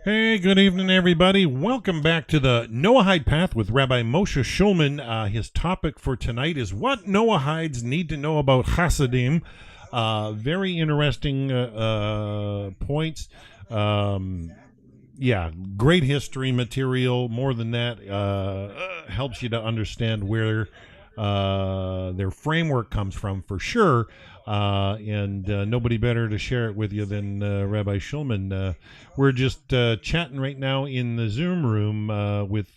Hey, good evening, everybody. Welcome back to the Noahide Path with Rabbi Moshe Shulman. His topic for tonight is what Noahides need to know about Chassidim. Very interesting points. Um, yeah, great history material. More than that, helps you to understand where their framework comes from for sure. And nobody better to share it with you than Rabbi Shulman. We're just chatting right now in the Zoom room with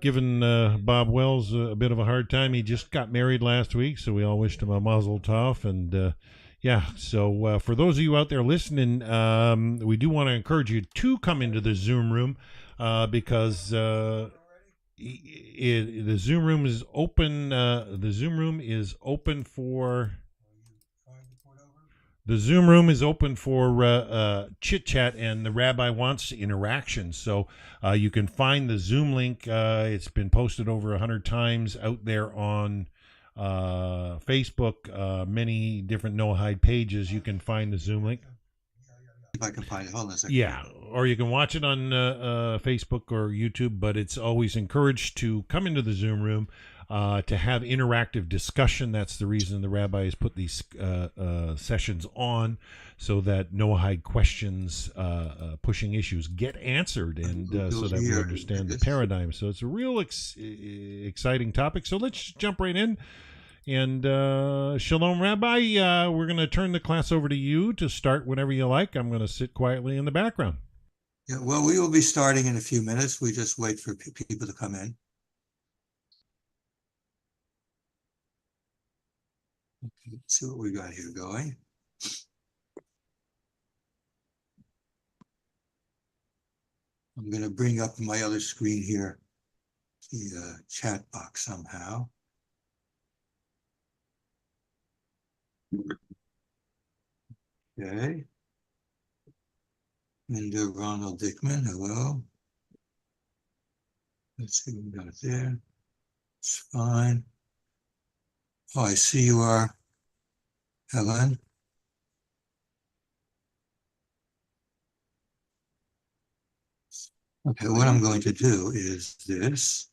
giving Bob Wells a bit of a hard time. He just got married last week, so we all wished him a mazel tov. And yeah, so for those of you out there listening, we do want to encourage you to come into the Zoom room because the Zoom room is open. The Zoom room is open for the Zoom room is open for chit chat, and the rabbi wants interaction. So you can find the Zoom link. It's been posted over 100 times out there on Facebook. Many different Noahide pages. You can find the Zoom link. If I can find it. Hold on a second. Yeah, or you can watch it on Facebook or YouTube, but it's always encouraged to come into the Zoom room to have interactive discussion. That's the reason the rabbi has put these sessions on, so that Noahide questions, pushing issues, get answered, and so that we understand the paradigm. So it's a real exciting topic. So let's jump right in. And Shalom, Rabbi. We're going to turn the class over to you to start whenever you like. I'm going to sit quietly in the background. Yeah, well, we will be starting in a few minutes. We just wait for people to come in. Okay, let's see what we got here going. I'm going to bring up my other screen here, the chat box somehow. Okay. And Ronald Dickman, hello. Let's see what we got there. It's fine. Oh, I see you are, Helen. Okay, what I'm going to do is this.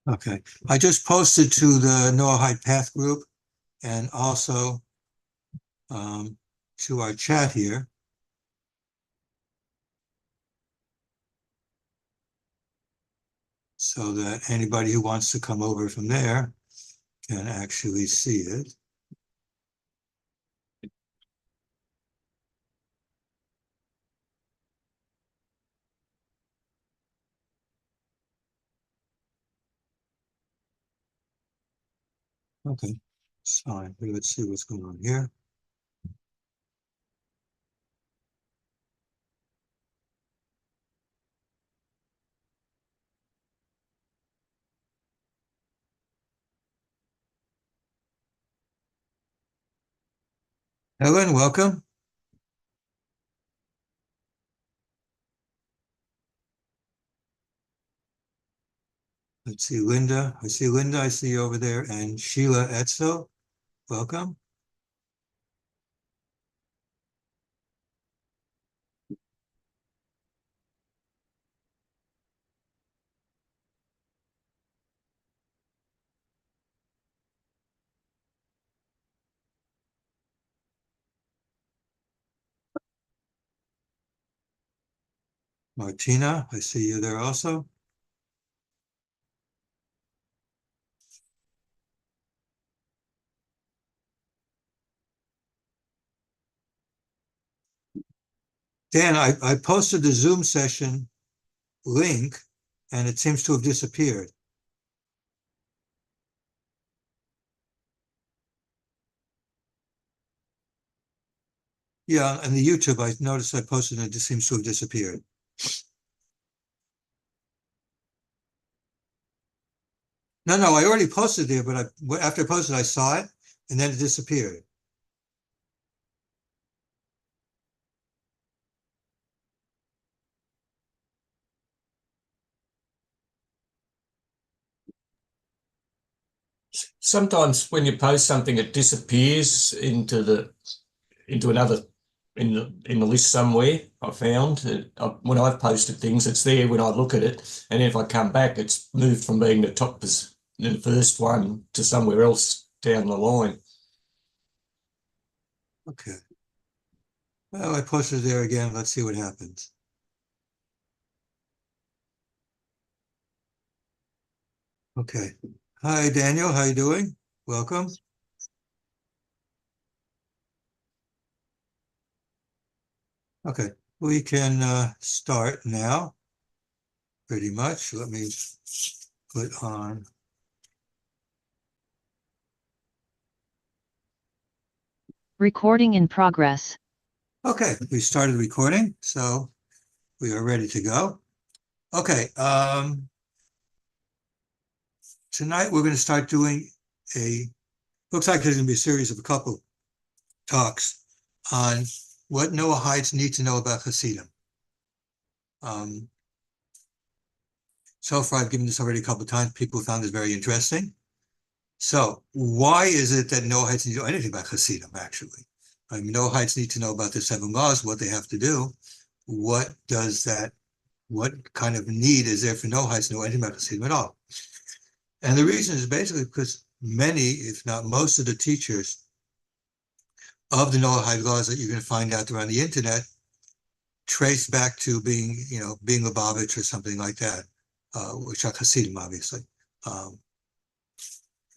Okay, I just posted to the Noahide Path group and also to our chat here. So that anybody who wants to come over from there can actually see it. Okay, it's fine. Let's see what's going on here. Helen, welcome. Let's see, Linda. I see Linda. I see you over there. And Sheila Etzel, welcome. Martina, I see you there also. Dan, I posted the Zoom session link and it seems to have disappeared. Yeah, and the YouTube, I noticed I posted and it just seems to have disappeared. No, I already posted there, but after I posted, I saw it and then it disappeared. Sometimes when you post something, it disappears into another in the list somewhere. I found when I've posted things, it's there when I look at it, and if I come back, it's moved from being the first one to somewhere else down the line. Okay. Well, I posted there again. Let's see what happens. Okay. Hi, Daniel. How you doing? Welcome. Okay. We can start now. Pretty much. Let me put on. Recording in progress. Okay, we started recording, so we are ready to go. Okay, tonight we're going to start doing looks like there's going to be a series of a couple talks on what Noahides need to know about Chassidim. So far, I've given this already a couple of times. People found this very interesting. So why is it that Noahides need to know anything about Chassidim, actually? I mean, Noahides need to know about the 7 laws, what they have to do. What kind of need is there for Noahides to know anything about Chassidim at all? And the reason is basically because many, if not most of the teachers of the Noahide laws that you're going to find out around the internet trace back to being Lubavitch or something like that, which are Chassidim, obviously.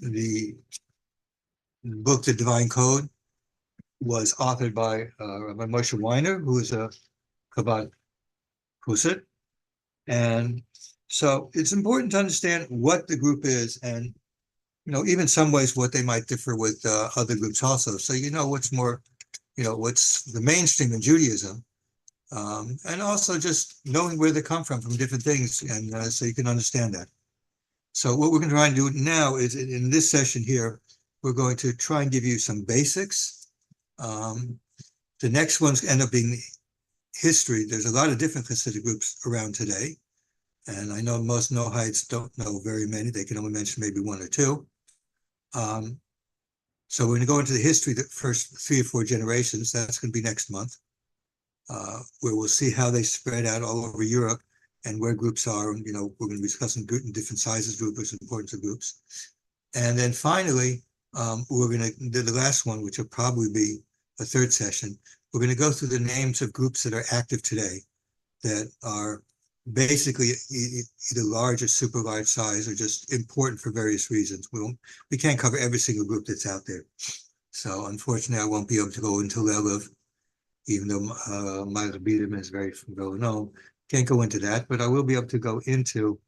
The book, The Divine Code, was authored by Rabbi Moshe Weiner, who is a Chabad Husid. And so it's important to understand what the group is and, even some ways what they might differ with other groups also. So what's more, what's the mainstream in Judaism, and also just knowing where they come from different things, and so you can understand that. So what we're going to try and do now is in this session here, we're going to try and give you some basics. The next ones end up being history. There's a lot of different Hasidic groups around today. And I know most Noahides don't know very many. They can only mention maybe 1 or 2. So we're going to go into the history, the first 3 or 4 generations. That's going to be next month, where we'll see how they spread out all over Europe and where groups are. We're going to be discussing different sizes, groups, importance of groups. And then finally, we're going to do the last one, which will probably be a 3rd session. We're going to go through the names of groups that are active today that are basically either large or super large size or just important for various reasons. We can't cover every single group that's out there. So unfortunately, I won't be able to go into Lelev, even though my Rabbi is very well known. Can't go into that, but I will be able to go into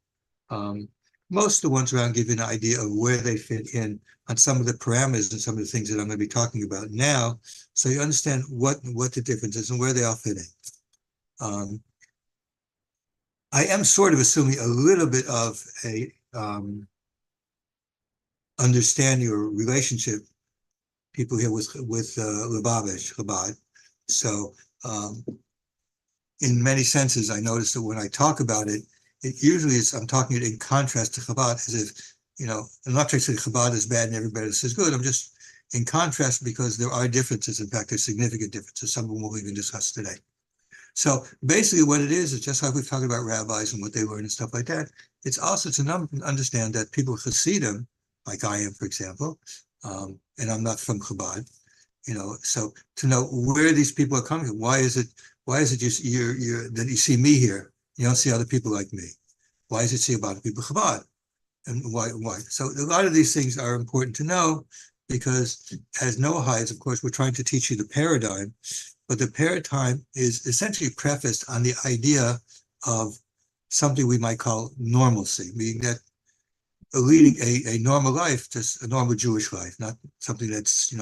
most of the ones around, give you an idea of where they fit in on some of the parameters and some of the things that I'm going to be talking about now, so you understand what the difference is and where they all fit in. I am sort of assuming a little bit of a understanding or relationship people here with Lubavitch, Chabad. So in many senses, I noticed that when I talk about it, it usually is, I'm talking it in contrast to Chabad, as if, I'm not trying to say Chabad is bad and everybody else is good. I'm just in contrast because there are differences. In fact, there's significant differences. Some of them we'll even discuss today. So basically what it is just like we've talked about rabbis and what they learn and stuff like that. It's also to understand that people Chassidim, like I am, for example, and I'm not from Chabad, so to know where these people are coming from. Why is it you're that you see me here, you don't see other people like me? Why is it see about people Chabad? And why? So a lot of these things are important to know, because as Noahides, of course, we're trying to teach you the paradigm, but the paradigm is essentially prefaced on the idea of something we might call normalcy, meaning that leading a normal life, just a normal Jewish life, not something that's,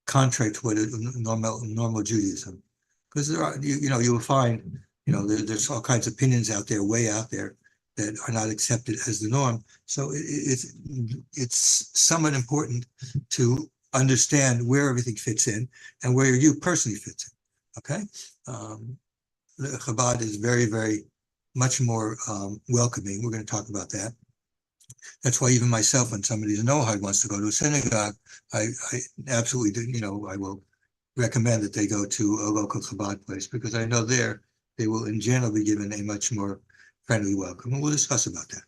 contrary to what normal Judaism. Because there are, you will find, there's all kinds of opinions out there, way out there, that are not accepted as the norm. So it's somewhat important to understand where everything fits in and where you personally fits in. Okay, Chabad is very, very much more welcoming. We're going to talk about that. That's why even myself, when somebody in Noahide wants to go to a synagogue, I absolutely do. I will recommend that they go to a local Chabad place, because I know there they will in general be given a much more friendly welcome, and we'll discuss about that.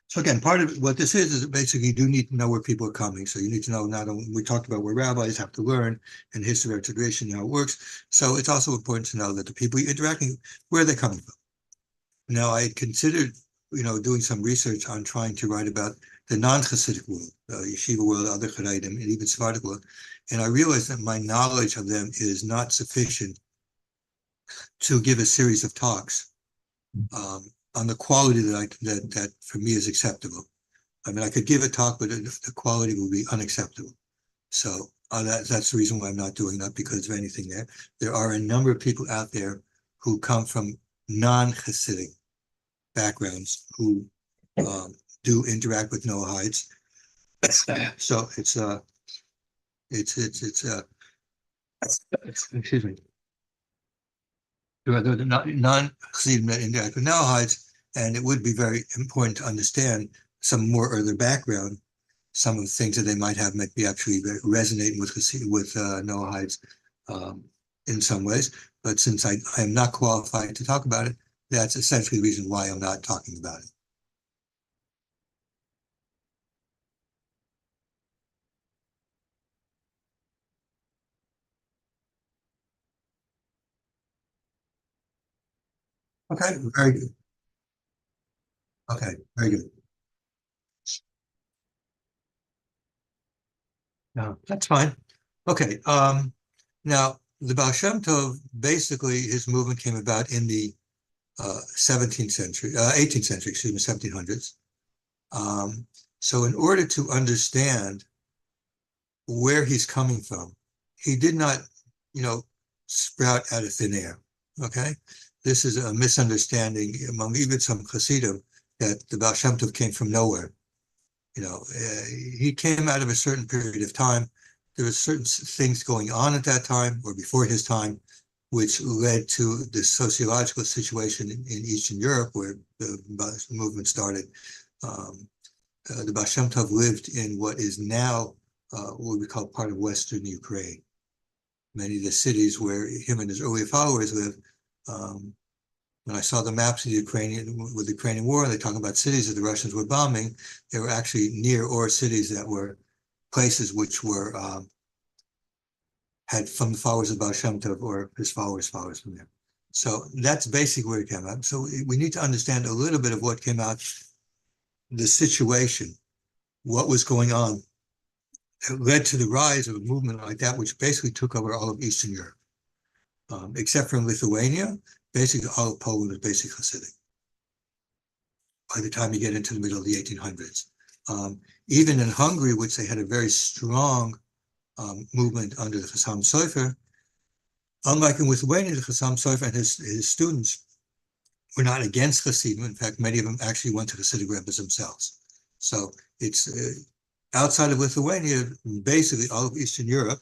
So again, part of what this is basically you do need to know where people are coming. So you need to know, not only, we talked about where rabbis have to learn and history of tradition, how it works. So it's also important to know that the people you're interacting, where they're coming from. Now, I had considered, doing some research on trying to write about the non-Chassidic world, yeshiva world, other Chassidim, and even Sephardic world. And I realized that my knowledge of them is not sufficient to give a series of talks on the quality that for me is acceptable. I mean, I could give a talk, but the quality will be unacceptable. So that's the reason why I'm not doing that, because of anything there. There are a number of people out there who come from non-Hasidic backgrounds who do interact with Noahides. So it's excuse me. There are non-Chassidim that interact with Noahides, and it would be very important to understand some more of their background. Some of the things that they might have might be actually resonating with Noahides in some ways. But since I am not qualified to talk about it, that's essentially the reason why I'm not talking about it. Okay, very good. Okay, very good. No, that's fine. Okay, now the Baal Shem Tov, basically his movement came about in the 18th century, 1700s. So in order to understand where he's coming from, he did not, sprout out of thin air. Okay, this is a misunderstanding among even some Chassidim, that the Baal Shem Tov came from nowhere. He came out of a certain period of time. There were certain things going on at that time or before his time, which led to the sociological situation in Eastern Europe, where the movement started. The Baal Shem Tov lived in what is now what we call part of Western Ukraine. Many of the cities where him and his early followers lived, when I saw the maps of the Ukrainian war, they talk about cities that the Russians were bombing. They were actually near or cities that were places which were had from the followers of Baal Shem Tov or his followers from there. So that's basically where it came out. So we need to understand a little bit of what came out, the situation, what was going on. It led to the rise of a movement like that, which basically took over all of Eastern Europe, except for in Lithuania. Basically, all of Poland was basically Hasidic by the time you get into the middle of the 1800s. Even in Hungary, which they had a very strong movement under the Chassam Sofer, unlike in Lithuania, the Chassam Sofer and his students were not against Chassidim. In fact, many of them actually went to Hasidic rabbis themselves. So it's outside of Lithuania, basically all of Eastern Europe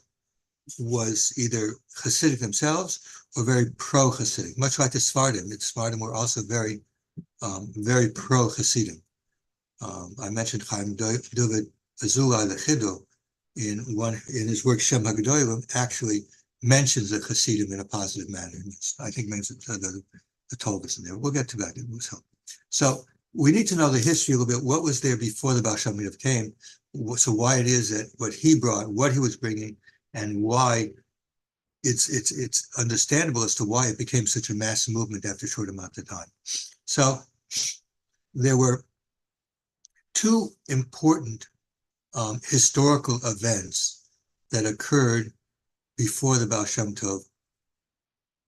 was either Hasidic themselves or very pro-Hasidic, much like the Sephardim. The Sephardim were also very pro-Hasidim. I mentioned Chaim David Azulai Lechido in his work Shem HaGedolim actually mentions the Hasidim in a positive manner. I think mentions the Toldos in there. We'll get to that. So we need to know the history a little bit. What was there before the Baal Shem Tov came? So why it is that what he brought, what he was bringing, and why it's understandable as to why it became such a mass movement after a short amount of time. So there were two important historical events that occurred before the Baal Shem Tov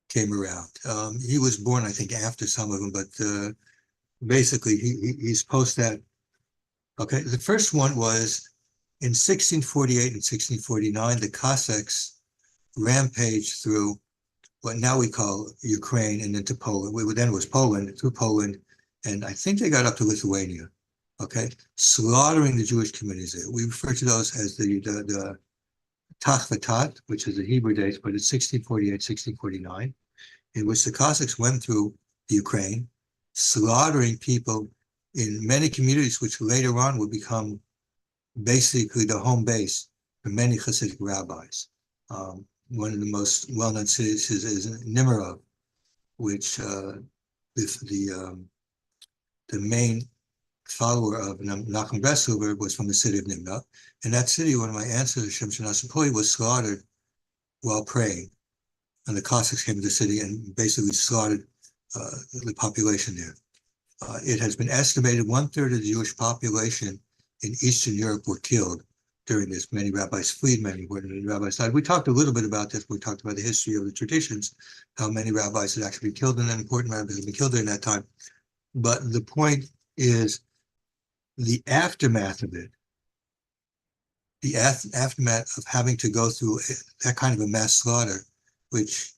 came around. He was born, I think, after some of them, but basically he's post that. Okay, the first one was in 1648 and 1649, the Cossacks rampaged through what now we call Ukraine and into Poland. Then it was Poland, through Poland, and I think they got up to Lithuania. Okay, slaughtering the Jewish communities there. We refer to those as the Tach, which is the Hebrew dates, but it's 1648, 1649, in which the Cossacks went through the Ukraine, slaughtering people in many communities, which later on would become basically the home base for many Hasidic rabbis. One of the most well-known cities is Nimerov, which the main follower of Nachum Breslover was from the city of Nimrov. In that city, one of my ancestors, Shimshon Asapoli, was slaughtered while praying. And the Cossacks came to the city and basically slaughtered the population there. It has been estimated 1/3 of the Jewish population in Eastern Europe were killed during this. Many rabbis fled, many rabbis died. We talked a little bit about this. We talked about the history of the traditions, how many rabbis had actually been killed, and then important rabbis had been killed during that time. But the point is the aftermath of it, the aftermath of having to go through that kind of a mass slaughter, which,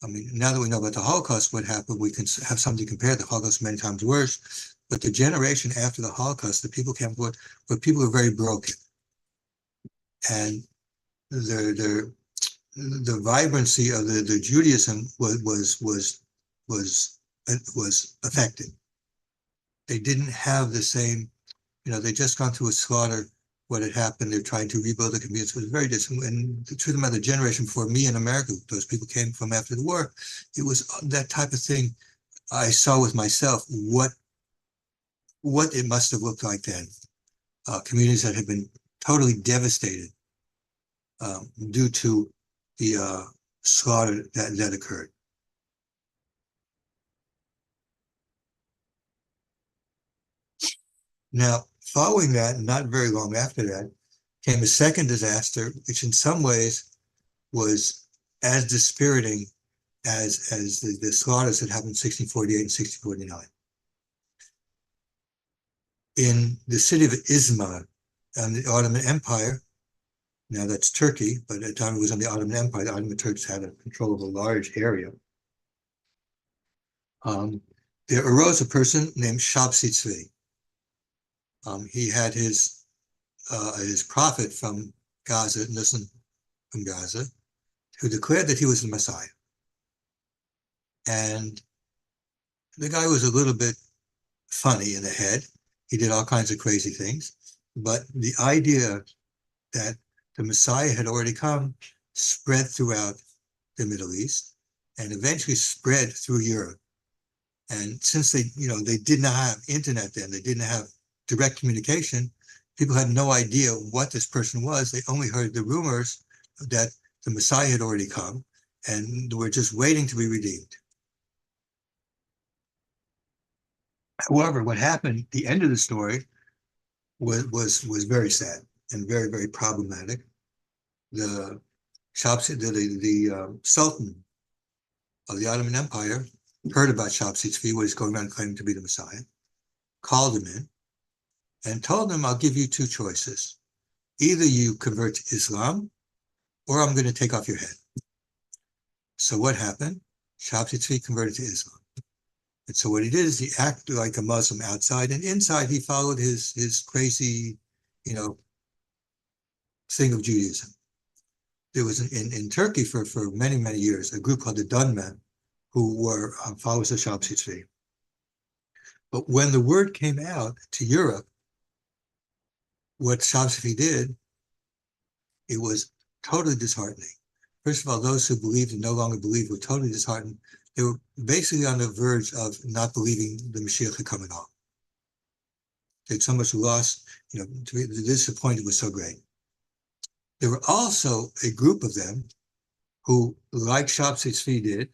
I mean, now that we know about the Holocaust, what happened, we can have something to compare. The Holocaust many times worse, but the generation after the Holocaust, the people came forward, but people are very broken. And the vibrancy of the Judaism was affected. They didn't have the same, they just gone through a slaughter. What had happened, they're trying to rebuild the community. It was very different. And the truth of the matter, the generation before me in America, those people came from after the war, it was that type of thing. I saw with myself what it must have looked like then. Communities that had been totally devastated due to the slaughter that occurred. Now, following that, not very long after that, came a second disaster, which in some ways was as dispiriting as the slaughters that happened in 1648 and 1649. In the city of Izmir, the Ottoman Empire, now that's Turkey, but at the time it was on the Ottoman Empire, the Ottoman Turks had control of a large area. There arose a person named Shabsi Tzvi. He had his prophet from Gaza, who declared that he was the Messiah. And the guy was a little bit funny in the head. He did all kinds of crazy things. But the idea that the Messiah had already come spread throughout the Middle East and eventually spread through Europe. And since they did not have internet then, they didn't have direct communication, people had no idea what this person was. They only heard the rumors that the Messiah had already come and were just waiting to be redeemed. However, what happened, the end of the story was very sad and very, very problematic. The Sultan of the Ottoman Empire heard about Shabsi Tzvi, what he's going around claiming to be the Messiah, called him in and told him, I'll give you two choices. Either you convert to Islam or I'm going to take off your head. So what happened? Shabsi Tzvi converted to Islam. And so what he did is he acted like a Muslim outside, and inside he followed his crazy, thing of Judaism. There was in Turkey for many, many years a group called the Dunmen, who were followers of Shabtai Tzvi. But when the word came out to Europe, what Shabtai Tzvi did, it was totally disheartening. First of all, those who believed and no longer believed were totally disheartened. They were basically on the verge of not believing the Mashiach had come at all. They had so much loss, the disappointment was so great. There were also a group of them who, like Shabtai Tzvi did,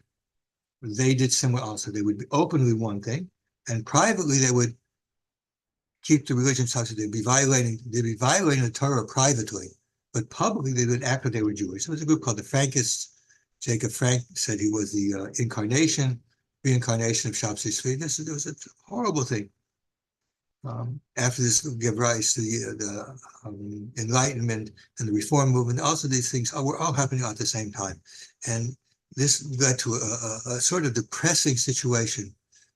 they did similar also. They would be openly one thing, and privately they would keep the religion Shabtai. They'd be violating the Torah privately, but publicly they would act like they were Jewish. There was a group called the Frankists. Jacob Frank said he was the reincarnation of Shabtai Tzvi. There was a horrible thing. After this gave rise to the Enlightenment and the Reform movement, also these things were all happening at the same time. And this led to a sort of depressing situation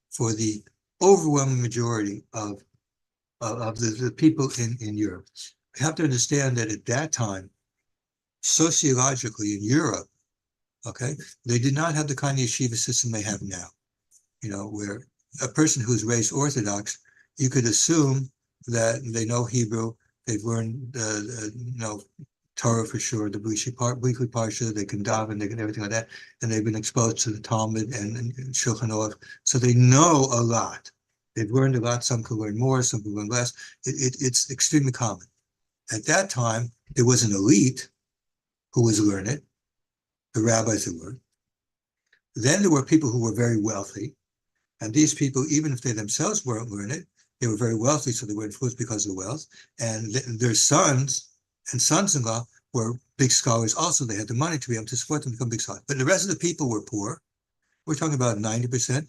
for the overwhelming majority of the people in Europe. You have to understand that at that time, sociologically in Europe, okay, they did not have the kind of yeshiva system they have now, where a person who's raised Orthodox, you could assume that they know Hebrew, they've learned, Torah for sure, the weekly parsha, they can daven, they can everything like that, and they've been exposed to the Talmud and Shulchan Aruch, so they know a lot. They've learned a lot. Some can learn more, some can learn less. It's extremely common. At that time, there was an elite who was learned, the rabbis who were. Then there were people who were very wealthy, and these people, even if they themselves weren't learned, they were very wealthy, so they were influenced because of the wealth. And their sons and sons-in-law were big scholars also. They had the money to be able to support them to become big scholars. But the rest of the people were poor. We're talking about 90%,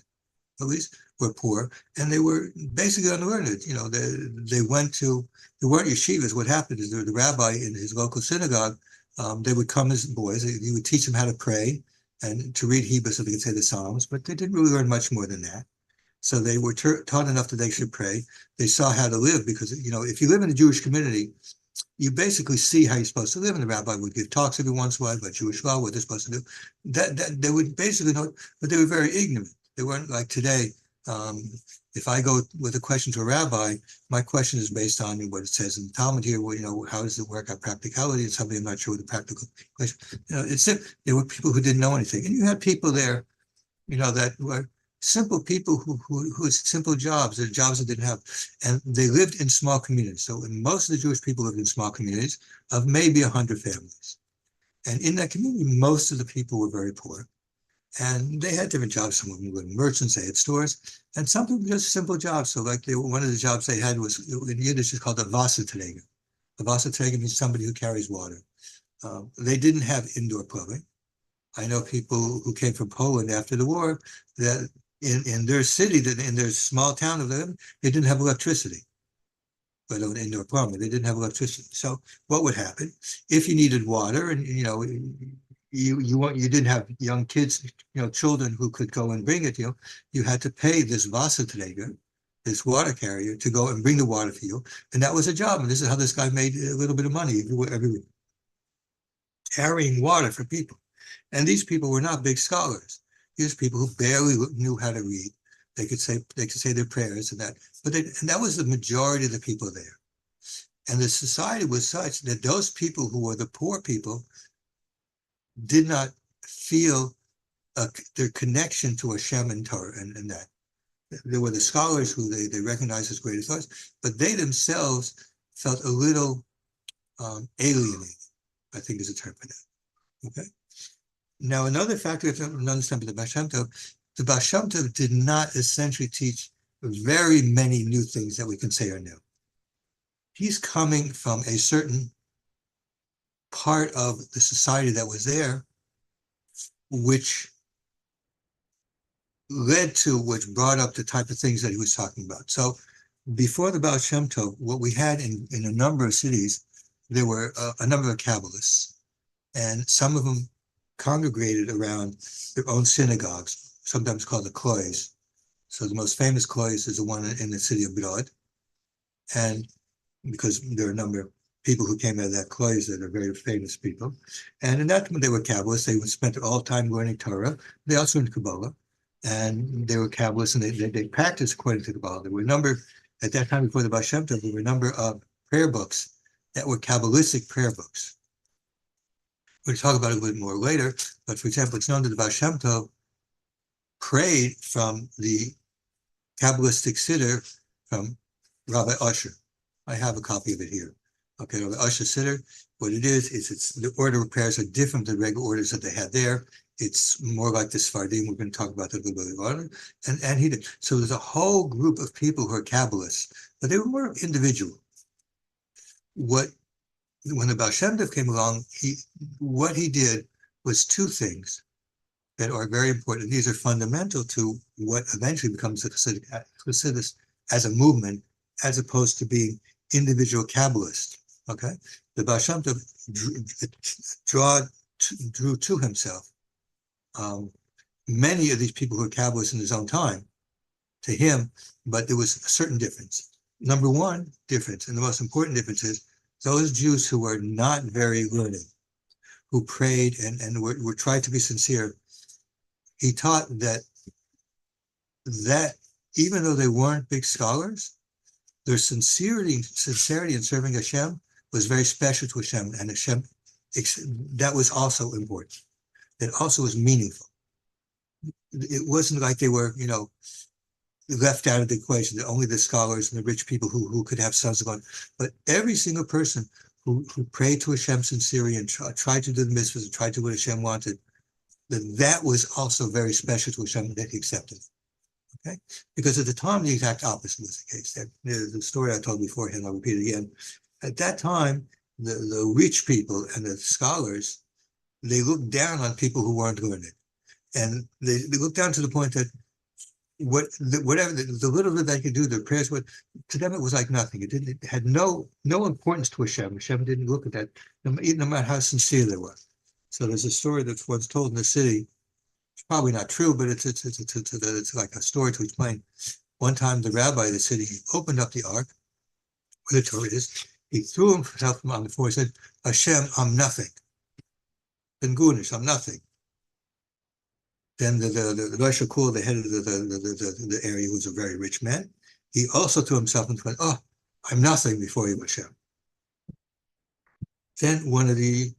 at least, were poor, and they were basically unlearned. They weren't yeshivas. What happened is the rabbi in his local synagogue, they would come as boys. He would teach them how to pray and to read Hebrew so they could say the Psalms, but they didn't really learn much more than that. So they were taught enough that they should pray. They saw how to live because, if you live in a Jewish community, you basically see how you're supposed to live. And the rabbi would give talks every once in a while about Jewish law, what they're supposed to do. That they would basically know, but they were very ignorant. They weren't like today. If I go with a question to a rabbi, my question is based on what it says in the Talmud here. How does it work out practicality? It's something I'm not sure what the practical question. There were people who didn't know anything, and you had people there, that were simple people who had simple jobs, the jobs that didn't have, and they lived in small communities. So most of the Jewish people lived in small communities of maybe 100 families, and in that community, most of the people were very poor. And they had different jobs. Some of them were merchants, they had stores, and some people just simple jobs. So one of the jobs they had was, in Yiddish, is called a Wasserträger. A Wasserträger means somebody who carries water. They didn't have indoor plumbing. I know people who came from Poland after the war that in their city, in their small town of them, they didn't have electricity, let alone indoor plumbing. They didn't have electricity. So what would happen if you needed water and, you didn't have young kids, children who could go and bring it, you had to pay this Wasserträger, this water carrier, to go and bring the water for you. And that was a job. And this is how this guy made a little bit of money every week, carrying water for people. And these people were not big scholars. These people who barely knew how to read. They could say their prayers and that. And that was the majority of the people there. And the society was such that those people who were the poor people did not feel their connection to Hashem and Torah and that. There were the scholars who they recognized as great authorities, but they themselves felt a little alienated, I think is a term for that. Okay. Now, another factor you have to understand about the Baal Shem Tov did not essentially teach very many new things that we can say are new. He's coming from a certain part of the society that was there, which brought up the type of things that he was talking about. So before the Baal Shem Tov, what we had in a number of cities, there were a number of Kabbalists, and some of them congregated around their own synagogues, sometimes called the klois. So the most famous klois is the one in the city of Brod, and because there are a number of people who came out of that klois that are very famous people, and in that they were Kabbalists. They spent their all time learning Torah. They also learned Kabbalah, and they were Kabbalists, and they practiced according to Kabbalah. There were a number at that time before the Baal Shem Tov. There were a number of prayer books that were Kabbalistic prayer books. We'll talk about it a little bit more later, but for example, it's known that the Baal Shem Tov prayed from the Kabbalistic Siddur from Rabbi Usher. I have a copy of it here. Okay, Rabbi Usher Siddur, what it is it's the order of prayers are different than the regular orders that they had there. It's more like the Sephardim. We're going to talk about that a little bit later. And he did. So there's a whole group of people who are Kabbalists, but they were more individual. When the Baal Shem Tov came along, what he did was two things that are very important. These are fundamental to what eventually becomes the Chassidus as a movement, as opposed to being individual Kabbalists. Okay, the Baal Shem Tov drew to himself many of these people who were Kabbalists in his own time, to him, but there was a certain difference. Number one difference, and the most important difference, is those Jews who were not very learned, who prayed and were tried to be sincere. He taught that even though they weren't big scholars, their sincerity in serving Hashem was very special to Hashem, and Hashem, that was also important. It also was meaningful. It wasn't like they were, left out of the equation, that only the scholars and the rich people who could have sons of God. But every single person who prayed to Hashem sincerely and tried to do the mitzvahs and tried to do what Hashem wanted, that was also very special to Hashem, that he accepted. Okay? Because at the time, the exact opposite was the case. The story I told beforehand, I'll repeat it again. At that time, the rich people and the scholars, they looked down on people who weren't learned. And they looked down to the point that whatever the little that they could do, their prayers, to them it was like nothing. It had no importance to Hashem. Hashem didn't look at that, no matter how sincere they were. So there's a story that's once told in the city. It's probably not true, but it's like a story to explain. One time, the rabbi of the city, he opened up the ark where the Torah is. He threw himself on the floor. He said, "Hashem, I'm nothing. Ben Gunish, I'm nothing." Then the Rosh Hakul, the head of the area, who was a very rich man, he also threw himself and went, "Oh, I'm nothing before you, Hashem." Then one of the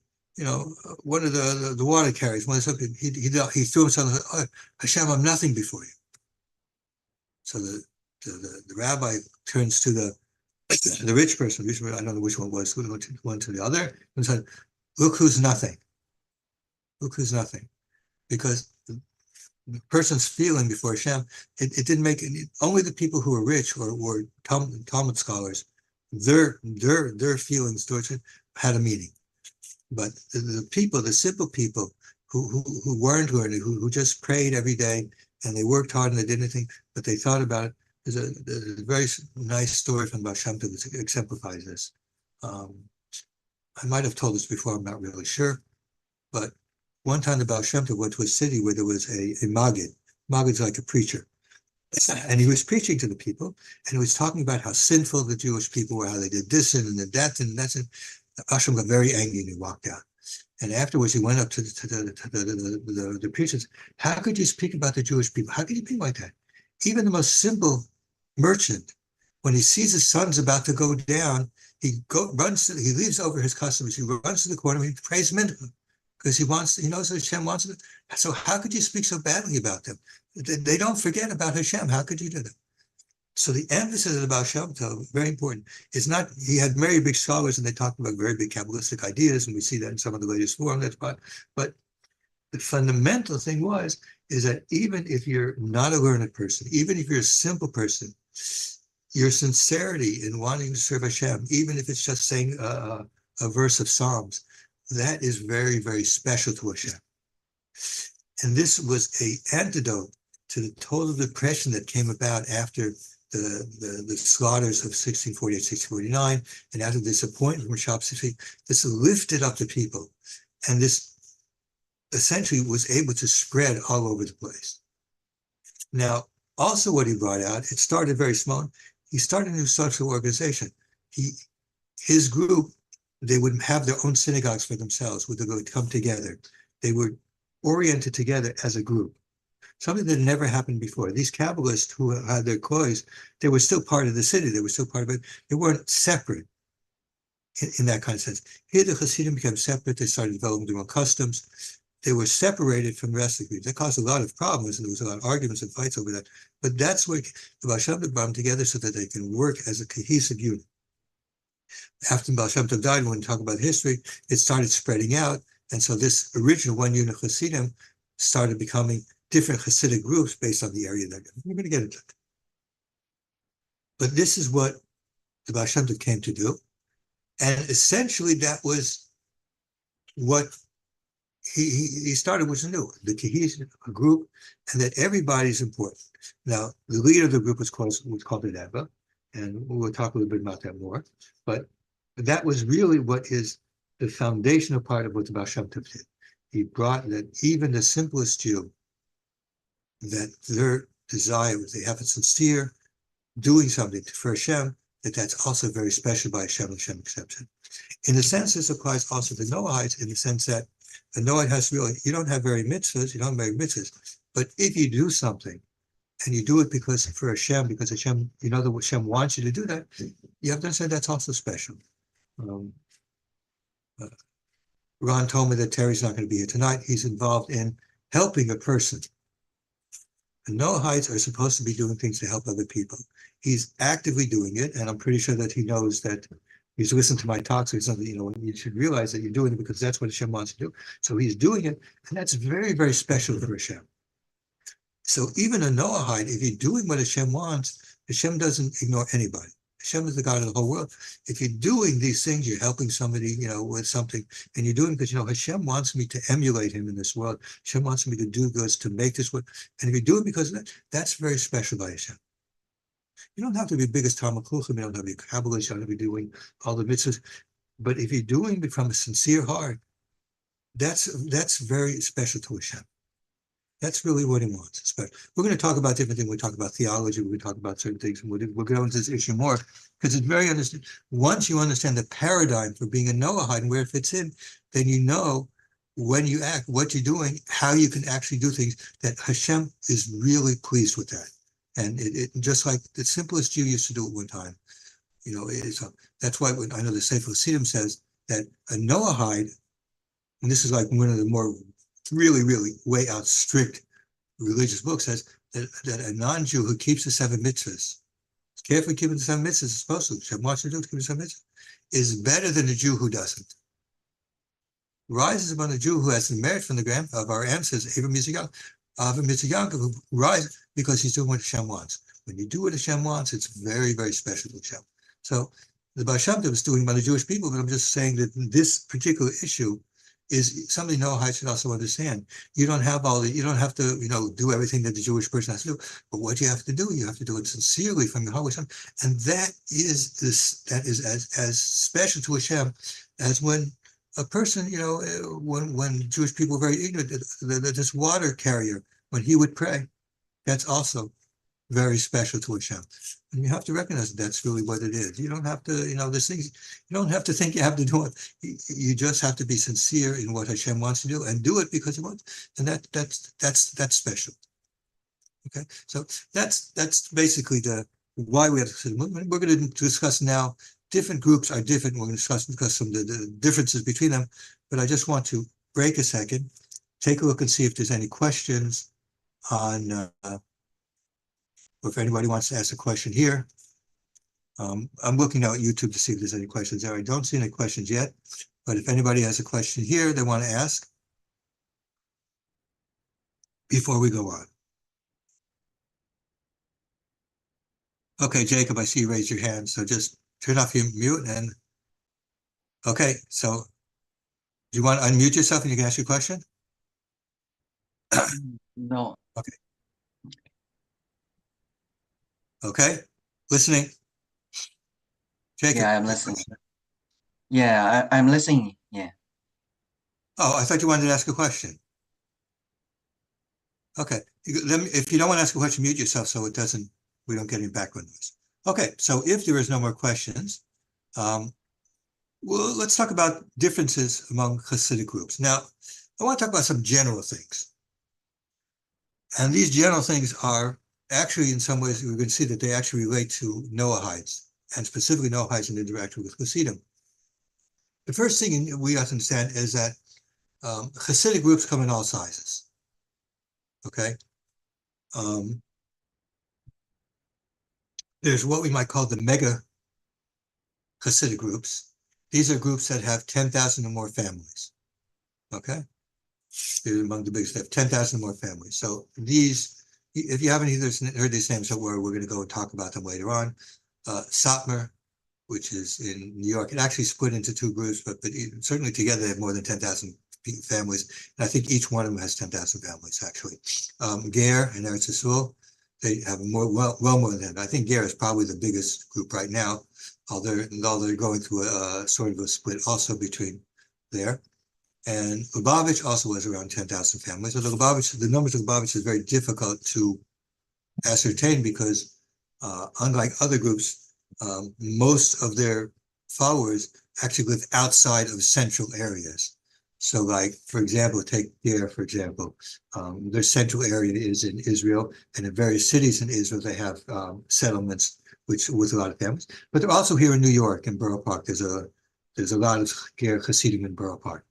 water carriers, he threw himself and said, "Oh, Hashem, I'm nothing before you." So the rabbi turns to the rich person, I don't know which one was, one to the other, and said, "Look who's nothing. Look who's nothing." Because the person's feeling before Hashem, it didn't make any, only the people who were rich or were Talmud scholars, their feelings towards it had a meaning. But the people, the simple people who weren't learning, who just prayed every day and they worked hard and they did anything, but they thought about it. There's a very nice story from Baal Shem Tov that exemplifies this. I might have told this before, I'm not really sure, but one time the Baal Shem Tov went to a city where there was a Maggid. Maggid's like a preacher. And he was preaching to the people, and he was talking about how sinful the Jewish people were, how they did this and that and that. Hashem got very angry and he walked out. And afterwards, he went up to the preacher and said, "How could you speak about the Jewish people? How could you be like that? Even the most simple merchant, when he sees his son's about to go down, he leaves over his customers, he runs to the corner, he prays mincha, because he knows that Hashem wants it. So how could you speak so badly about them? They don't forget about Hashem. How could you do that?" So the emphasis of the Baal Shem Tov, very important, is not, he had very big scholars and they talked about very big Kabbalistic ideas, and we see that in some of the latest forums, but the fundamental thing is that even if you're not a learned person, even if you're a simple person, your sincerity in wanting to serve Hashem, even if it's just saying a verse of Psalms, that is very, very special to Hashem. And this was an antidote to the total depression that came about after the slaughters of 1648, 1649, and after the disappointment from Shop 60. This lifted up the people, and this essentially was able to spread all over the place. Now, Also, what he brought out, it started very small. He started a new social organization. His group, they would have their own synagogues for themselves, where they would come together. They were oriented together as a group, something that never happened before. These Kabbalists who had their clothes, they were still part of the city. They were still part of it. They weren't separate in that kind of sense. Here, the Chassidim became separate. They started developing their own customs. They were separated from the rest of the group. That caused a lot of problems, and there was a lot of arguments and fights over that. But that's where the Baal Shem Tov brought them together so that they can work as a cohesive unit. After Baal Shem Tov died, when we talk about history, it started spreading out. And so this original one unit Chassidim started becoming different Hasidic groups based on the area they're in. We're going to get into it. But this is what the Baal Shem Tov came to do. And essentially that was what he started, was new, the cohesive group, and that everybody's important. Now, the leader of the group was called the Rebbe, and we'll talk a little bit about that more. But that was really what is the foundational part of what the Baal Shem Tov did. He brought that even the simplest Jew, that their desire was they have a sincere doing something for Hashem, that's also very special by Hashem, and Hashem accepts it. In a sense, this applies also to Noahides, in the sense that a Noahide has really, you don't have very mitzvahs, you don't have very mitzvahs, but if you do something, and you do it because for Hashem, because Hashem, you know that Hashem wants you to do that, you have to understand that's also special. Ron told me that Terry's not going to be here tonight. He's involved in helping a person. And Noahides are supposed to be doing things to help other people. He's actively doing it, and I'm pretty sure that he knows that he's listened to my talks. So it's something, you should realize that you're doing it because that's what Hashem wants to do. So he's doing it, and that's very, very special for Hashem. So even a Noahide, if you're doing what Hashem wants, Hashem doesn't ignore anybody. Hashem is the God of the whole world. If you're doing these things, you're helping somebody, with something, and you're doing it because, Hashem wants me to emulate him in this world. Hashem wants me to do good, to make this work. And if you do it because of that, that's very special by Hashem. You don't have to be the biggest Talmud Chacham, you don't have to be a Kabbalist, you don't have to be doing all the mitzvahs. But if you're doing it from a sincere heart, that's very special to Hashem. That's really what he wants. We're going to talk about different things. We'll talk about theology. We're going to talk about certain things. And we'll go into this issue more because it's very understood. Once you understand the paradigm for being a Noahide and where it fits in, then you know when you act, what you're doing, how you can actually do things, that Hashem is really pleased with that. And it just like the simplest Jew used to do at one time. That's why I know the Sefer Chassidim says that a Noahide, and this is like one of the more really, really way out strict religious books, says that a non-Jew who keeps the 7 mitzvahs, carefully keeping the 7 mitzvahs, is supposed to, Hashem wants to do to keep the 7 mitzvahs, is better than a Jew who doesn't. Rises among a Jew who has the merit from the grand of our ancestors, Avraham Yitzchak, who rises because he's doing what Hashem wants. When you do what Hashem wants, it's very, very special to Hashem. So the Baal Shem Tov is doing by the Jewish people, but I'm just saying that this particular issue is something Noahide should also understand. You don't have to, do everything that the Jewish person has to do. But what you have to do it sincerely from your heart, and that is as special to Hashem as when a person, when Jewish people were very ignorant, this water carrier, when he would pray, that's also very special to Hashem. And you have to recognize that's really what it is. You don't have to, there's things, you don't have to think you have to do it. You just have to be sincere in what Hashem wants to do and do it because he wants. And that's special. Okay, so that's basically why we have to movement. We're going to discuss now. Different groups are different. We're going to discuss some of the differences between them. But I just want to break a second, take a look and see if there's any questions on. Or if anybody wants to ask a question here. I'm looking now at YouTube to see if there's any questions there. I don't see any questions yet, but if anybody has a question here they want to ask before we go on. Okay, Jacob, I see you raise your hand, so just turn off your mute and, okay, so do you want to unmute yourself and you can ask your question? No. Okay. Okay, listening. Jacob. Yeah, I'm listening. Yeah, I'm listening. Yeah. Oh, I thought you wanted to ask a question. Okay, if you don't want to ask a question, mute yourself so we don't get any background noise. Okay, so if there is no more questions, well, let's talk about differences among Hasidic groups. Now, I want to talk about some general things. And these general things are actually, in some ways, we're going to see that they actually relate to Noahides, and specifically Noahides in interaction with Chassidim. The first thing we have to understand is that Hasidic groups come in all sizes. Okay, there's what we might call the mega Hasidic groups. These are groups that have 10,000 or more families. Okay, they're among the biggest. They have 10,000 or more families. So these, if you haven't heard these names somewhere, we're going to go and talk about them later on. Satmar, which is in New York, it actually split into two groups, but certainly together they have more than 10,000 families. And I think each one of them has 10,000 families, actually. Ger and Eretz Yisrael, they have well more than that. I think Ger is probably the biggest group right now, although they're going through a sort of a split also between there. And Lubavitch also has around 10,000 families. So the numbers of Lubavitch is very difficult to ascertain because unlike other groups, most of their followers actually live outside of central areas. So like, for example, take Ger, for example, their central area is in Israel, and in various cities in Israel, they have settlements with a lot of families. But they're also here in New York, in Borough Park. There's a lot of Ger Chassidim in Borough Park,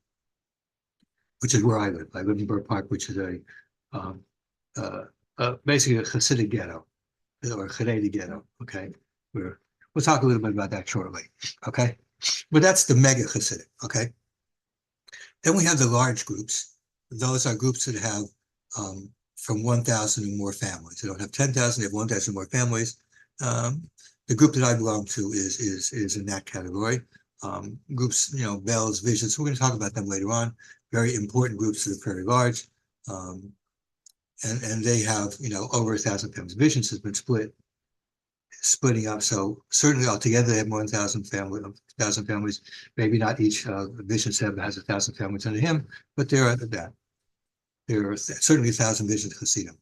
which is where I live. I live in Borough Park, which is basically a Hasidic ghetto, or Haredi ghetto, okay? We'll talk a little bit about that shortly, okay? But that's the mega Hasidic, okay? Then we have the large groups. Those are groups that have from 1,000 or more families. They don't have 10,000, they have 1,000 or more families. The group that I belong to is in that category. Groups, Bells, Visions, we're going to talk about them later on. Very important groups that are very large. And they have, over 1,000 families. Visions has been splitting up. So certainly altogether they have more than 1,000 families. Maybe not each Vision 7 has 1,000 families under him, but there are certainly 1,000 Vision Chassidim.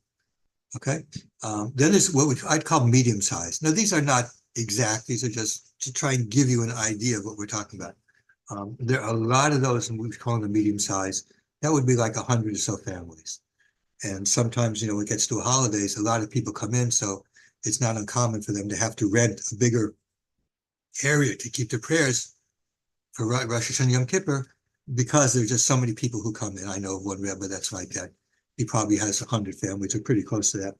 Okay. Then there's what I'd call medium size. Now these are not exact. These are just to try and give you an idea of what we're talking about. There are a lot of those, and we call them medium size. That would be like 100 or so families. And sometimes, when it gets to holidays, a lot of people come in, so it's not uncommon for them to have to rent a bigger area to keep their prayers for Rosh Hashanah and Yom Kippur, because there's just so many people who come in. I know of one Rebbe that's like that. He probably has 100 families, or pretty close to that.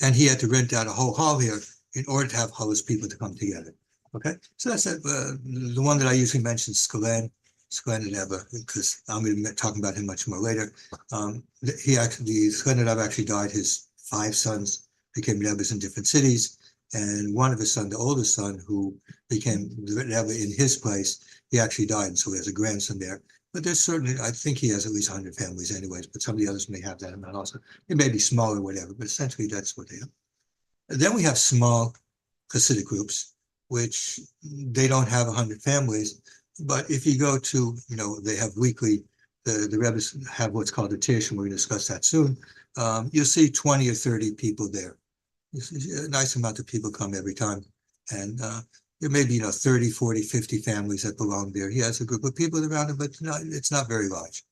And he had to rent out a whole hall here in order to have all those people to come together. Okay, so that's the one that I usually mention, Skalen Rebbe, because I'm going to be talking about him much more later. The Skalen Rebbe actually died. His 5 sons became Rebbes in different cities, and one of his sons, the oldest son, who became the Rebbe in his place, he actually died, and so he has a grandson there. But there's certainly, I think he has at least 100 families anyways, but some of the others may have that amount also. It may be smaller, whatever, but essentially that's what they have. And then we have small Hasidic groups, which they don't have 100 families, but if you go to, they have weekly, the Rebbes have what's called a tish, and we're going to discuss that soon. You'll see 20 or 30 people there. A nice amount of people come every time. And there may be, 30, 40, 50 families that belong there. He has a group of people around him, but it's not very large.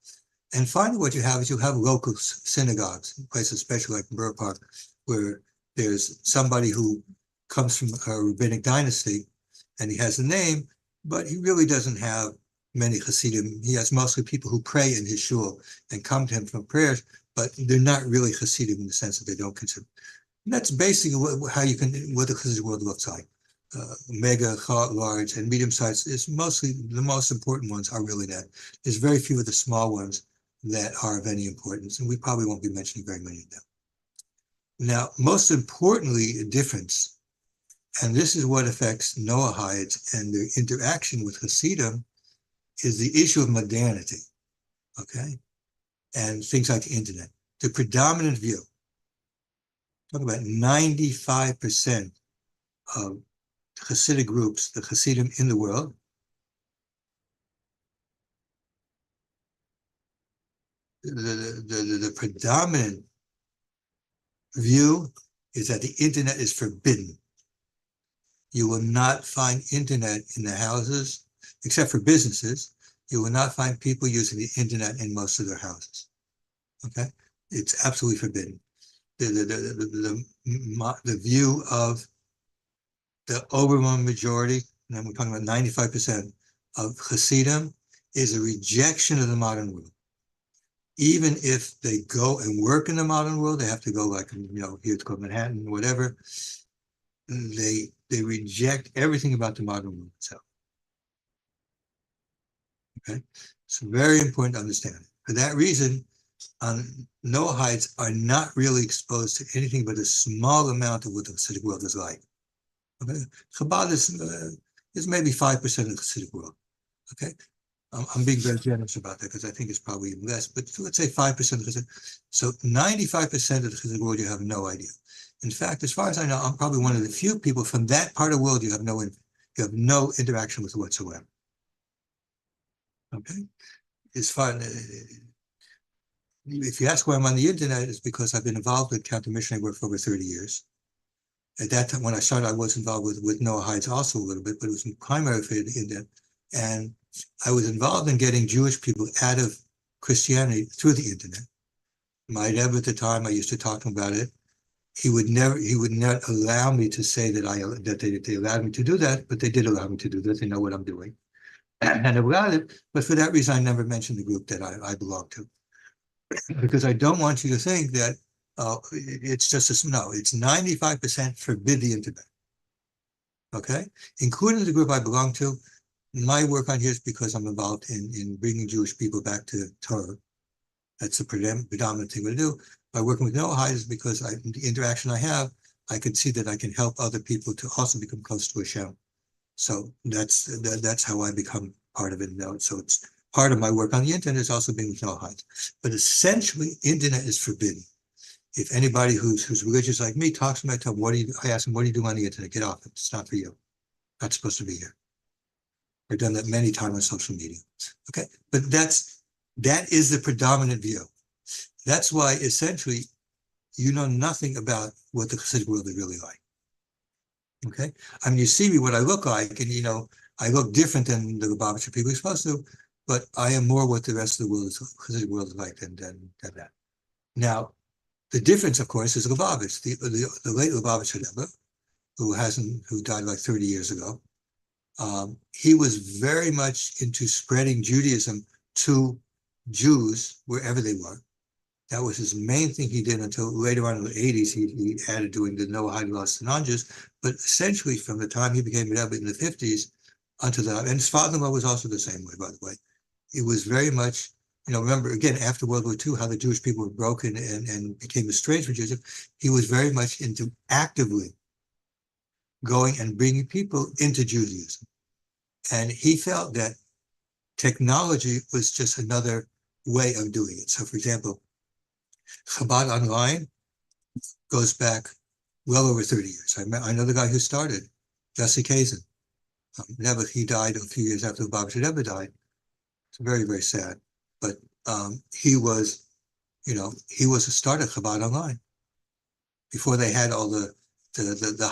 And finally, what you have is you have local synagogues, places especially like Borough Park, where there's somebody who comes from a rabbinic dynasty, and he has a name, but he really doesn't have many Hasidim. He has mostly people who pray in his shul and come to him from prayers, but they're not really Hasidim in the sense that they don't consider. And that's basically what the Hasidic world looks like. Mega, large, and medium size is mostly the most important ones are really that. There's very few of the small ones that are of any importance, and we probably won't be mentioning very many of them. Now, most importantly, a difference, and this is what affects Noahides and their interaction with Hasidim, is the issue of modernity, okay? And things like the internet. The predominant view, talk about 95% of Hasidic groups, the Hasidim in the world, the predominant view is that the internet is forbidden. You will not find internet in the houses, except for businesses. You will not find people using the internet in most of their houses. Okay, it's absolutely forbidden. The view of the overwhelming majority, and we're talking about 95% of Chassidim, is a rejection of the modern world. Even if they go and work in the modern world, they have to go like, here to go to Manhattan, whatever. They reject everything about the modern world itself. Okay, it's very important to understand it. For that reason, Noahides are not really exposed to anything but a small amount of what the Hasidic world is like. Okay, Chabad is maybe 5% of the Hasidic world. Okay, I'm being very generous about that because I think it's probably less, but let's say 5% of the Hasidic. So 95% of the Hasidic world, you have no idea. In fact, as far as I know, I'm probably one of the few people from that part of the world you have no interaction with whatsoever. Okay, as far if you ask why I'm on the internet, it's because I've been involved with counter-missionary work for over 30 years. At that time, when I started, I was involved with Noahides also a little bit, but it was primarily for the internet. And I was involved in getting Jewish people out of Christianity through the internet. My Rebbe at the time, I used to talk to him about it. He would not allow me to say that they allowed me to do that, but they did allow me to do that. They know what I'm doing. And I allowed it, but for that reason, I never mentioned the group that I belong to. Because I don't want you to think that it's just no, it's 95% forbid the internet. Okay, including the group I belong to. My work on here is because I'm involved in bringing Jewish people back to Torah. That's the predominant thing we do. By working with Noahides, because the interaction I have, I can see that I can help other people to also become close to Hashem. So that's how I become part of it. So it's part of my work on the internet is also being with Noahides. But essentially, internet is forbidden. If anybody who's religious like me talks to me, I ask them, what do you do on the internet? Get off it. It's not for you. Not supposed to be here. I've done that many times on social media. Okay, but that is the predominant view. That's why essentially you know nothing about what the Chassidic world is really like. Okay, I mean, you see me what I look like, and I look different than the Lubavitcher people are supposed to, but I am more what the rest of the world Chassidic world is like than that. Now, the difference, of course, is Lubavitch, the late Lubavitcher Rebbe, who died like 30 years ago. He was very much into spreading Judaism to Jews wherever they were. That was his main thing he did until later on in the 80s, he added doing the Noahide lost non-Jews. But essentially, from the time he became Rebbe in the 50s until that, and his father-in-law was also the same way, by the way. It was very much, remember, again, after World War II, how the Jewish people were broken and became estranged from Judaism. He was very much into actively going and bringing people into Judaism. And he felt that technology was just another way of doing it. So, for example, Chabad Online goes back well over 30 years. I know the guy who started, Jesse Kazin. He died a few years after the Lubavitcher Rebbe died. It's very, very sad. But he was a starter of Chabad Online before they had all the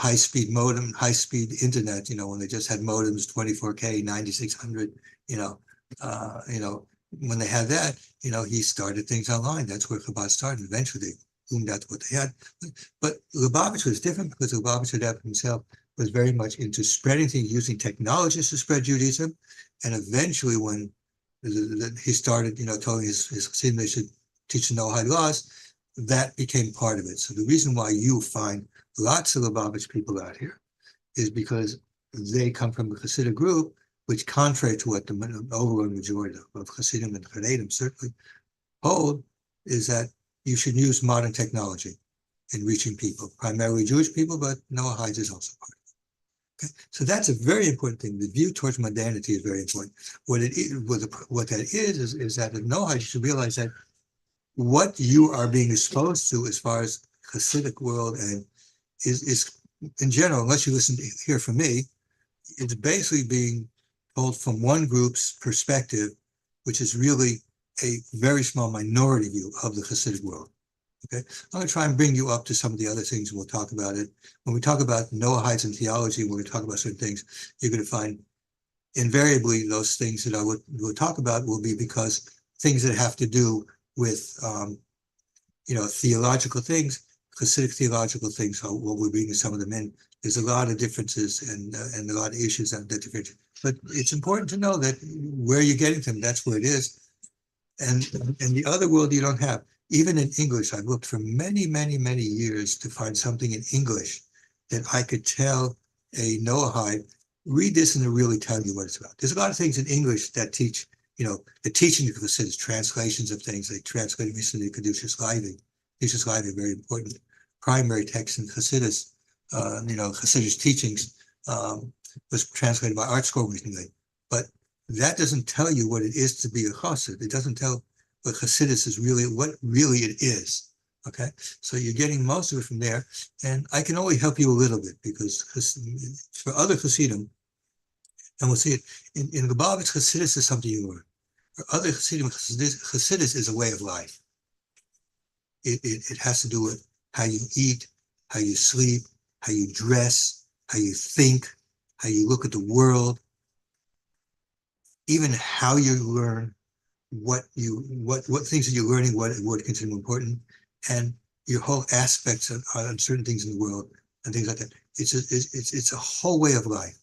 high-speed modem, high-speed internet, when they just had modems, 24K, 9600, when they had that, he started things online. That's where Chabad started. Eventually, they boomed out to what they had. But Lubavitch was different because Lubavitch himself was very much into spreading things, using technologies to spread Judaism. And eventually, when he started, telling his Chassidim they should teach the Noahide laws, that became part of it. So the reason why you find lots of Lubavitch people out here is because they come from a Hasidic group, which, contrary to what the overwhelming majority of Chassidim and Chassidim certainly hold, is that you should use modern technology in reaching people, primarily Jewish people, but Noahides is also part of it. Okay? So that's a very important thing. The view towards modernity is very important. What that is that in Noahide, you should realize that what you are being exposed to as far as Hasidic world and is in general, unless you hear from me, it's basically being told from one group's perspective, which is really a very small minority view of the Hasidic world. Okay, I'm going to try and bring you up to some of the other things. We'll talk about it. When we talk about Noahides and theology, when we talk about certain things, you're going to find invariably those things that I would talk about will be because things that have to do with, theological things, Hasidic theological things, what we're bringing some of them in. There's a lot of differences and a lot of issues that differentiate. But it's important to know that where you're getting them, that's where it is. And in the other world, you don't have. Even in English, I've looked for many, many, many years to find something in English that I could tell a Noahide, read this and it'll really tell you what it's about. There's a lot of things in English that teach, the teaching of Hasidus, translations of things. They translated recently Kedushas Levi. Kedushas Levi, very important primary text in Hasidus, Hasidus teachings, was translated by Art Scroll recently. But that doesn't tell you what it is to be a Chassid. It doesn't tell what Hasidus is really, what really it is. Okay, so you're getting most of it from there, and I can only help you a little bit because for other Chassidim, and we'll see it in Lubavitch, Hasidus is something you learn. For other Chassidim, Hasidus is a way of life. It has to do with how you eat, how you sleep, how you dress, how you think, how you look at the world, even how you learn, what things that you're learning, what you consider important, and your whole aspects on certain things in the world and things like that. It's a whole way of life.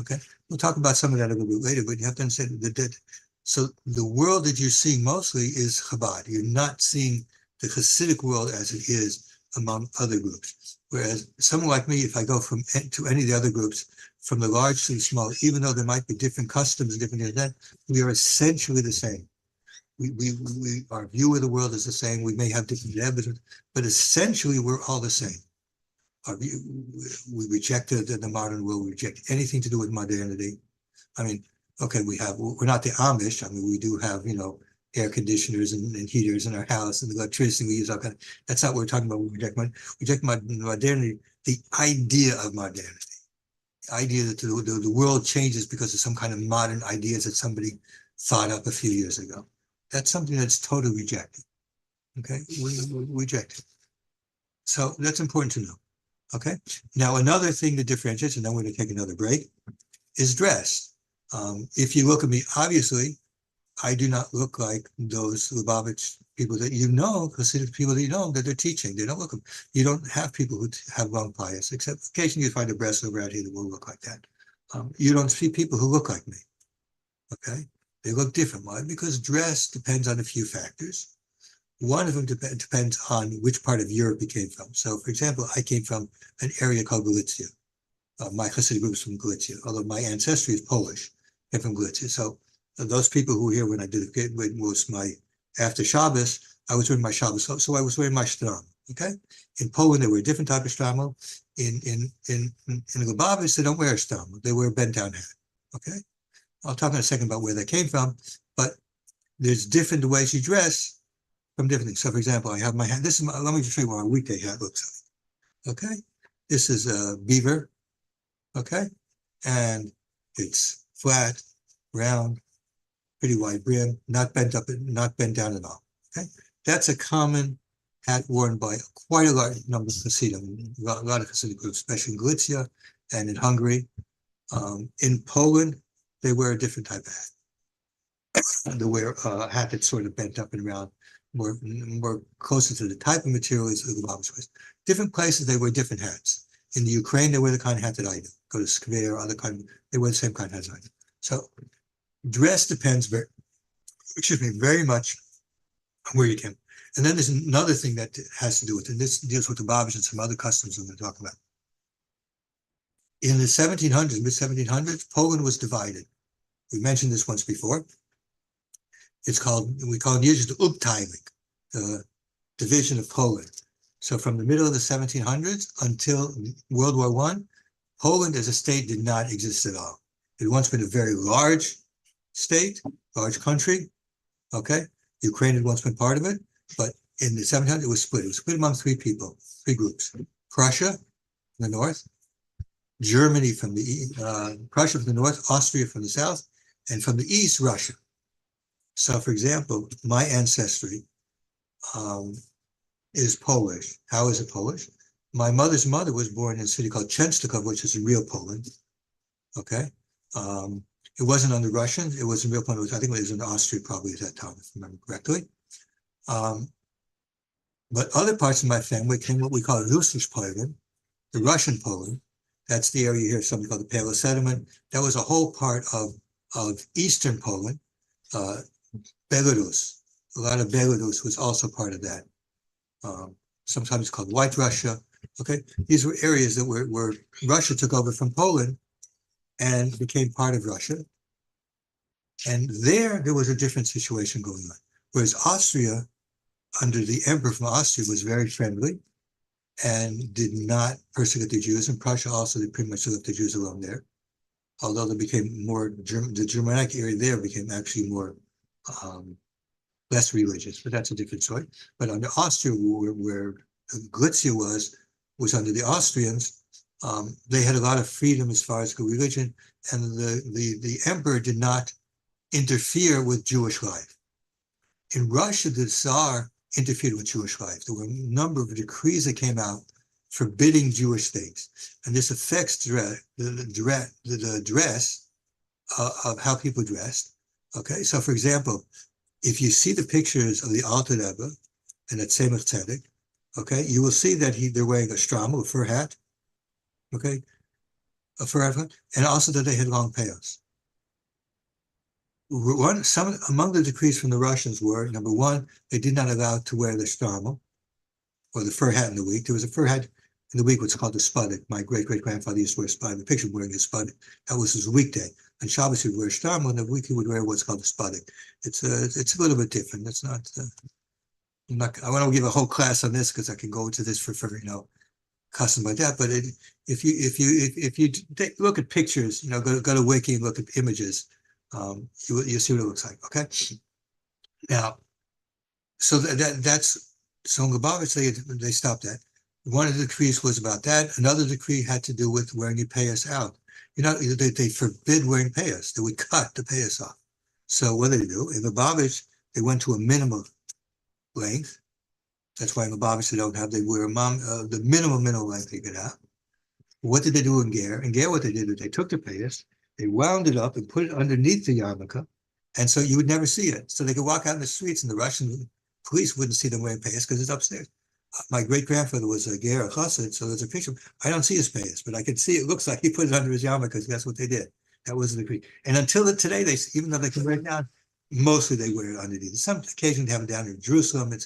Okay, we'll talk about some of that a little bit later, but you have to understand that. So the world that you're seeing mostly is Chabad. You're not seeing the Hasidic world as it is among other groups. Whereas someone like me, if I go to any of the other groups, from the large to the small, even though there might be different customs, different things like that, we are essentially the same. Our view of the world is the same. We may have different evidence, but essentially we're all the same. We reject the modern world. We reject anything to do with modernity. I mean, okay, we're not the Amish. I mean, we do have, air conditioners and heaters in our house and electricity. We use all kind of, that's not what we're talking about. We reject modernity, the idea of modernity. The idea that the world changes because of some kind of modern ideas that somebody thought up a few years ago. That's something that's totally rejected. Okay, we reject it. So that's important to know. Okay, now another thing that differentiates, and then we're going to take another break, is dress. If you look at me, obviously, I do not look like those Lubavitch people that Hasidic people that that they're teaching. They don't look. You don't have people who have long pious, except occasionally you find a Breslover out here that will look like that. You don't see people who look like me. Okay, they look different. Why? Because dress depends on a few factors. One of them depends on which part of Europe you came from. So, for example, I came from an area called Galicia. My Hasidic group is from Galicia, although my ancestry is Polish. I'm from Galicia. So those people who were here when I did it was my after Shabbos, I was wearing my Shabbos. So I was wearing my shtram. Okay. In Poland, they wear a different type of shtram. In Lubavitch, they don't wear a shtram. They wear a bent down hat. Okay. I'll talk in a second about where that came from, but there's different ways you dress from different things. So, for example, I have my hat. Let me just show you what a weekday hat looks like. Okay. This is a beaver. Okay. And it's flat, round, pretty wide brim, not bent up, not bent down at all. Okay, that's a common hat worn by quite a large number of Chassidim, a lot of Hasidic groups, especially in Galicia and in Hungary. In Poland, they wear a different type of hat. They wear a hat that's sort of bent up and round, more closer to the type of material as the Lubavitch wears. Different places, they wear different hats. In the Ukraine, they wear the kind of hat that I do. Go to Skver, other kind, they wear the same kind of hats I do. So dress depends very much on where you came. And then there's another thing that has to do with it. This deals with the Lubavitch and some other customs I'm going to talk about. In the 1700s, mid-1700s, Poland was divided. We mentioned this once before. We call it usually the Upteiling, the division of Poland. So from the middle of the 1700s until World War I, Poland as a state did not exist at all. It had once been a very large state, large country. Okay, Ukraine had once been part of it, but in the 1700s it was split. It was split among three groups: Prussia from the north, Germany from the Prussia from the north, Austria from the south, and from the east, Russia. So, for example, my ancestry is Polish. How is it Polish? My mother's mother was born in a city called Częstochowa, which is in real Poland. Okay. It wasn't under Russians. It was in real Poland. I think it was in Austria probably at that time, if I remember correctly. But other parts of my family came what we call Russisch Poland, the Russian Poland. That's the area here, something called the Pale Settlement. That was a whole part of Eastern Poland. Belarus, a lot of Belarus was also part of that. Sometimes called White Russia. Okay, these were areas that where Russia took over from Poland and became part of Russia. And there was a different situation going on. Whereas Austria, under the emperor from Austria, was very friendly and did not persecute the Jews. And Prussia also, they pretty much left the Jews alone there. Although they became more, the Germanic area there became actually more, less religious, but that's a different story. But under Austria, where Galicia was under the Austrians, they had a lot of freedom as far as religion, and the emperor did not interfere with Jewish life. In Russia, the Tsar interfered with Jewish life. There were a number of decrees that came out forbidding Jewish things, and this affects the dress of how people dressed. Okay, so for example, if you see the pictures of the Alter Rebbe and that Tzemach Tzedek, okay, you will see that they're wearing a shtreimel, a fur hat, okay, a fur hat, and also that they had long payos. Among the decrees from the Russians were, number one, they did not allow to wear the shtreimel or the fur hat in the week. There was a fur hat in the week, what's called the spudik. My great-great-grandfather used to wear a spudik. The picture of wearing a spudik. That was his weekday. On Shabbos, he would wear a shtreimel, and the week he would wear what's called a spudik. It's a little bit different. It's not. I want to give a whole class on this because I can go into this for custom like that. But if you look at pictures, go to Wiki and look at images, you'll see what it looks like. Okay. Now, so that's so in Lubavitch they stopped that. One of the decrees was about that. Another decree had to do with wearing your payas out. They forbid wearing payas. They would cut the payas off. So what did they do? In Lubavitch, they went to a minimum length. That's why in Lubavitch they wear the minimum length they could have. What did they do in Ger? In Ger, what they did is they took the payas, they wound it up and put it underneath the yarmulke, and so you would never see it. So they could walk out in the streets, and the Russian police wouldn't see them wearing payas because it's upstairs. My great-grandfather was a Ger, a Chassid, so there's a picture. I don't see his payas, but I can see it looks like he put it under his yarmulke because that's what they did. That was the decree. And until today, even though they can wear it down, mostly they wear it underneath. Some occasion they have it down in Jerusalem. I'm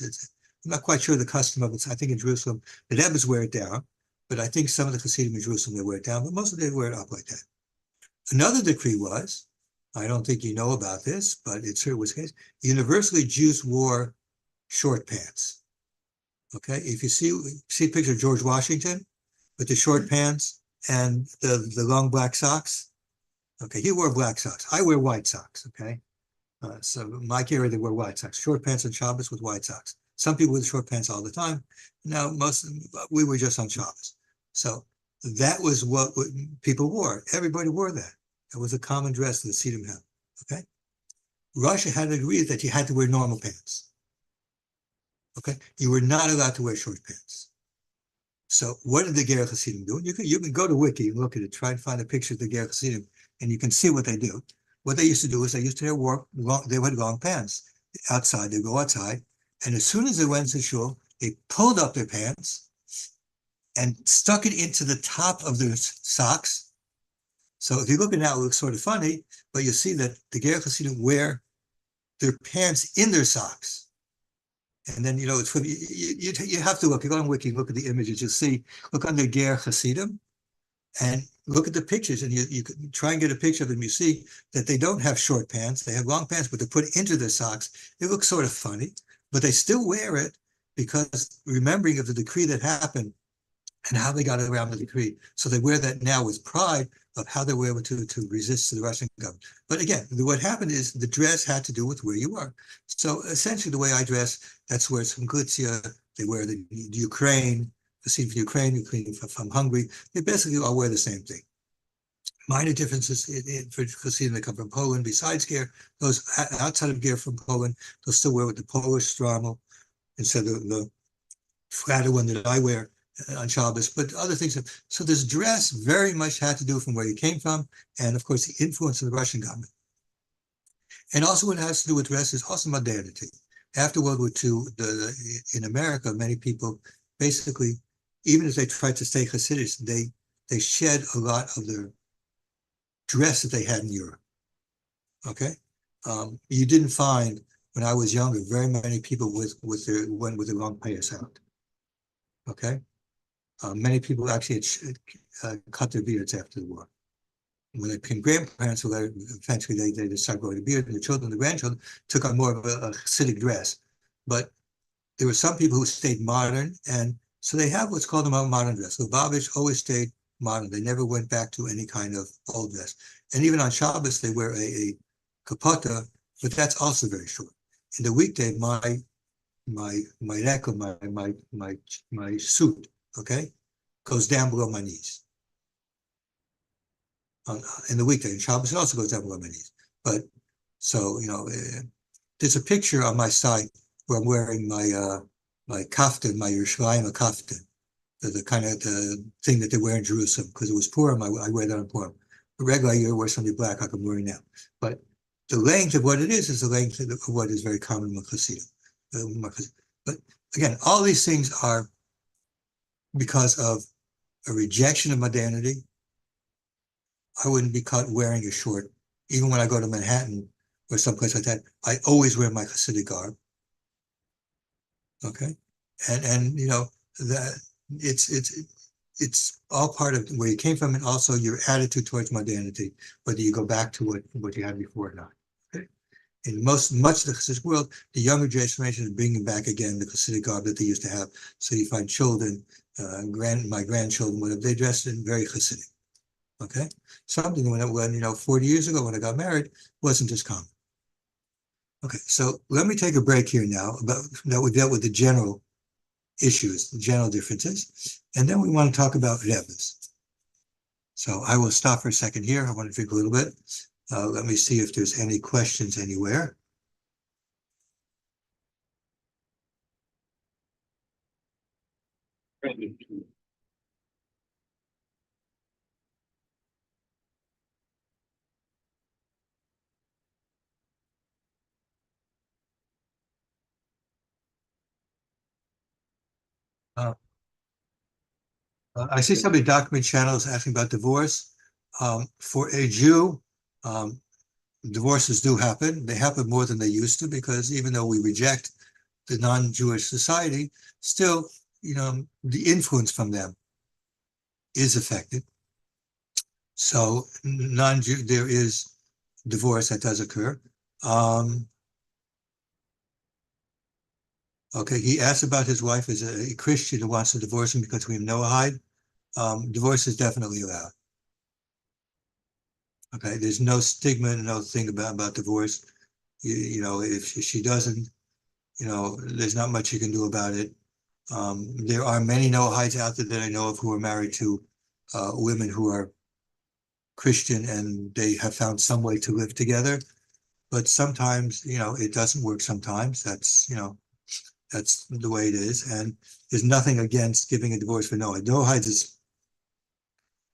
not quite sure the custom of it. I think in Jerusalem, the Rebbes wear it down, but I think some of the Chassidim in Jerusalem, they wear it down, but most of them wear it up like that. Another decree was, I don't think you know about this, but it sure was the case, universally Jews wore short pants. Okay, if you see a picture of George Washington with the short pants and the long black socks, okay, he wore black socks. I wear white socks, okay? So my area, they wear white socks, short pants on Shabbos with white socks. Some people with short pants all the time. Now, we were just on Shabbos. So that was what people wore. Everybody wore that. That was a common dress that the Chassidim had, okay? Russia had agreed that you had to wear normal pants. Okay, you were not allowed to wear short pants. So what did the Ger Chassidim do? You can go to Wiki and look at it, try and find a picture of the Ger Chassidim, and you can see what they do. What they used to do is they used to they had long pants outside. They go outside, and as soon as they went to shul, they pulled up their pants and stuck it into the top of their socks. So if you look at it now, it looks sort of funny, but you see that the Ger Chassidim wear their pants in their socks. And then, it's you have to look. You go on Wiki, look at the images. You'll see, look under Ger Chassidim, and look at the pictures. And you can try and get a picture of them. You see that they don't have short pants. They have long pants, but they're put into their socks. It looks sort of funny, but they still wear it because remembering of the decree that happened and how they got around the decree. So they wear that now with pride of how they were able to resist to the Russian government. But again, what happened is the dress had to do with where you were. So essentially the way I dress, that's where it's from Galicia, they wear the Ukraine, the scene from Ukraine from Hungary. They basically all wear the same thing. minor differences for Chassidim that come from Poland. Besides gear, those outside of gear from Poland, they'll still wear with the Polish strommel instead of the flatter one that I wear on Shabbos, but other things. So this dress very much had to do from where you came from, and of course the influence of the Russian government. And also what has to do with dress is also modernity. After World War II, in America, many people basically, even if they tried to stay Hasidic, they shed a lot of their dress that they had in Europe. Okay, you didn't find when I was younger very many people went with their long payas out. Okay, many people actually had cut their beards after the war. When they became grandparents, eventually they started growing a beard, and the children, the grandchildren, took on more of a Hasidic dress. But there were some people who stayed modern, and so they have what's called a modern dress. Lubavitch always stayed modern. They never went back to any kind of old dress. And even on Shabbos, they wear a kapota, but that's also very short. In the weekday, my neck or my suit, okay, goes down below my knees. In the weekday, in Shabbos, it also goes down below my knees. But so there's a picture on my site where I'm wearing my kaftan, my Yerushalayim kaftan, the kind of the thing that they wear in Jerusalem, because it was Purim. I wear that on Purim. But regularly, I wear something black like I'm wearing now. But the length of what it is the length of what is very common in Chassidim. But again, all these things are because of a rejection of modernity. I wouldn't be caught wearing a short. Even when I go to Manhattan or someplace like that, I always wear my Hasidic garb. Okay, and that it's all part of where you came from, and also your attitude towards modernity, whether you go back to what you had before or not. Okay, in much of the Hasidic world, the younger generation is bringing back again the Hasidic garb that they used to have. So you find children, my grandchildren, whatever, they dressed in very Hasidic. Okay, something when 40 years ago when I got married wasn't as common. Okay, so let me take a break here now. That we dealt with the general issues, the general differences, and then we want to talk about Rebbes. So I will stop for a second here. I want to drink a little bit. Let me see if there's any questions anywhere. I see somebody document channels asking about divorce. For a Jew, divorces do happen. They happen more than they used to, because even though we reject the non-Jewish society, still, the influence from them is affected. So non-Jew, there is divorce that does occur. Okay, he asked about his wife as a Christian who wants to divorce him because we have Noahide. Divorce is definitely allowed. Okay, there's no stigma, no thing about divorce. If she doesn't, there's not much you can do about it. There are many Noahides out there that I know of who are married to women who are Christian, and they have found some way to live together. But sometimes, it doesn't work. Sometimes that's the way it is. And there's nothing against giving a divorce for Noahide. Noahides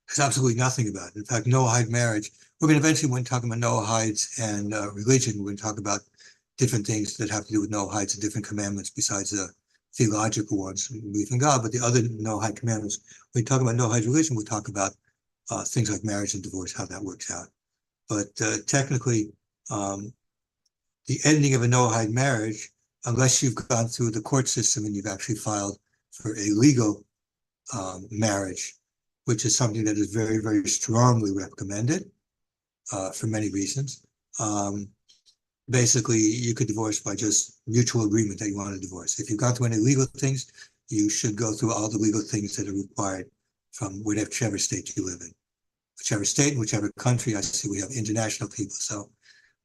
there's absolutely nothing about it. In fact, Noahide marriage, we're going to eventually, when talking about Noahides and religion, we're going to talk about different things that have to do with Noahides and different commandments besides the theological ones, belief in God. But the other Noahide commandments, when we talk about Noahide religion, we'll talk about things like marriage and divorce, how that works out. But technically, the ending of a Noahide marriage, unless you've gone through the court system and you've actually filed for a legal marriage, which is something that is very, very strongly recommended for many reasons. Basically, you could divorce by just mutual agreement that you want to divorce. If you've gone through any legal things, you should go through all the legal things that are required from whichever state you live in. Whichever state, in whichever country. I see we have international people. So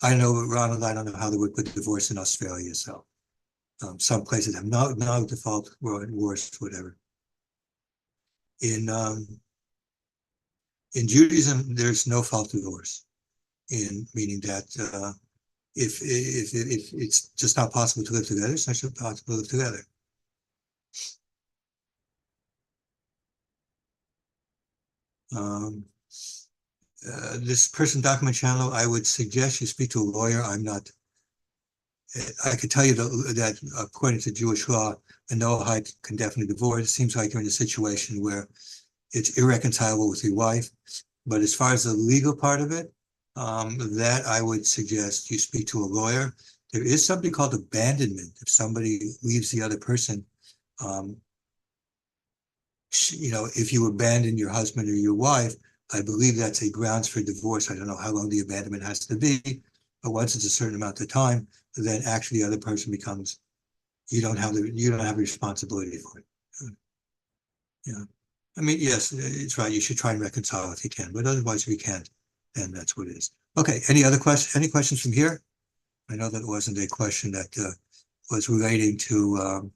I don't know, Ronald, I don't know how they would put divorce in Australia. So some places have no default divorce, whatever. In In Judaism, there's no fault divorce, in meaning that if it's just not possible to live together, it's not possible to live together. This person, document channel, I would suggest you speak to a lawyer. I could tell you that according to Jewish law, a Noahide can definitely divorce. It seems like you're in a situation where it's irreconcilable with your wife. But as far as the legal part of it, that I would suggest you speak to a lawyer. There is something called abandonment. If somebody leaves the other person, if you abandon your husband or your wife, I believe that's a grounds for divorce. I don't know how long the abandonment has to be, but once it's a certain amount of time, then actually the other person becomes, you don't have responsibility for it. Yeah. I mean, yes, it's right. You should try and reconcile if you can, but otherwise if you can't, then that's what it is. Okay. Any questions from here? I know that wasn't a question that was relating to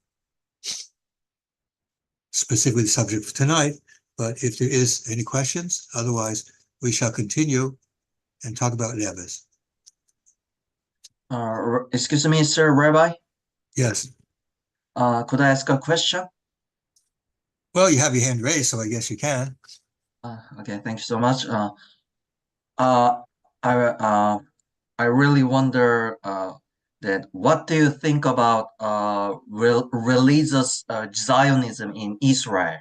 specifically the subject for tonight, but if there is any questions, otherwise we shall continue and talk about Neves. Excuse me, sir, Rabbi. Yes. Could I ask a question? Well, you have your hand raised, so I guess you can. Okay, thank you so much. I really wonder that what do you think about religious Zionism in Israel?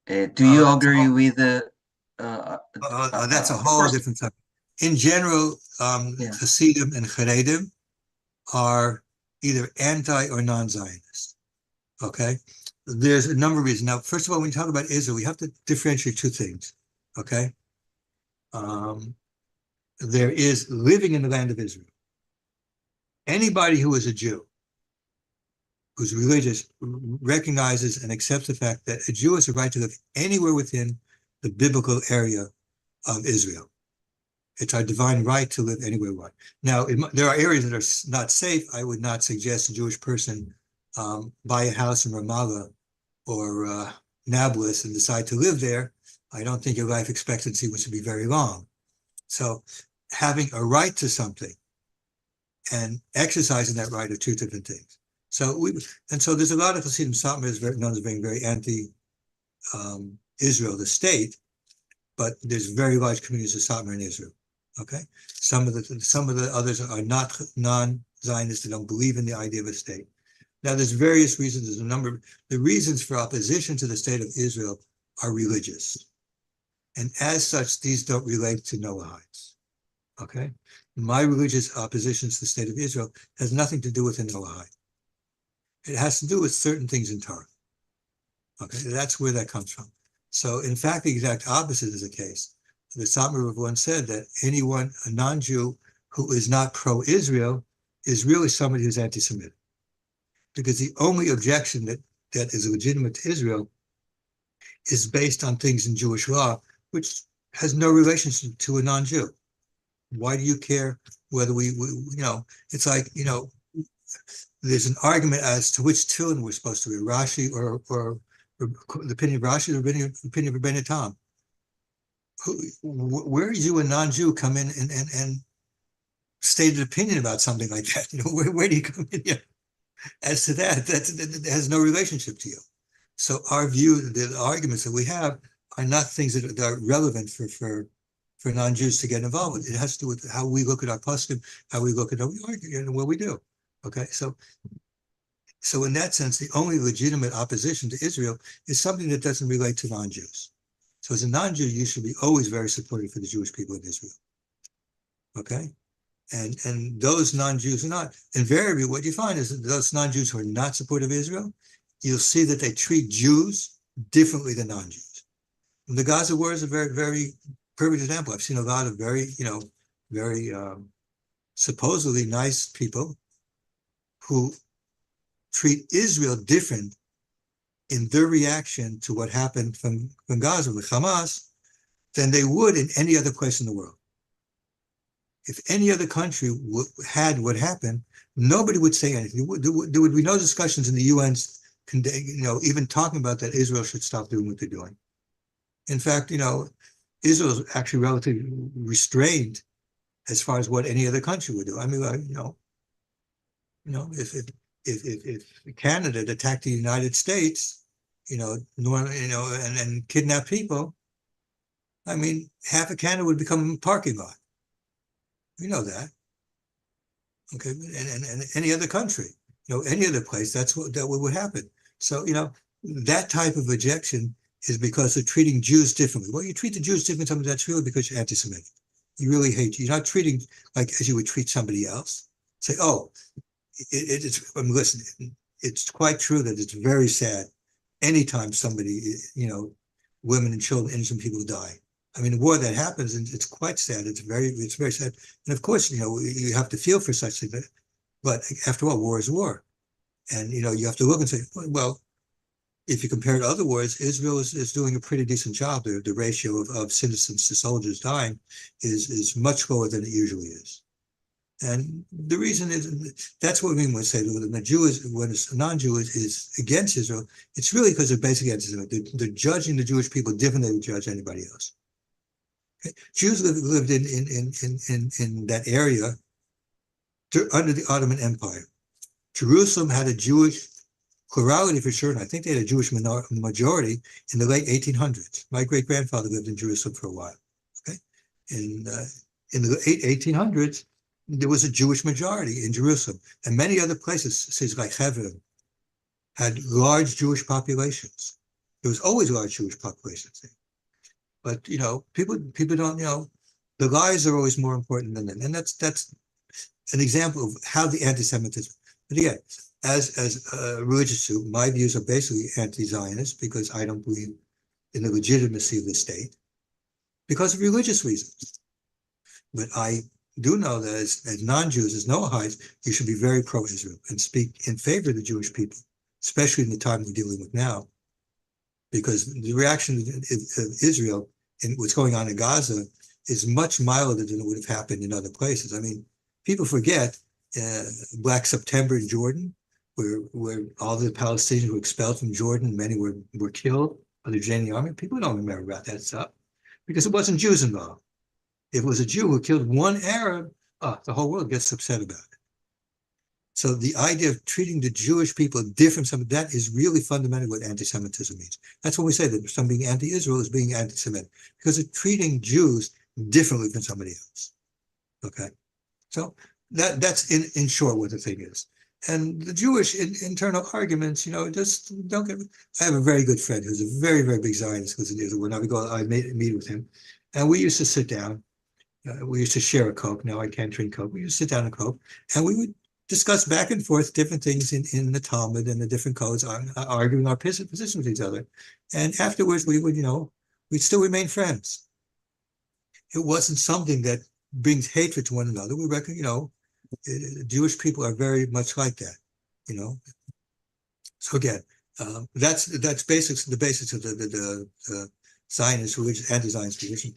Do you agree with that's a whole different subject. In general, Chassidim and Chassidim are either anti or non-Zionist. Okay, there's a number of reasons. Now, first of all, when you talk about Israel, we have to differentiate two things. Okay, there is living in the land of Israel. Anybody who is a Jew, who's religious, recognizes and accepts the fact that a Jew has a right to live anywhere within the biblical area of Israel. It's our divine right to live anywhere we want. Now, there are areas that are not safe. I would not suggest a Jewish person buy a house in Ramallah or Nablus and decide to live there. I don't think your life expectancy would be very long. So having a right to something and exercising that right are two different things. So there's a lot of Chassidim Satmar known as being very anti Israel, the state, but there's very large communities of Satmar in Israel. Okay, some of the others are not non-Zionists. They don't believe in the idea of a state. Now, there's various reasons. There's a number. The reasons for opposition to the state of Israel are religious, and as such, these don't relate to Noahides. Okay, my religious opposition to the state of Israel has nothing to do with a Noahide. It has to do with certain things in Torah. Okay, that's where that comes from. So, in fact, the exact opposite is the case. The Satmar once said that anyone, a non-Jew, who is not pro-Israel is really somebody who's anti-Semitic. Because the only objection that is legitimate to Israel is based on things in Jewish law, which has no relationship to a non-Jew. Why do you care whether it's like, there's an argument as to which tune we're supposed to be, Rashi or the opinion of Rashi or the opinion of Rabbi Tam. Where is you, a non-Jew, come in and state an opinion about something like that? Where do you come in here? As to that has no relationship to you. So our view, the arguments that we have are not things that are relevant for non-Jews to get involved with. It has to do with how we look at our custom, how we look at how we argue, and what we do. Okay, so in that sense, the only legitimate opposition to Israel is something that doesn't relate to non-Jews. So as a non-Jew, you should be always very supportive for the Jewish people in Israel. Okay? And those non-Jews are not. Invariably, what you find is that those non-Jews who are not supportive of Israel, you'll see that they treat Jews differently than non-Jews. And the Gaza war is a very, very perfect example. I've seen a lot of very supposedly nice people who treat Israel different in their reaction to what happened from Gaza with Hamas than they would in any other place in the world. If any other country had what happened, nobody would say anything. There would be no discussions in the UN's, even talking about that Israel should stop doing what they're doing. In fact, Israel is actually relatively restrained as far as what any other country would do. I mean, if Canada attacked the United States, and kidnap people, I mean, half of Canada would become a parking lot. We know that. Okay, and any other country, any other place, that would happen. So, that type of rejection is because they're treating Jews differently. Well, you treat the Jews differently, sometimes that's really because you're anti-Semitic. You really hate, you're not treating like as you would treat somebody else. Say, oh, listen, it's quite true that it's very sad anytime somebody, women and children, innocent people die. I mean, the war that happens, and it's quite sad. It's very sad. And of course, you have to feel for such things. But after all, war is war. And, you have to look and say, well, if you compare it to other wars, Israel is doing a pretty decent job. The ratio of citizens to soldiers dying is much lower than it usually is. And the reason is, that's what we mean when we say when a non-Jew is against Israel, it's really because they're basically anti-Semitic. They're judging the Jewish people differently than they judge anybody else. Okay? Jews lived in that area under the Ottoman Empire. Jerusalem had a Jewish plurality for sure, and I think they had a Jewish majority in the late 1800s. My great-grandfather lived in Jerusalem for a while. Okay, in the 1800s, there was a Jewish majority in Jerusalem, and many other places, cities like Hebron, had large Jewish populations. There was always large Jewish populations there. But people don't. The lies are always more important than them, and that's an example of how the anti-Semitism. But again, as a religious Jew, my views are basically anti-Zionist because I don't believe in the legitimacy of the state because of religious reasons. But I do know that as non-Jews, as Noahides, you should be very pro-Israel and speak in favor of the Jewish people, especially in the time we're dealing with now, because the reaction of Israel in what's going on in Gaza is much milder than it would have happened in other places. I mean, people forget Black September in Jordan, where all the Palestinians were expelled from Jordan, many were killed by the Jordanian army. People don't remember about that stuff because it wasn't Jews involved. If it was a Jew who killed one Arab, the whole world gets upset about it. So the idea of treating the Jewish people different, that is really fundamentally what anti-Semitism means. That's when we say that some being anti-Israel is being anti-Semitic, because it's treating Jews differently than somebody else. Okay, so that's in short what the thing is. And the Jewish internal arguments, just don't get. I have a very good friend who's a very, very big Zionist, who's in Israel. When I meet with him, and we used to sit down. We used to share a Coke. Now I can't drink Coke. We used to sit down and Coke, and we would discuss back and forth different things in the Talmud and the different codes, arguing our positions with each other. And afterwards, we would, we'd still remain friends. It wasn't something that brings hatred to one another. We reckon, Jewish people are very much like that, So again, that's the basics of the Zionist religion, anti-Zionist position.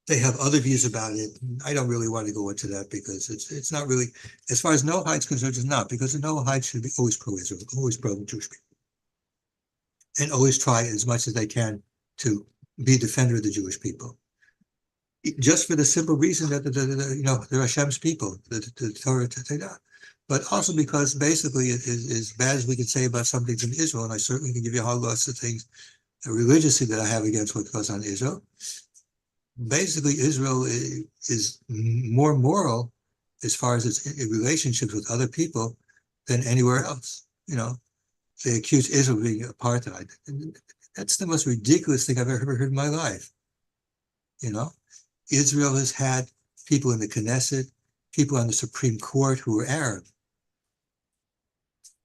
They have other views about it. I don't really want to go into that because it's not really, as far as Noahides concerned, it's not, because the Noahides should be always pro-Israel, always pro-Jewish people, and always try as much as they can to be a defender of the Jewish people. Just for the simple reason that they're Hashem's people, the Torah, but also because basically as bad as we can say about some things in Israel, and I certainly can give you a whole lot of things religiously that I have against what goes on in Israel. Basically, Israel is more moral as far as its relationships with other people than anywhere else. They accuse Israel of being apartheid. That's the most ridiculous thing I've ever heard in my life. Israel has had people in the Knesset, people on the Supreme Court who were Arab.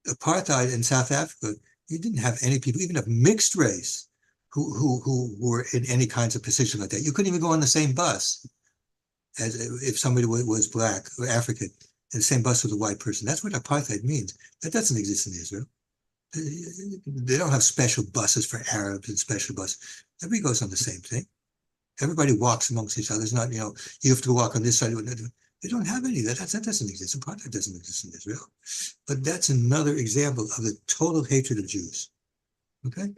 Apartheid in South Africa, you didn't have any people, even of mixed race, who were in any kinds of position like that. You couldn't even go on the same bus as if somebody was black or African, in the same bus with a white person. That's what apartheid means. That doesn't exist in Israel. They don't have special buses for Arabs and special buses. Everybody goes on the same thing. Everybody walks amongst each other. It's not, you have to walk on this side. They don't have any of that. That doesn't exist. Apartheid doesn't exist in Israel. But that's another example of the total hatred of Jews. Okay?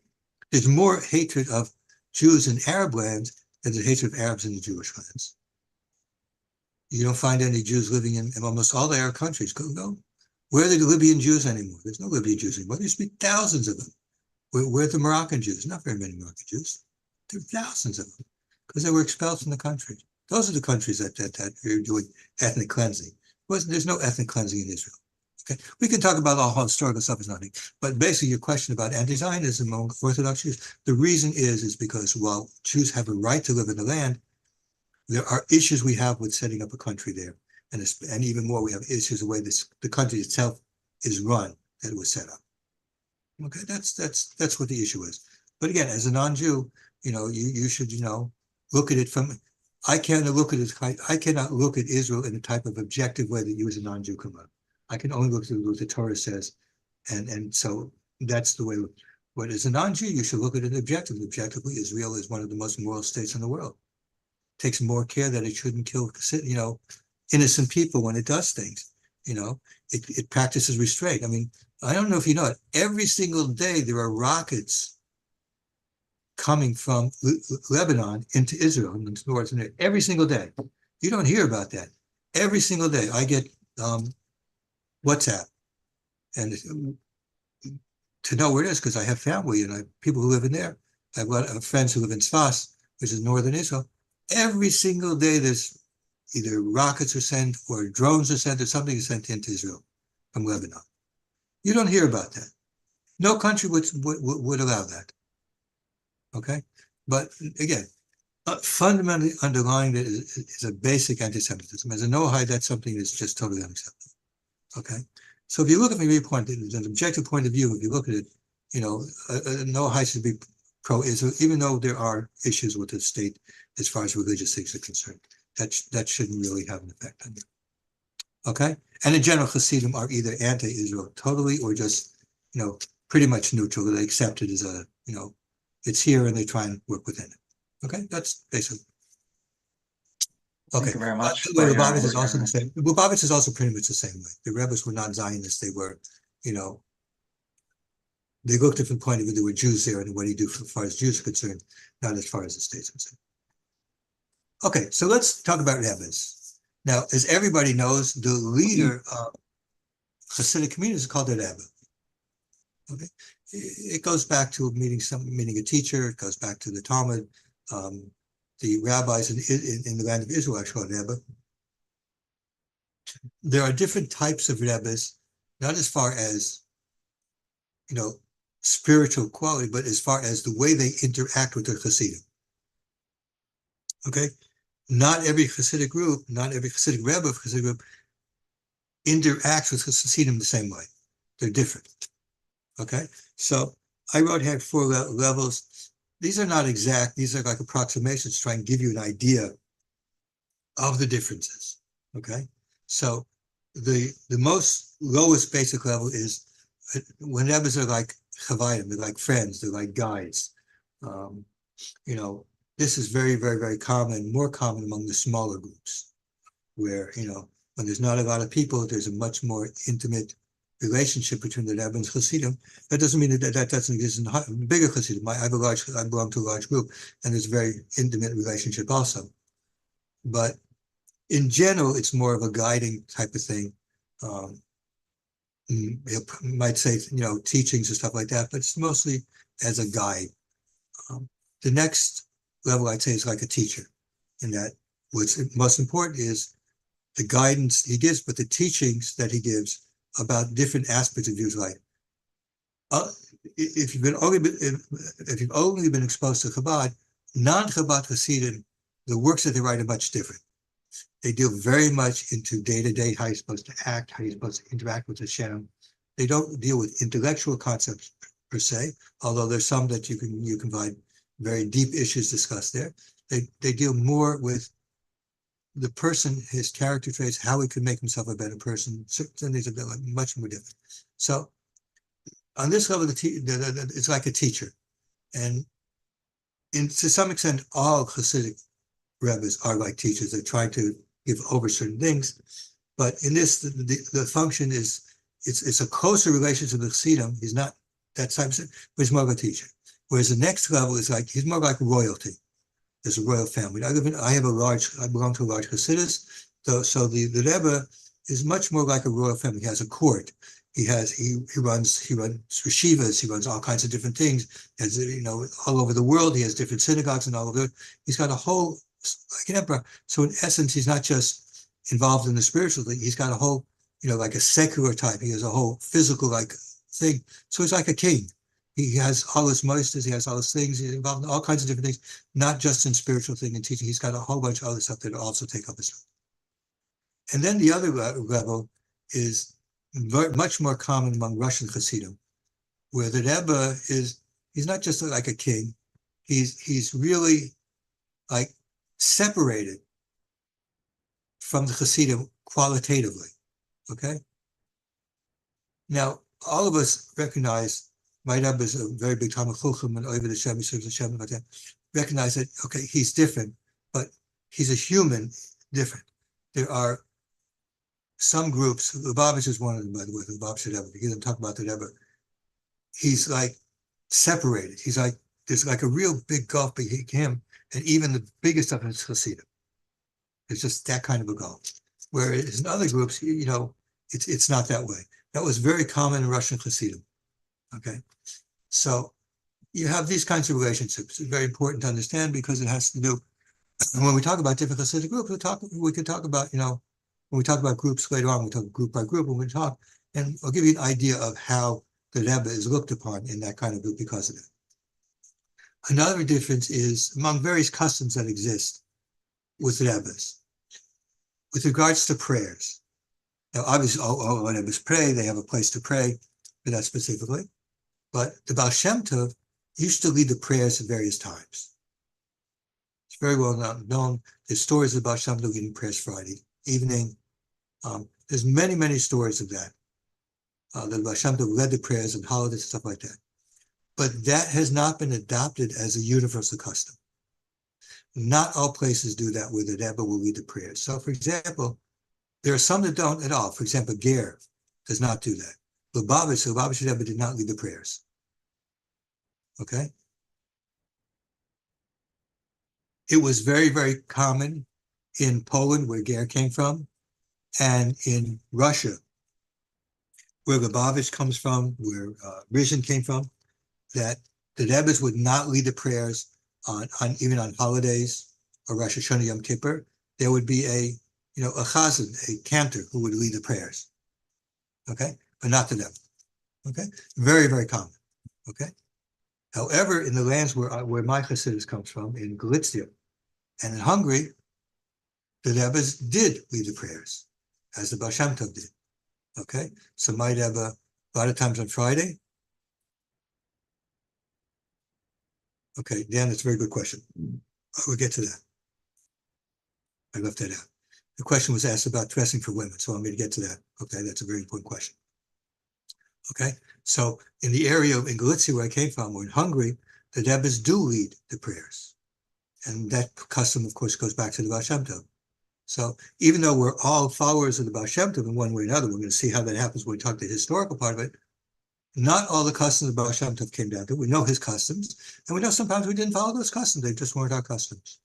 There's more hatred of Jews in Arab lands than the hatred of Arabs in the Jewish lands. You don't find any Jews living in almost all the Arab countries. Go. Where are the Libyan Jews anymore? There's no Libyan Jews anymore. There used to be thousands of them. Where are the Moroccan Jews? Not very many Moroccan Jews. There are thousands of them because they were expelled from the country. Those are the countries that are doing ethnic cleansing. There's no ethnic cleansing in Israel. Okay, we can talk about all historical stuff is nothing, but basically your question about anti-Zionism among Orthodox Jews, the reason is because while Jews have a right to live in the land, there are issues we have with setting up a country there, and even more, we have issues the way the country itself is run that it was set up. Okay, that's what the issue is. But again, as a non-Jew, you should look at it from. I cannot look at Israel in the type of objective way that you as a non-Jew can look. I can only look at what the Torah says, and so that's the way. But as a non-Jew, you should look at it objectively. Objectively, Israel is one of the most moral states in the world. Takes more care that it shouldn't kill, innocent people when it does things. It practices restraint. I mean, I don't know if you know it. Every single day there are rockets coming from Lebanon into Israel and into north. Every single day. You don't hear about that. Every single day I get WhatsApp and to know where it is because I have family and I have people who live in there. I've got friends who live in Sfas, which is northern Israel. Every single day there's either rockets are sent or drones are sent or something is sent into Israel from Lebanon. You don't hear about that. No country would allow that. Okay? But again, fundamentally underlying it is a basic anti-Semitism. As a Noahide, that's something that's just totally unacceptable. Okay? So if you look at from your point, an objective point of view, if you look at it, Noahide should be pro-Israel, even though there are issues with the state as far as religious things are concerned. That shouldn't really have an effect on you. Okay? And in general, Chassidim are either anti-Israel totally or just, pretty much neutral. They accept it as it's here and they try and work within it. Okay? That's basically. Okay. Thank you very much. Lubavitch is also the same. Lubavitch is also pretty much the same way. The rebels were not Zionists. They were, they looked at from the point of view, there were Jews there, and what do you do as far as Jews are concerned, not as far as the state's concerned. Okay, so let's talk about rabbis. Now, as everybody knows, the leader of Hasidic community is called a Rabbi. Okay, it goes back to meaning a teacher. It goes back to the Talmud. The rabbis in the land of Israel are called Rabbi. There are different types of rabbis, not as far as spiritual quality, but as far as the way they interact with their Chassidim. Okay, not every Hasidic group, not every Hasidic Rebbe of Hasidic group interacts with Chassidim the same way. They're different. Okay, so I wrote here 4 levels. These are not exact. These are like approximations to try and give you an idea of the differences. Okay, so the most lowest basic level is when Rebbes are like Chavadim, they're like friends, they're like guides. This is very, very, very common, more common among the smaller groups, where, when there's not a lot of people, there's a much more intimate relationship between the Rebbe and Chassidim. That doesn't mean that doesn't exist in bigger Chassidim. I belong to a large group, and there's a very intimate relationship also. But in general, it's more of a guiding type of thing. You might say, teachings and stuff like that, but it's mostly as a guide. The next level, I'd say, is like a teacher, in that what's most important is the guidance he gives, but the teachings that he gives about different aspects of Jewish life. If you've only been exposed to Chabad, non-Chabad Hasidim, the works that they write are much different. They deal very much into day-to-day, how you're supposed to act, how you're supposed to interact with Hashem. They don't deal with intellectual concepts per se, although there's some that you can find very deep issues discussed there. They deal more with the person, his character traits, how he can make himself a better person. Certain things are much more different. So on this level, it's like a teacher. And to some extent, all Hasidic Rebbes are like teachers. They try to give over certain things. But in this, the function is, it's a closer relationship with Chassidim. He's not that type of thing, but he's more of a teacher. Whereas the next level is like, he's more like royalty. there's a royal family. I belong to a large Chassidus, so the Rebbe is much more like a royal family. He has a court. He runs yeshivas. He runs all kinds of different things. As all over the world, he has different synagogues and all of it. He's got a whole, like an emperor. So in essence, he's not just involved in the spiritual thing. He's got a whole, like a secular type. He has a whole physical like thing. So he's like a king. He has all his moisters. He has all his things. He's involved in all kinds of different things, not just in spiritual thing and teaching. He's got a whole bunch of other stuff that also take up his time. And then the other level is much more common among Russian Chassidim, where the Rebbe he's not just like a king, he's really like separated from the Chassidim qualitatively, okay? Now, all of us recognize, my Rebbe is a very big Talmud Chacham and over the Shem, he serves the Shem, like that, recognize that, okay, he's different, but he's a human different. There are some groups, Lubavitch is one of them, by the way, Lubavitch Rebbe. You hear them talk about the Rebbe. He's like separated. He's like, there's like a real big gulf between him and even the biggest of his Chassidim. It's just that kind of a gulf. Whereas in other groups, it's not that way. That was very common in Russian Chassidim. Okay, so you have these kinds of relationships. It's very important to understand because it has to do. When we talk about different Chassidic groups, we could talk about when we talk about groups later on, we talk group by group. When we talk, and I'll give you an idea of how the Rebbe is looked upon in that kind of group because of it. Another difference is among various customs that exist with Rebbes, with regards to prayers. Now, obviously, all Rebbes pray; they have a place to pray for that specifically. But the Baal Shem Tov used to lead the prayers at various times. It's very well known. There's stories of Baal Shem Tov leading prayers Friday evening. There's many stories of that. The Baal Shem Tov led the prayers and holidays and stuff like that. But that has not been adopted as a universal custom. Not all places do that where the Rebbe will lead the prayers. So, for example, there are some that don't at all. For example, Ger does not do that. Lubavitch Rebbe did not lead the prayers. Okay? It was very common in Poland, where Ger came from, and in Russia, where Lubavitch comes from, where Rizhin came from, that the Rebbes would not lead the prayers even on holidays or Rosh Hashanah Yom Kippur. There would be a chazan, a cantor, who would lead the prayers. Okay, but not the Rebbe. Okay, very common. Okay. However, in the lands where my Chassidus comes from, in Galicia and in Hungary, the Rebbes did lead the prayers, as the Baal Shem Tov did. Okay, so my Rebbe, a lot of times on Friday. Okay, Dan, that's a very good question. We'll get to that. I left that out. The question was asked about dressing for women, so I'm going to get to that. Okay, that's a very important question. Okay, so in the area in Galicia where I came from, or in Hungary, the Rebbes do lead the prayers. And that custom, of course, goes back to the Baal Shem Tov. So even though we're all followers of the Baal Shem Tov in one way or another, we're going to see how that happens when we talk the historical part of it. Not all the customs of Baal Shem Tov came down to. We know his customs, and we know sometimes we didn't follow those customs. They just weren't our customs.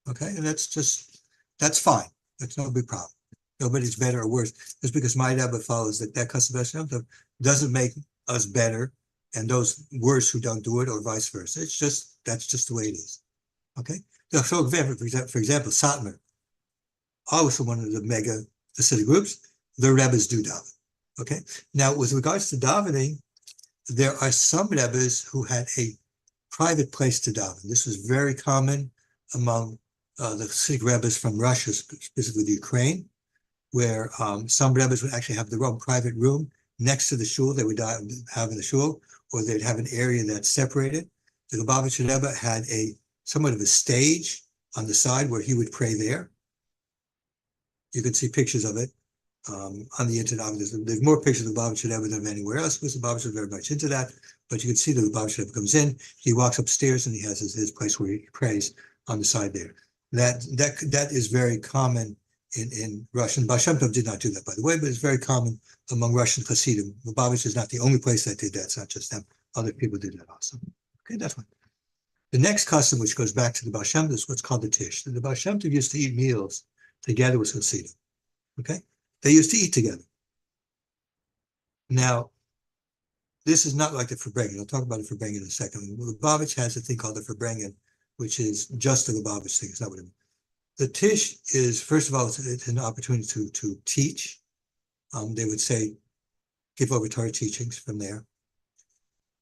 Okay, and that's fine. That's no big problem. Nobody's better or worse. Just because my Rebbe follows that custom of Baal Shem Tov doesn't make us better and those worse who don't do it, or vice versa. That's just the way it is. Okay. So for example, Satmar, also one of the mega Hasidic groups, the Rebbes do daven. Okay. Now, with regards to davening, there are some Rebbes who had a private place to daven. This was very common among the Hasidic Rebbes from Russia, specifically the Ukraine, where some Rebbes would actually have their own private room next to the shul. They would have in the shul, or they'd have an area that's separated. The Lubavitch Rebbe had somewhat of a stage on the side where he would pray there. You can see pictures of it on the internet. There's more pictures of the Lubavitch Rebbe than anywhere else, because the Lubavitch is very much into that. But you can see the Lubavitch Rebbe comes in, he walks upstairs, and he has his place where he prays on the side there. That is very common in Russian. Baal Shem Tov did not do that, by the way, but it's very common among Russian Chassidim. Lubavitch is not the only place that did that. It's not just them. Other people did that also. Okay, that's fine. The next custom, which goes back to the Baal Shem Tov, is what's called the Tish. The Baal Shem Tov used to eat meals together with Chassidim. Okay, they used to eat together. Now, this is not like the Farbrengen. I'll talk about the Farbrengen in a second. Lubavitch has a thing called the Farbrengen, which is just the Lubavitch thing. It's not what it means. The Tish is, first of all, it's an opportunity to teach. They would say, give over Torah teachings from there.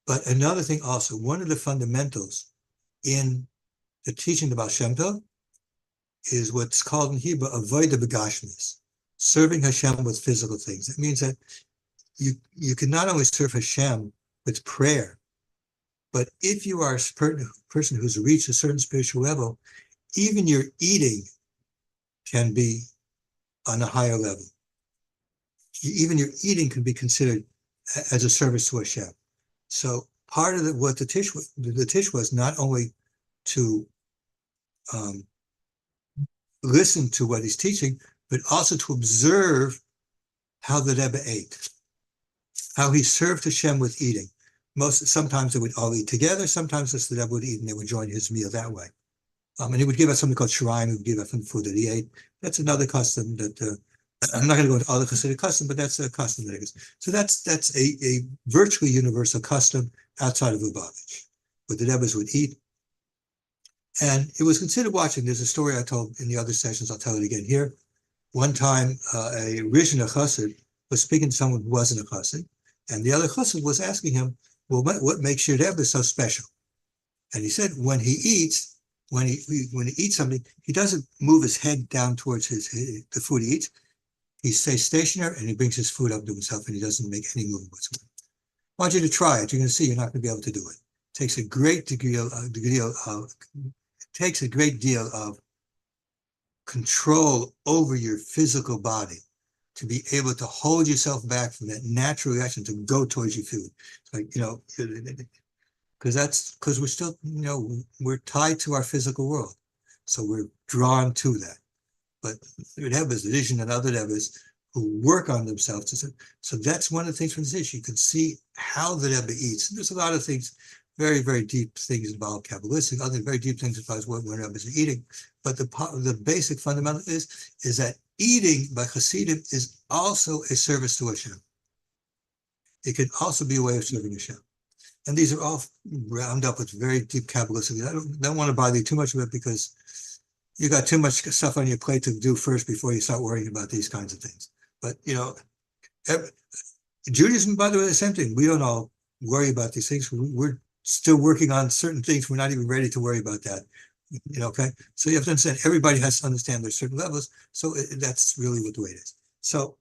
But another thing also, one of the fundamentals in the teaching about Shem Tov is what's called in Hebrew avodah b'gashmis, serving Hashem with physical things. It means that you can not only serve Hashem with prayer, but if you are a person who's reached a certain spiritual level, even your eating can be on a higher level. Even your eating can be considered as a service to Hashem. So part of what the Tish was not only to listen to what he's teaching, but also to observe how the Rebbe ate, how he served Hashem with eating. Sometimes they would all eat together. Sometimes the Rebbe would eat and they would join his meal that way. And he would give us something called shirayim. He would give us some food that he ate. That's another custom that I'm not going to go into all the Chassidic custom, but that's a custom that is. So that's a virtually universal custom outside of Lubavitch, where the Rebbes would eat. And it was considered watching. There's a story I told in the other sessions. I'll tell it again here. One time, a Rishon Chassid was speaking to someone who wasn't a Chassid, and the other Chassid was asking him, well, what makes your Rebbe so special? And he said, when he eats something, he doesn't move his head down towards the food he eats. He stays stationary and he brings his food up to himself and he doesn't make any movement whatsoever. I want you to try it. You're going to see you're not going to be able to do it. It takes a great deal of control over your physical body to be able to hold yourself back from that natural reaction to go towards your food. It's like, because we're still, we're tied to our physical world. So we're drawn to that. But the Rebbes, the Rishon and other Rebbes who work on themselves. So that's one of the things from this issue. You can see how the Rebbe eats. There's a lot of things, very, very deep things involved, Kabbalistic, other very deep things about what Rebbes are eating. But the basic fundamental is that eating by Chassidim is also a service to Hashem. It can also be a way of serving Hashem. And these are all round up with very deep Kabbalistic. I don't want to bother you too much with it because you got too much stuff on your plate to do first before you start worrying about these kinds of things. But, Judaism, by the way, the same thing. We don't all worry about these things. We're still working on certain things. We're not even ready to worry about that. Okay? So you have to understand, everybody has to understand there's certain levels. So that's really what the way it is. So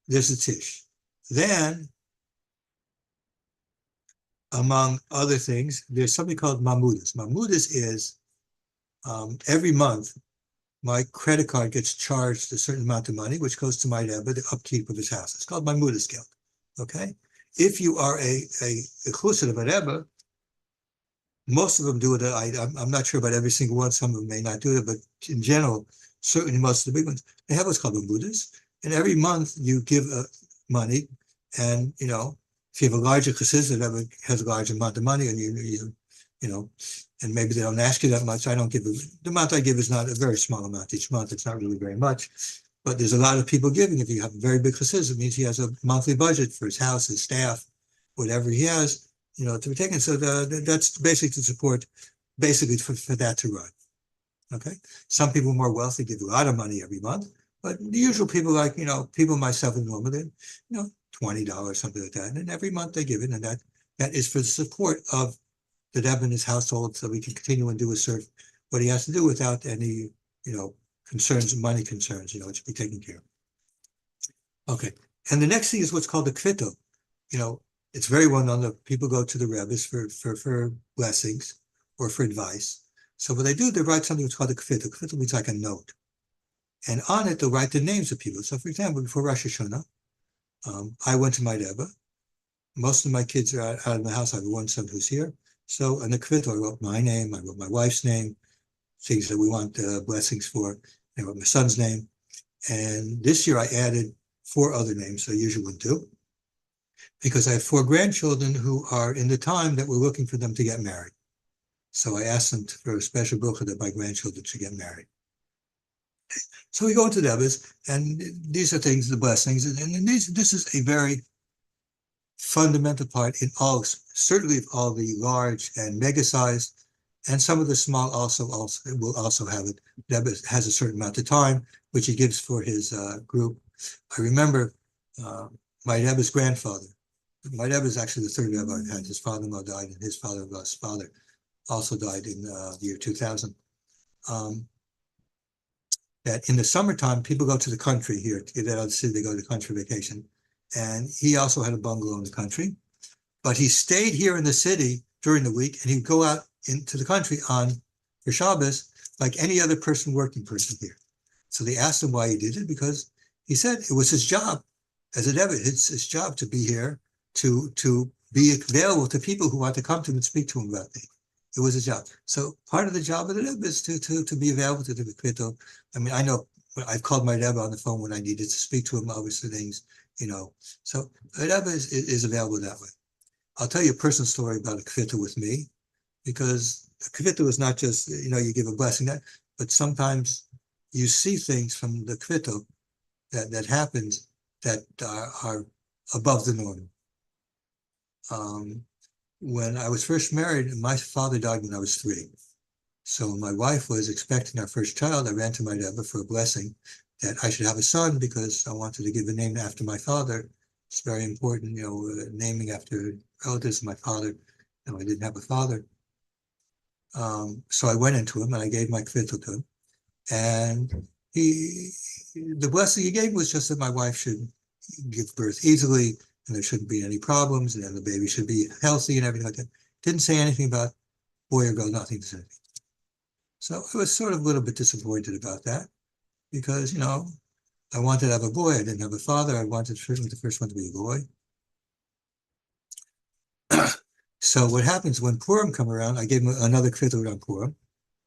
there's the Tish. Then, among other things, there's something called Mamudas. Mamudas is every month, my credit card gets charged a certain amount of money, which goes to my Rebbe, the upkeep of his house. It's called Mamudas geld. Okay? If you are a chassid of a Rebbe, most of them do it. I'm not sure about every single one. Some of them may not do it, but in general, certainly most of the big ones, they have what's called Mamudas. And every month you give money, and if you have a larger chassid, the Rebbe has a large amount of money, and and maybe they don't ask you that much. I don't give the amount I give is not a very small amount each month. It's not really very much, but there's a lot of people giving. If you have a very big chassid, it means he has a monthly budget for his house, his staff, whatever he has, to be taken. So that's basically to support, basically for that to run. Okay. Some people more wealthy give a lot of money every month, but the usual people like, people myself and normally, $20, something like that. And then every month they give it. And that is for the support of the Rebbe in his household, so we can continue and do what he has to do without any, concerns, money concerns, it should be taken care of. Okay. And the next thing is what's called the kvittel. It's very well known that people go to the Rebbes for blessings or for advice. So what they do, they write something that's called a kvittel. Kvittel means like a note. And on it, they'll write the names of people. So for example, before Rosh Hashanah, I went to my Rebbe. Most of my kids are out of the house. I have one son who's here. So in the kvittel, I wrote my name, I wrote my wife's name, things that we want blessings for. I wrote my son's name. And this year I added 4 other names, so I usually wouldn't do, because I have 4 grandchildren who are in the time that we're looking for them to get married. So I asked them for a special bracha that my grandchildren should get married. So we go into the Rebbe's, and these are things, the blessings, and this is a very fundamental part in all, certainly of all the large and mega-sized, and some of the small also will also have it. Rebbe has a certain amount of time, which he gives for his group. I remember my Rebbe's grandfather. My Rebbe is actually the third Rebbe I've had. His father-in-law died, and his father-in-law's father also died in the year 2000. That in the summertime, people go to the country here to get out of the city. They go to the country vacation, and he also had a bungalow in the country. But he stayed here in the city during the week, and he'd go out into the country for Shabbos like any other working person here. So they asked him why he did it, because he said it was his job as a Rebbe. It's his job to be here, to be available to people who want to come to him and speak to him about things. It was a job. So part of the job of the Rebbe is to be available to the Kvittel. I mean, I know I've called my Rebbe on the phone when I needed to speak to him, obviously things, So the Rebbe is available that way. I'll tell you a personal story about a Kvittel with me, because a Kvittel is not just, you give a blessing, but sometimes you see things from the Kvittel that happens that are above the norm. When I was first married, my father died when I was 3. So my wife was expecting our first child. I ran to my Rebbe for a blessing that I should have a son, because I wanted to give a name after my father. It's very important, naming after relatives of my father. I didn't have a father. So I went into him and I gave my kvittel to him. And the blessing he gave was just that my wife should give birth easily, and there shouldn't be any problems, and then the baby should be healthy and everything like that. Didn't say anything about boy or girl, nothing to say. So I was sort of a little bit disappointed about that, because, I wanted to have a boy. I didn't have a father. I wanted certainly the first one to be a boy. So what happens when Purim come around, I gave him another kvittel on Purim,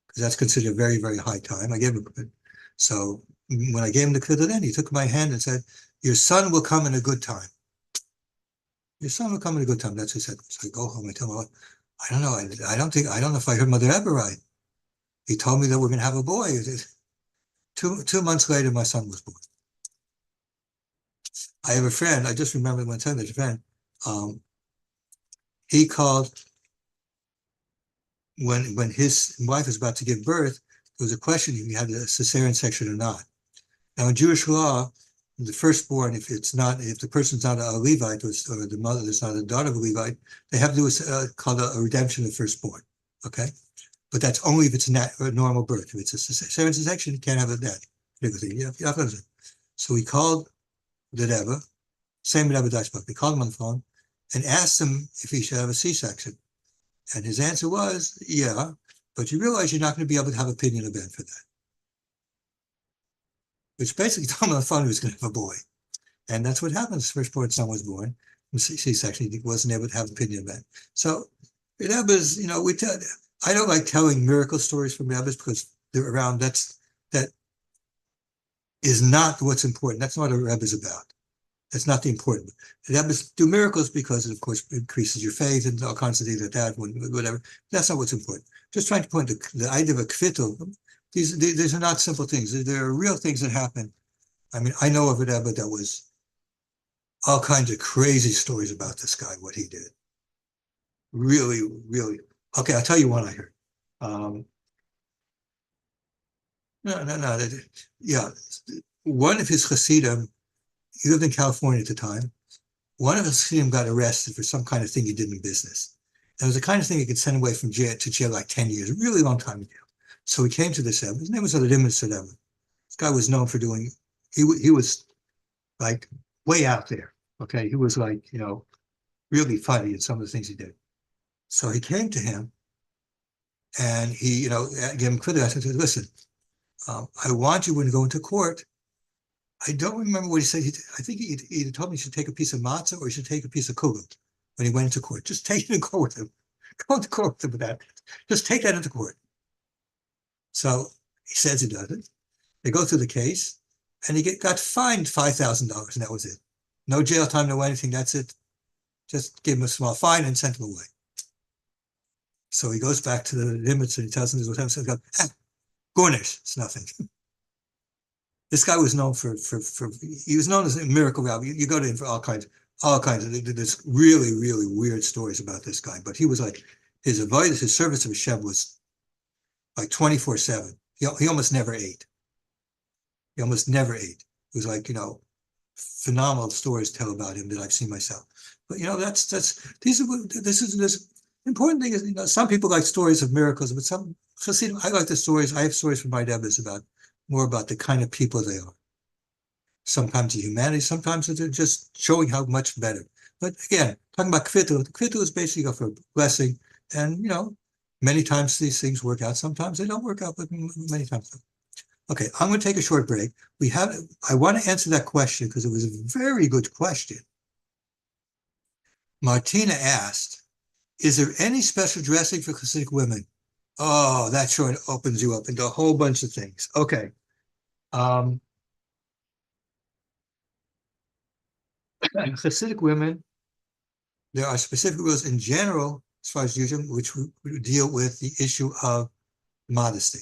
because that's considered a very, very high time. I gave him so when I gave him the kvittel, then he took my hand and said, "Your son will come in a good time. Your son will come in a good time." That's what he said. So I go home. I tell him, I don't know. I don't know if I heard Mother Rebbe right. He told me that we're going to have a boy. 2 months later, my son was born. I have a friend. I just remembered one time. There's a friend. He called when his wife was about to give birth. There was a question if he had a cesarean section or not. Now in Jewish law, the firstborn, if the person's not a Levite, or the mother is not a daughter of a Levite, they have to do called a redemption of firstborn. Okay, but that's only if it's a normal birth. If it's a cesarean section, you can't have a that particular thing. So he called the Rebbe, same Rebbe Dashbach. He called him on the phone and asked him if he should have a C-section. And his answer was, yeah, but you realize you're not going to be able to have a pinion event for that. Which basically told him on the phone he was going to have a boy. And that's what happened. His firstborn son was born from C-section. He wasn't able to have a pinion event. So Rebbe's, I don't like telling miracle stories from Rebbe's, because they're around. That is not what's important. That's not what a Rebbe is about. That's not the important. The Rebbe's do miracles because it, of course, increases your faith and all kinds of things like that, whatever. That's not what's important. Just trying to point the idea of a kvittel. These are not simple things. There are real things that happen. I mean, I know of a Rebbe that was all kinds of crazy stories about this guy, what he did. Really, really. Okay, I'll tell you one I heard. Yeah, one of his Chassidim, he lived in California at the time. One of his Chassidim got arrested for some kind of thing he did in business. And it was the kind of thing he could send away from jail to jail like 10 years, a really long time in jail. So he came to this Rebbe. His name was Rabbi. This guy was known for doing, he was like way out there. Okay, he was like, really funny in some of the things he did. So he came to him and he, gave him credit. I said, listen, I want you, when you go into court, I don't remember what he said. I think he either told me he should take a piece of matzah or he should take a piece of kugel when he went into court. Just take it and go with him. Go into court with him with that. Just take that into court. So he says he does it. They go through the case, and he got fined $5,000, and that was it. No jail time, no anything. That's it. Just gave him a small fine and sent him away. So he goes back to the limits and he tells them this was happening. Gornish, it's nothing. This guy was known for he was known as a miracle rabbi. You go to him for all kinds of there's really, really weird stories about this guy. But he was like, his avoidance, his service of Hashem was like 24/7. He almost never ate. He almost never ate. It was like, phenomenal stories to tell about him that I've seen myself. But this important thing is, some people like stories of miracles, but some Chassidim, I like the stories. I have stories from my Rebbe's more about the kind of people they are. Sometimes the humanity, sometimes they're just showing how much better. But again, talking about kvitu is basically for blessing, and many times these things work out. Sometimes they don't work out, but many times. Okay, I'm going to take a short break. I want to answer that question because it was a very good question. Martina asked, is there any special dressing for Hasidic women? Oh, that sure opens you up into a whole bunch of things. Okay. Hasidic women, there are specific rules in general, as far as Judaism, which deal with the issue of modesty.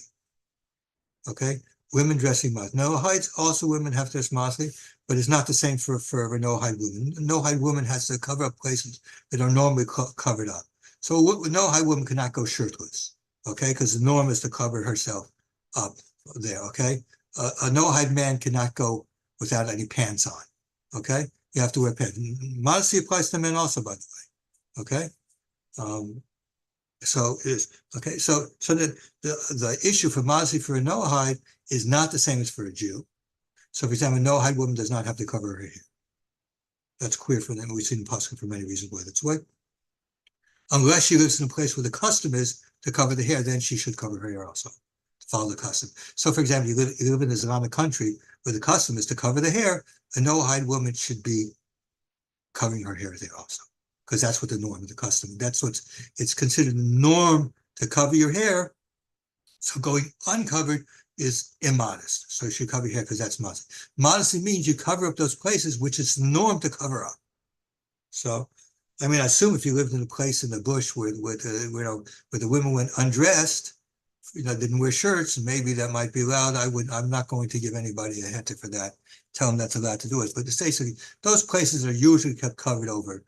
Okay? Women dressing modest. Noahides, also women have to dress modestly, but it's not the same for a Noahide woman. A Noahide woman has to cover up places that are normally covered up. So a Noahide woman cannot go shirtless, okay? Because the norm is to cover herself up there, okay? A Noahide man cannot go without any pants on, okay? You have to wear pants. Modesty applies to men also, by the way, okay? So the issue for modesty for a Noahide is not the same as for a Jew. So, for example, a Noahide woman does not have to cover her hair. That's clear for them. We've seen in Pasuk for many reasons why that's way. Unless she lives in a place where the custom is to cover the hair, then she should cover her hair also, to follow the custom. So, for example, you live in an Islamic country where the custom is to cover the hair, a Noahide woman should be covering her hair there also, because that's what the norm of the custom. It's considered the norm to cover your hair. So going uncovered is immodest. So you should cover your hair because that's modesty. Modesty means you cover up those places which it's the norm to cover up. So, I assume if you lived in a place in the bush where the women went undressed, didn't wear shirts, maybe that might be allowed. I'm not going to give anybody a heter for that. Tell them that's allowed to do it. But basically, those places are usually kept covered over.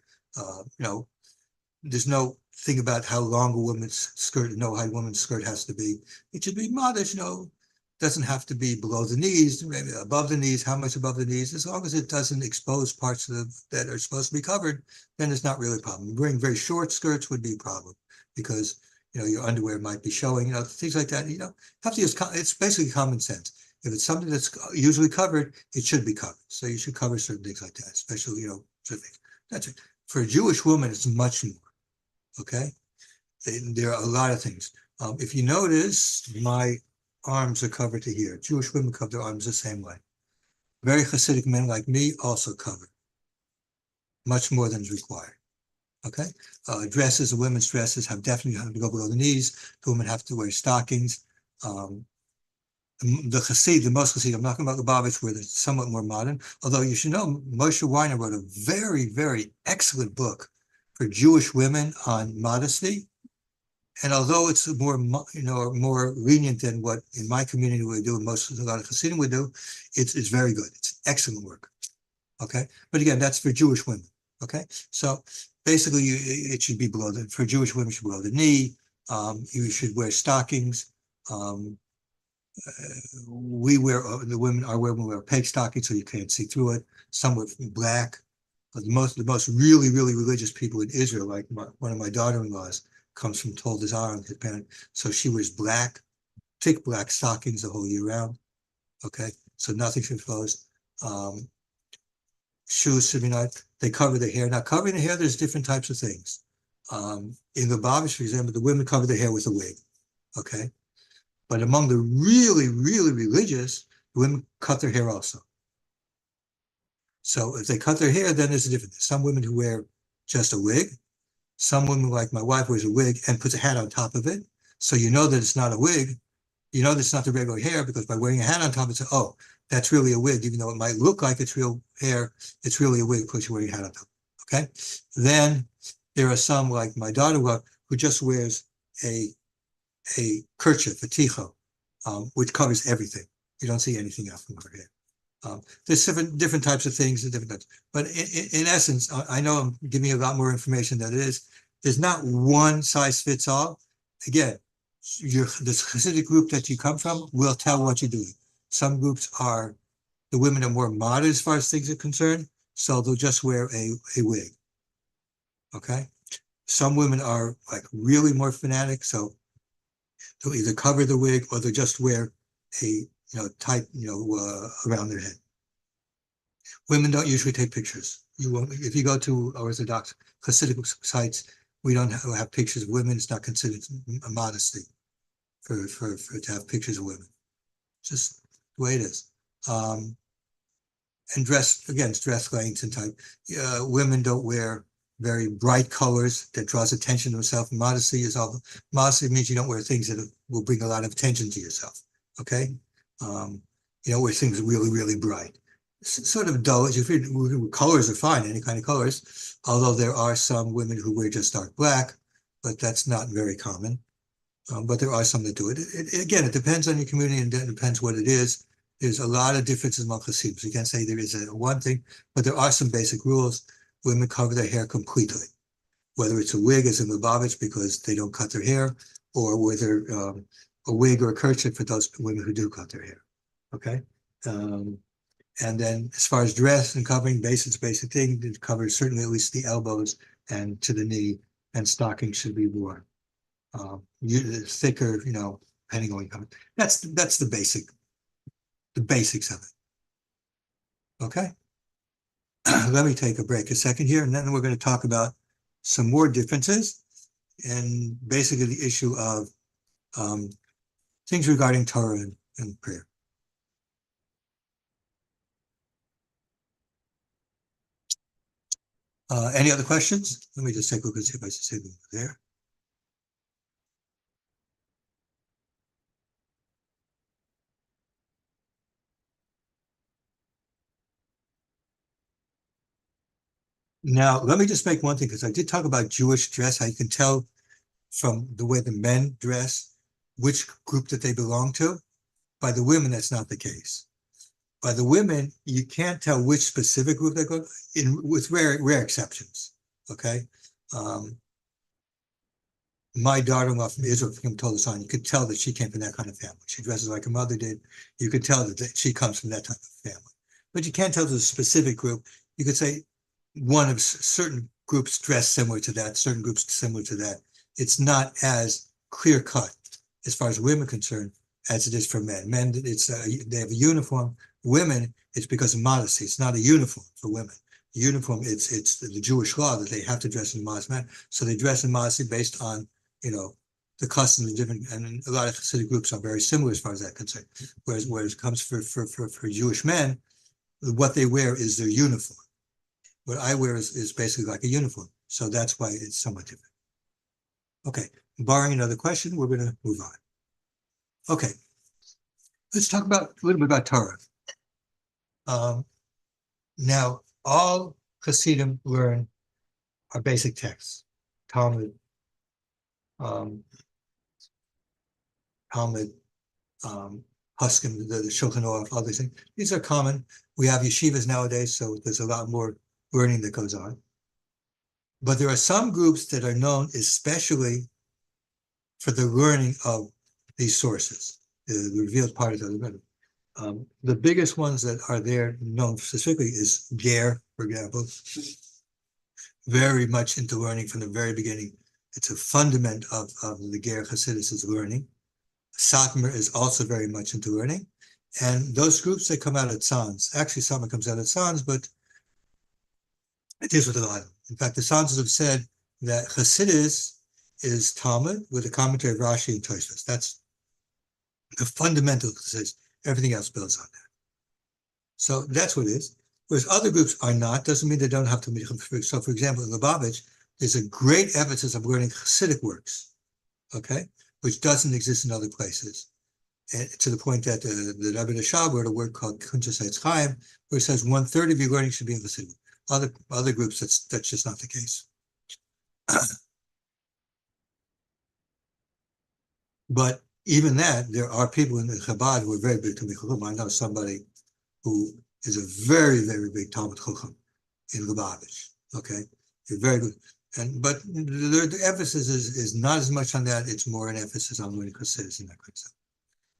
There's no thing about how long a woman's skirt, a Noahide woman's skirt has to be. It should be modest, doesn't have to be below the knees, maybe above the knees. How much above the knees? As long as it doesn't expose parts that are supposed to be covered, then it's not really a problem. Wearing very short skirts would be a problem because your underwear might be showing, things like that. Have to use. It's basically common sense. If it's something that's usually covered, it should be covered. So you should cover certain things like that, especially certain things. That's it. For a Jewish woman, it's much more. Okay, there are a lot of things. If you notice, my arms are covered to here. Jewish women cover their arms the same way. Very Hasidic men like me also cover, much more than is required. Okay, dresses, women's dresses definitely have to go below the knees. The women have to wear stockings. The most Chassidim, I'm not talking about Lubavitch, where they're somewhat more modern. Although you should know, Moshe Weiner wrote a very, very excellent book for Jewish women on modesty. And although it's more lenient than what in my community we do, and a lot of Chassidim would do, it's very good. It's excellent work. Okay, but again, that's for Jewish women. Okay, so basically, it should be for Jewish women, it should be below the knee. You should wear stockings. The women wear opaque stockings so you can't see through it. Some wear black. The most really, really religious people in Israel, like one of my daughter-in-laws, comes from Tol Dazar, his parent. So she wears thick black stockings the whole year round. Okay, so nothing's exposed. Shoes should be not. They cover their hair. Now, covering the hair, there's different types of things. In the Lubavitch, for example, the women cover their hair with a wig. Okay, but among the really, really religious, the women cut their hair also. So if they cut their hair, then there's a difference. Some women who wear just a wig. Some women, like my wife, wears a wig and puts a hat on top of it. So you know that it's not a wig. You know that it's not the regular hair because by wearing a hat on top, it's that's really a wig. Even though it might look like it's real hair, it's really a wig because you're wearing a hat on top. Okay. Then there are some, like my daughter, who just wears a kerchief, a ticho, which covers everything. You don't see anything else from overhead. There's different types of things and different types. But in essence, I know I'm giving you a lot more information than it is. There's not one size fits all. Again, the Hasidic group that you come from will tell what you're doing. Some groups the women are more modest as far as things are concerned, so they'll just wear a wig. Okay? Some women are like really more fanatic, so they'll either cover the wig or they'll just wear a type around their head. Women don't usually take pictures. You won't if you go to Orthodox Chassidic sites. We don't have pictures of women. It's not considered a modesty for to have pictures of women. It's just the way it is. And dress lengths and type. Women don't wear very bright colors that draws attention to themselves. Modesty means you don't wear things that will bring a lot of attention to yourself. Okay, you don't wear things really, really bright. Sort of dull. Colors are fine, any kind of colors. Although there are some women who wear just dark black, but that's not very common. But there are some that do it. Again, it depends on your community and it depends what it is. There's a lot of differences among Chassidim. So you can't say there is one thing, but there are some basic rules. Women cover their hair completely, whether it's a wig as in Lubavitch because they don't cut their hair, or whether a wig or a kerchief for those women who do cut their hair. Okay. And then as far as dress and covering, basic thing, it covers certainly at least the elbows and to the knee, and stockings should be worn. Thicker, depending on what you cover. That's the basics of it. Okay. Let me take a break a second here, and then we're going to talk about some more differences and basically the issue of things regarding Torah and prayer. Any other questions? Let me just take a look and see if I see them there. Now, let me just make one thing, because I did talk about Jewish dress, how you can tell from the way the men dress which group that they belong to. By the women, that's not the case. By the women, you can't tell which specific group they go in, with rare exceptions. Okay. My daughter-in-law from Israel told us on, you could tell that she came from that kind of family. She dresses like her mother did. You could tell that she comes from that type of family. But you can't tell the specific group. You could say one of certain groups dress similar to that, certain groups similar to that. It's not as clear cut as far as women are concerned as it is for men. Men, they have a uniform. Women, it's because of modesty. It's not a uniform for women. The uniform, it's the Jewish law that they have to dress in a modest manner. So they dress in modesty based on, the customs of different, and a lot of Hasidic groups are very similar as far as that concerned. Whereas it comes for Jewish men, what they wear is their uniform. What I wear is basically like a uniform. So that's why it's somewhat different. Okay, barring another question, we're going to move on. Okay, let's talk a little bit about Torah. Now, all Chassidim learn our basic texts, Talmud, Huskim, the Shulchan Aruch, all these things. These are common. We have yeshivas nowadays, so there's a lot more learning that goes on. But there are some groups that are known especially for the learning of these sources, the revealed part of the the biggest ones that are there known specifically is Ger, for example, very much into learning from the very beginning. It's a fundament of the Ger Hasidus is learning. Satmar is also very much into learning. And those groups, they come out at Sans. Actually, Satmar comes out at Sans, but it is with a lot of them. In fact, the Sans have said that Hasidus is Talmud with a commentary of Rashi and Tosfos. That's the fundamental Hasidus. Everything else builds on that. So that's what it is. Whereas other groups are not, doesn't mean they don't have to be. So for example, in Lubavitch, there's a great emphasis of learning Hasidic works, okay, which doesn't exist in other places. And to the point that the Rabbi Nashab wrote a work called Kuntres Eitz Chaim, where it says 1/3 of your learning should be in Hasidic. Other groups, that's just not the case. But even that, there are people in the Chabad who are very big Talmid Chacham. I know somebody who is a very, very big Talmid Chacham in Lubavitch. Okay, they're very good. But the emphasis is not as much on that. It's more an emphasis on learning Chassidus and that kind of stuff.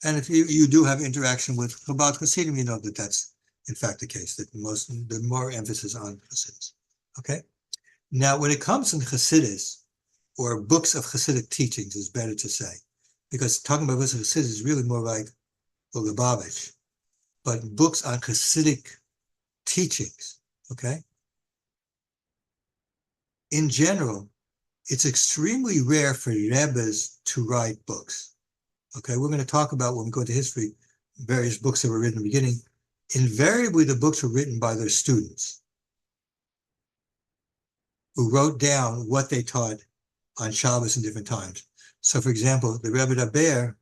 And if you do have interaction with Chabad Chassidim, you know that that's in fact the case. That the more emphasis on Chassidus. Okay. Now, when it comes to Chassidus or books of Chassidic teachings, is better to say, because talking about books of Chassidus is really more like Lubavitch, but books on Chassidic teachings. Okay. In general, it's extremely rare for Rebbes to write books. Okay, we're going to talk about, when we go into history, various books that were written in the beginning. Invariably, the books were written by their students who wrote down what they taught on Shabbos in different times. So, for example, the Rebbe Daber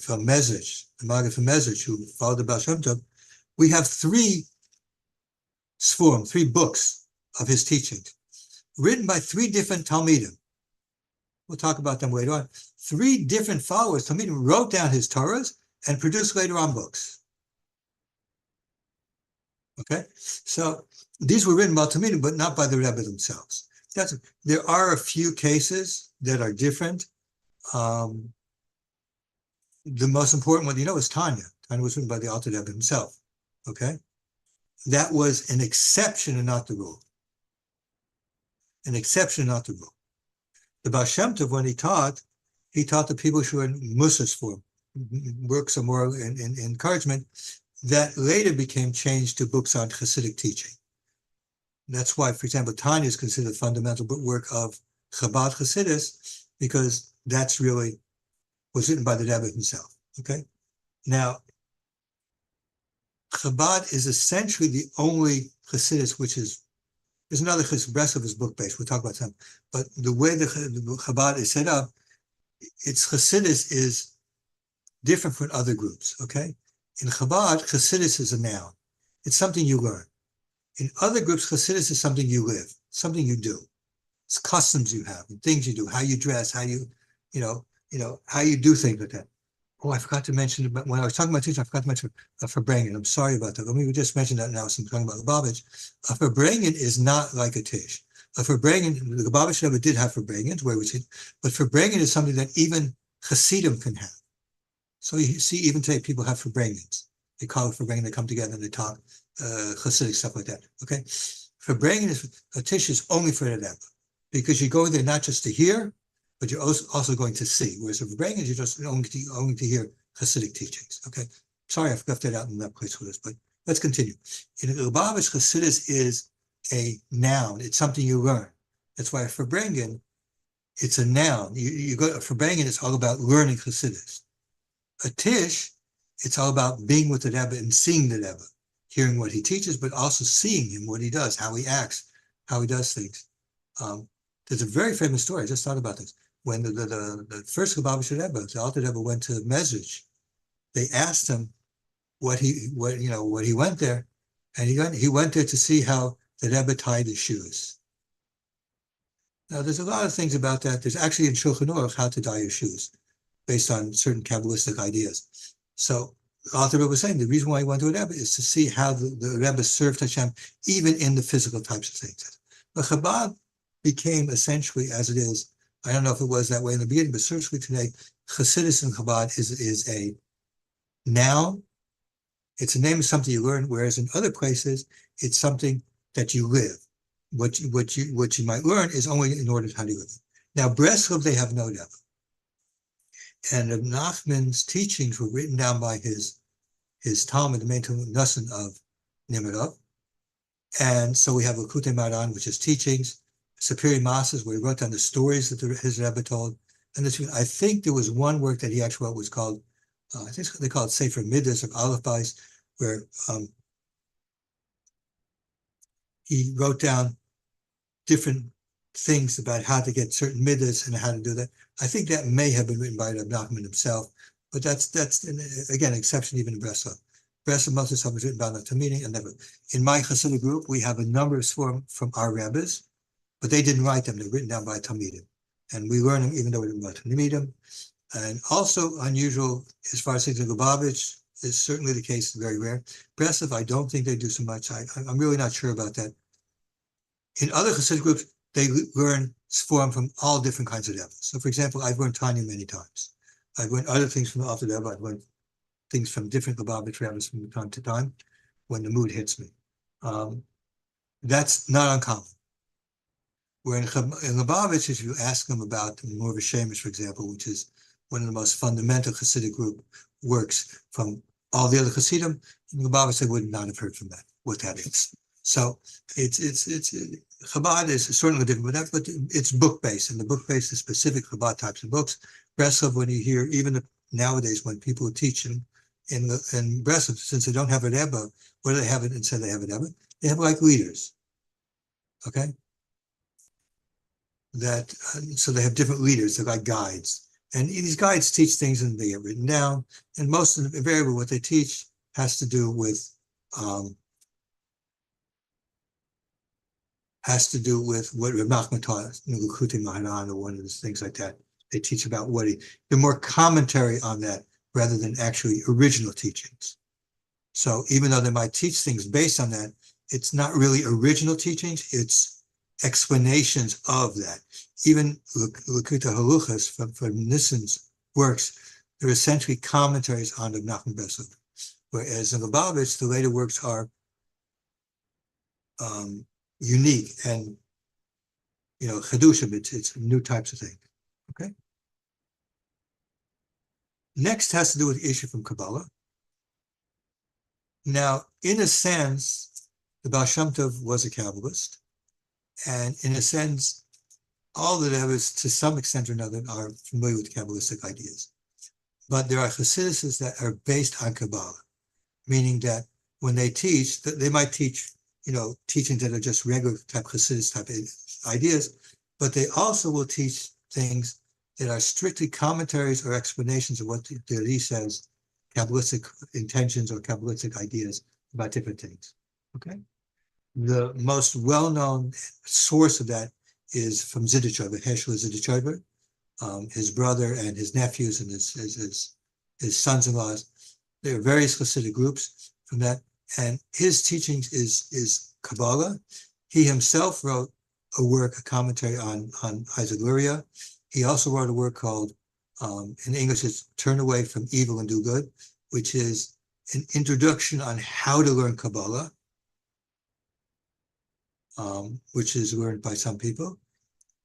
from Mezrich, the Maggid from Mezrich, who followed the Baal Shem Tov, we have three books of his teachings, written by three different Talmidim. We'll talk about them later on. Three different followers, Talmidim, wrote down his Torahs and produced later on books. Okay, so these were written by Talmidim, but not by the Rebbe themselves. There are a few cases that are different. The most important one, is Tanya. Tanya was written by the Alter Rebbe himself. Okay, that was an exception and not the rule. An exception, not the rule. The Baal Shem Tov, when he taught the people who were in Musas form, works of moral and encouragement, that later became changed to books on Hasidic teaching. That's why, for example, Tanya is considered a fundamental work of Chabad Hasidus, because that's really was written by the Rebbe himself. Okay, now Chabad is essentially the only Hasidus which is. There's another Breslov is book based. We'll talk about that. But the way the Chabad is set up, its Hasidus is different from other groups. Okay, in Chabad, Hasidus is a noun. It's something you learn. In other groups, Hasidus is something you live, something you do. It's customs you have and things you do, how you dress, how you how you do things like that. Oh, I forgot to mention, when I was talking about teaching, I forgot to mention a Farbrengen. I'm sorry about that. Let me just mention that now since I'm talking about Lubavitch. A Farbrengen is not like a Tish. A Farbrengen, the Lubavitch Rebbe did have Farbrengens, but Farbrengen is something that even Chassidim can have. So you see, even today, people have Farbrengens. They call it Farbrengen, they come together and they talk Chassidic stuff like that. Okay? Farbrengen is, a Tish is only for the Rebbe, because you go there not just to hear, but you're also going to see. Whereas if you're bringing it, you're just only to hear Hasidic teachings. Okay, sorry, I've left that out in that place for this, but let's continue. In Lubavitch, Hasidus is a noun. It's something you learn. That's why for Farbrengen, it's a noun. You go for Farbrengen, it's all about learning Hasidus. A Tish, it's all about being with the Rebbe and seeing the Rebbe, hearing what he teaches, but also seeing him, what he does, how he acts, how he does things. There's a very famous story. I just thought about this. When the first Lubavitch Rebbe, the Alter Rebbe, went to Mezrich, they asked him what he went there, and he went there to see how the Rebbe tied his shoes. Now, there's a lot of things about that. There's actually in Shulchan Aruch how to tie your shoes, based on certain Kabbalistic ideas. So the Alter Rebbe was saying the reason why he went to a Rebbe is to see how the Rebbe served Hashem, even in the physical types of things. But Chabad became essentially as it is. I don't know if it was that way in the beginning, but certainly today, Chassidus and Chabad is a noun. It's a name of something you learn, whereas in other places, it's something that you live. What you might learn is only in order to how to live. Now, Breslov, they have no Rebbe. And Nachman's teachings were written down by his Talmud, the main Talmud Nussin of Nimirov. And so we have Likutei Maran, which is teachings, Superior Masses, where he wrote down the stories that his Rebbe told. And I think there was one work that he actually wrote was called, I think they call it Sefer Midas or Aleph Bais, where he wrote down different things about how to get certain midas and how to do that. I think that may have been written by Rabbi Nachman himself, but that's again, exception even in Breslov. Breslov most of the stuff was written by the Talmidim, and never. In my Hasidic group, we have a number of from our Rebbes, but they didn't write them. They're written down by Talmidim. And we learn them even though we didn't write Talmidim. And also unusual as far as things in Lubavitch is certainly the case, very rare. Breslov, I don't think they do so much. I'm really not sure about that. In other Hasidic groups, they learn Sforim from all different kinds of Rebbe. So for example, I've learned Tanya many times. I've learned other things from the Alter Rebbe. I've learned things from different Lubavitch Rebbes from time to time when the mood hits me. That's not uncommon. Where in Lubavitch, if you ask them about the Morva Shemesh, for example, which is one of the most fundamental Hasidic group works from all the other Chassidim, in Lubavitch they would not have heard from that, what that is. So it's Chabad is certainly different, but it's book-based, and the book-based is specific Chabad types of books. Breslov, when you hear, even nowadays when people teach in Breslov, since they don't have a Rebbe, what do they have it instead they have a Rebbe? They have like leaders, okay? That so they have different leaders, they're like guides, and these guides teach things and they get written down, and most of the invariably what they teach has to do with what Reb Nachman taught us, Likutei Moharan, or one of those things like that. They teach about they're more commentary on that rather than actually original teachings. So even though they might teach things based on that, it's not really original teachings, it's explanations of that. Even Likutei Haluchos from Nissan's works, they're essentially commentaries on the Nachman Breslov. Whereas in Lubavitch, the later works are unique and Chedushim, it's new types of things. Okay. Next has to do with the issue from Kabbalah. Now, in a sense, the Baal Shem Tov was a Kabbalist. And in a sense, all the Rebbe's, to some extent or another, are familiar with Kabbalistic ideas. But there are Chassidices that are based on Kabbalah, meaning that when they teach, they might teach, teachings that are just regular type Chassidus type ideas, but they also will teach things that are strictly commentaries or explanations of what the Ri says, Kabbalistic intentions or Kabbalistic ideas about different things. Okay. The most well-known source of that is from Zidichover, Heschel Zidichover, his brother and his nephews and his sons-in-laws. There are various Hasidic groups from that, and his teachings is Kabbalah. He himself wrote a work, a commentary on Isaac Luria. He also wrote a work called, in English, it's Turn Away from Evil and Do Good, which is an introduction on how to learn Kabbalah. Which is learned by some people.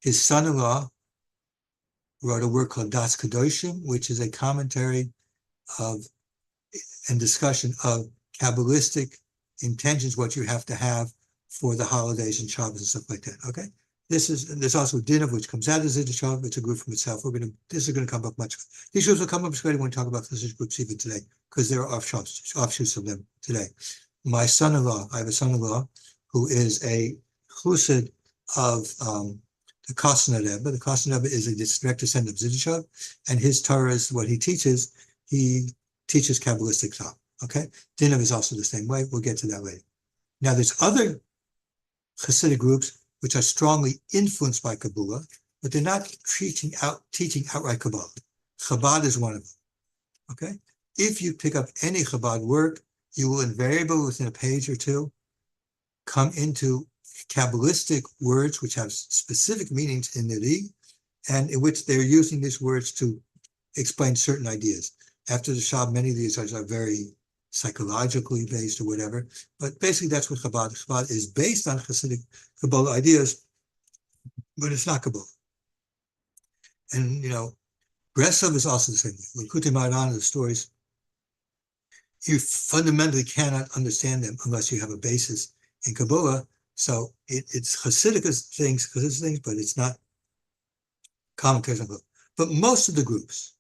His son-in-law wrote a work called Das Kadoshim, which is a commentary of and discussion of Kabbalistic intentions, what you have to have for the holidays and Shabbos and stuff like that. Okay, there's also Dinov, which comes out of Zidichover. It's a group from itself. This is going to come up much. These groups will come up when we talk about Chassidus groups even today, because there are offshoots of them today. I have a son-in-law who is a Chassid of the Kosner Rebbe. The Kosner Rebbe is a direct descendant of Zidichover, and his Torah is what he teaches. He teaches Kabbalistic thought. Okay, Dinov is also the same way. We'll get to that later. Now, there's other Hasidic groups which are strongly influenced by Kabbalah, but they're not teaching outright Kabbalah. Chabad is one of them. Okay, if you pick up any Chabad work, you will invariably, within a page or two, come into Kabbalistic words which have specific meanings in the Ri, and in which they're using these words to explain certain ideas. After the Shab, many of these are very psychologically based or whatever, but basically that's what Chabad is based on Hasidic Kabbalah ideas, but it's not Kabbalah. And Breslov is also the same way. Likutei Moharan, the stories, you fundamentally cannot understand them unless you have a basis in Kabbalah. So it's Hasidic things, but it's not commentaries on Kabbalah. But most of the groups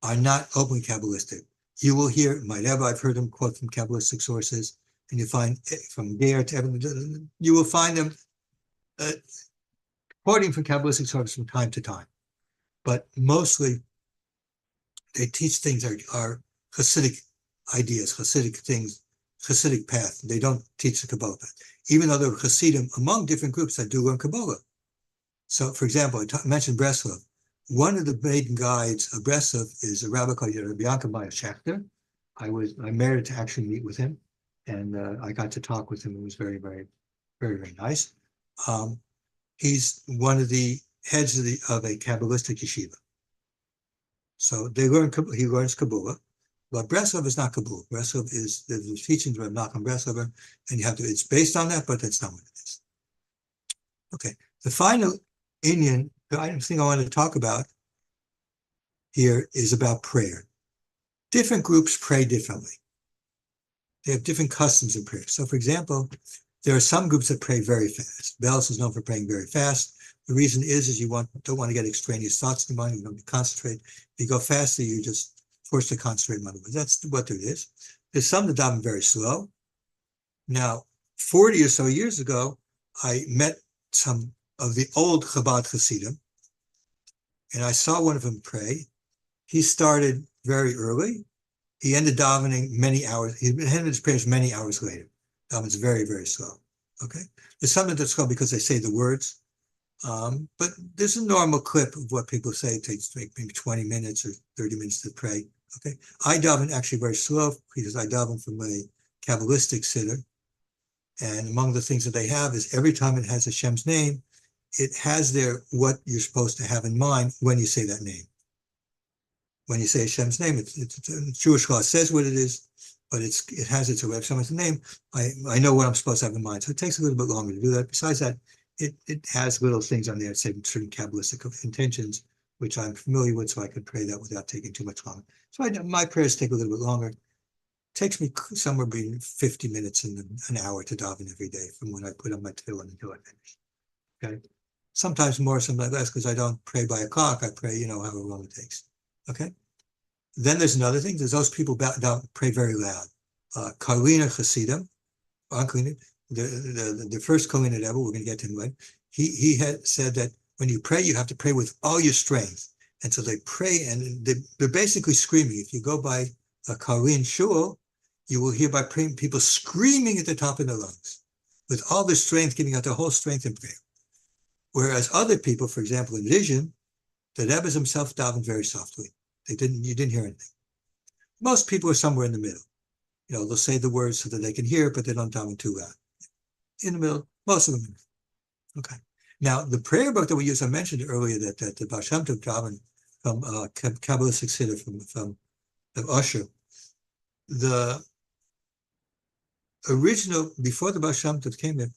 are not openly Kabbalistic. You will hear, my Rabbi, I've heard them quote from Kabbalistic sources, and you find from Ger to everything, you will find them quoting from Kabbalistic sources from time to time. But mostly they teach things that are Hasidic ideas, Hasidic things, Hasidic path. They don't teach the Kabbalah path, even though there are Chassidim among different groups that do learn Kabbalah. So, for example, I mentioned Breslov. One of the maiden guides of Breslov is a rabbi called Rabbi Schechter. I merited to actually meet with him, and I got to talk with him. It was very, very, very, very nice. He's one of the heads of a Kabbalistic yeshiva. So he learns Kabbalah, but Breslov is not Kabbalah. Breslov is the teachings of Nachum Breslover, and it's based on that, but that's not what it is. Okay, the final Indian, the thing I want to talk about here is about prayer. Different groups pray differently. They have different customs in prayer. So, for example, there are some groups that pray very fast. Belz is known for praying very fast. The reason is you don't want to get extraneous thoughts in your mind. You don't concentrate. If you go faster, you're just forced to concentrate in other words. That's what it is. There's some that daven very slow. Now, 40 or so years ago, I met some of the old Chabad Chassidim, and I saw one of them pray. He started very early. He ended davening many hours. He ended his prayers many hours later. Daven's very, very slow. Okay, there's something that's slow because they say the words. But there's a normal clip of what people say. It takes maybe 20 minutes or 30 minutes to pray. Okay, I daven actually very slow because I daven from a Kabbalistic siddur. And among the things that they have is every time it has Hashem's name, it has there what you're supposed to have in mind when you say that name. When you say Hashem's name, it's Jewish law says what it is, but it has its way of someone's name. I know what I'm supposed to have in mind. So it takes a little bit longer to do that. Besides that, it has little things on there, say certain Kabbalistic intentions, which I'm familiar with, so I could pray that without taking too much longer. So my prayers take a little bit longer. It takes me somewhere between 50 minutes and an hour to daven every day from when I put on my tefillin until I finish. Okay, sometimes more, sometimes less, because I don't pray by a clock. I pray, however long it takes. Okay. Then there's another thing. There's those people pray very loud. Karliner Chassidim, the first Karliner ever, we're going to get to him later. He had said that when you pray, you have to pray with all your strength. And so they pray, and they're basically screaming. If you go by a Karlin shul, you will hear by praying people screaming at the top of their lungs with all their strength, giving out their whole strength in prayer. Whereas other people, for example, in Vision, the Rebbe's himself davened very softly. You didn't hear anything. Most people are somewhere in the middle. They'll say the words so that they can hear, but they don't daven too loud. In the middle, most of them. Okay. Now, the prayer book that we use, I mentioned earlier that the Baal Shem Tov daven from Kabbalistic siddur from Usher. The original, before the Baal Shem Tov came in,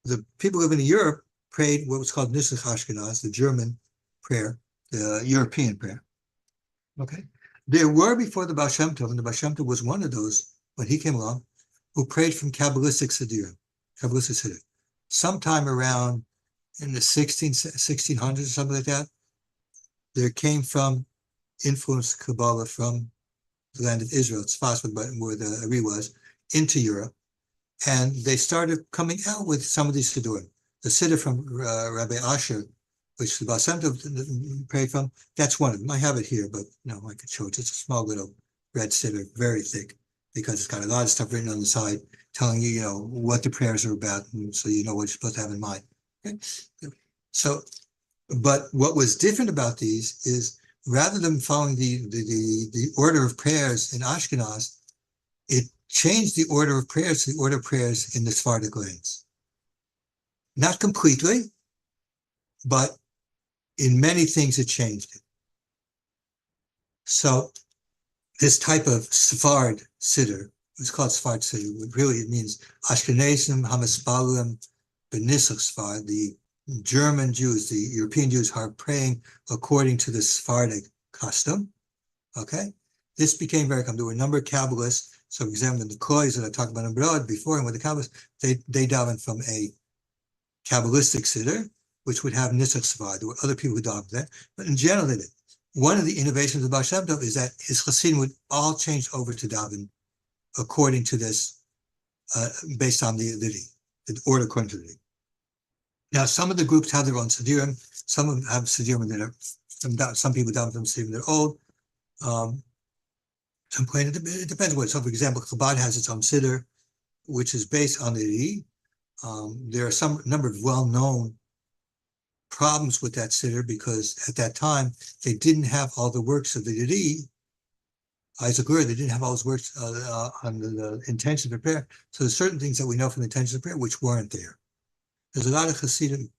the people living in Europe prayed what was called Nusach Ashkenaz, the German prayer, the European prayer. Okay, there were before the Baal Shem Tov, and the Baal Shem Tov was one of those when he came along, who prayed from Kabbalistic siddur. Sometime around in the 1600s or something like that, there came from influenced Kabbalah from the land of Israel, Tzfas, where the Ari was, into Europe, and they started coming out with some of these siddurim. The siddur from Rabbi Asher, which the Baal Shem Tov prayed from, that's one of them. I have it here, but I could show it. It's a small little red siddur, very thick, because it's got a lot of stuff written on the side telling you, what the prayers are about, and so you know what you're supposed to have in mind. Okay? So, but what was different about these is rather than following the order of prayers in Ashkenaz, it changed the order of prayers to the order of prayers in the Sephardic lands. Not completely, but in many things it changed it. So this type of Sephard siddur, it's called Sephard siddur, really it means Ashkenazim Hamaspalim Benisach Sephard, the German Jews, the European Jews are praying according to the Sephardic custom. Okay, this became very common. There were a number of Kabbalists. So, for example, the Kois that I talked about abroad before, and with the Kabbalists, they daven from a Kabbalistic siddur, which would have Nisach Sephard. There were other people who davened that, but in general, they did. One of the innovations of Baal Shem Tov is that his Chassidim would all change over to daven according to this, based on the order according to the Lidi. Now, some of the groups have their own siddurim. Some of them have siddurim that are, some people daven from siddurim that are old. It depends what. So, for example, Chabad has its own siddur, which is based on the Lidi. There are some number of well-known problems with that siddur because at that time they didn't have all the works of the Yadi, Isaac Luria, they didn't have all his works on the intention of prayer. So there's certain things that we know from the intention of prayer which weren't there. There's a lot of Chassidim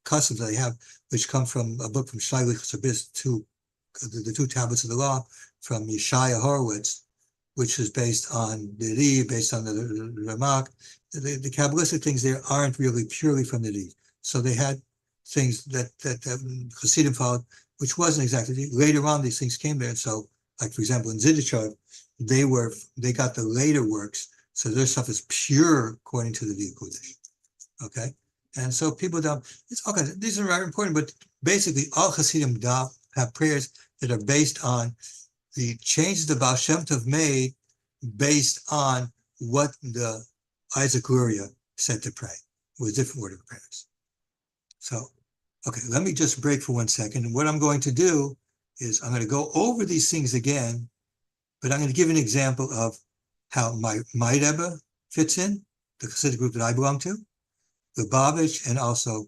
customs that they have, which come from a book from Shlomo Habis, the two tablets of the law from Yeshaya Horowitz, which is based on the Yadi, based on the Ramak. The Kabbalistic things there aren't really purely from the Yadi. So they had things that Chassidim followed, which wasn't exactly. Later on, these things came there. So, like for example, in Zidichov, they got the later works, so their stuff is pure according to the Kodesh. Okay, and so people don't. It's okay. These are very important, but basically, all Chassidim have prayers that are based on the changes the Baal Shem Tov made based on what the Isaac Luria said to pray with different order of prayers. So, okay, let me just break for 1 second. And what I'm going to do is I'm going to go over these things again, but I'm going to give an example of how my Rebbe fits in, the Chassidic group that I belong to, the Lubavitch, and also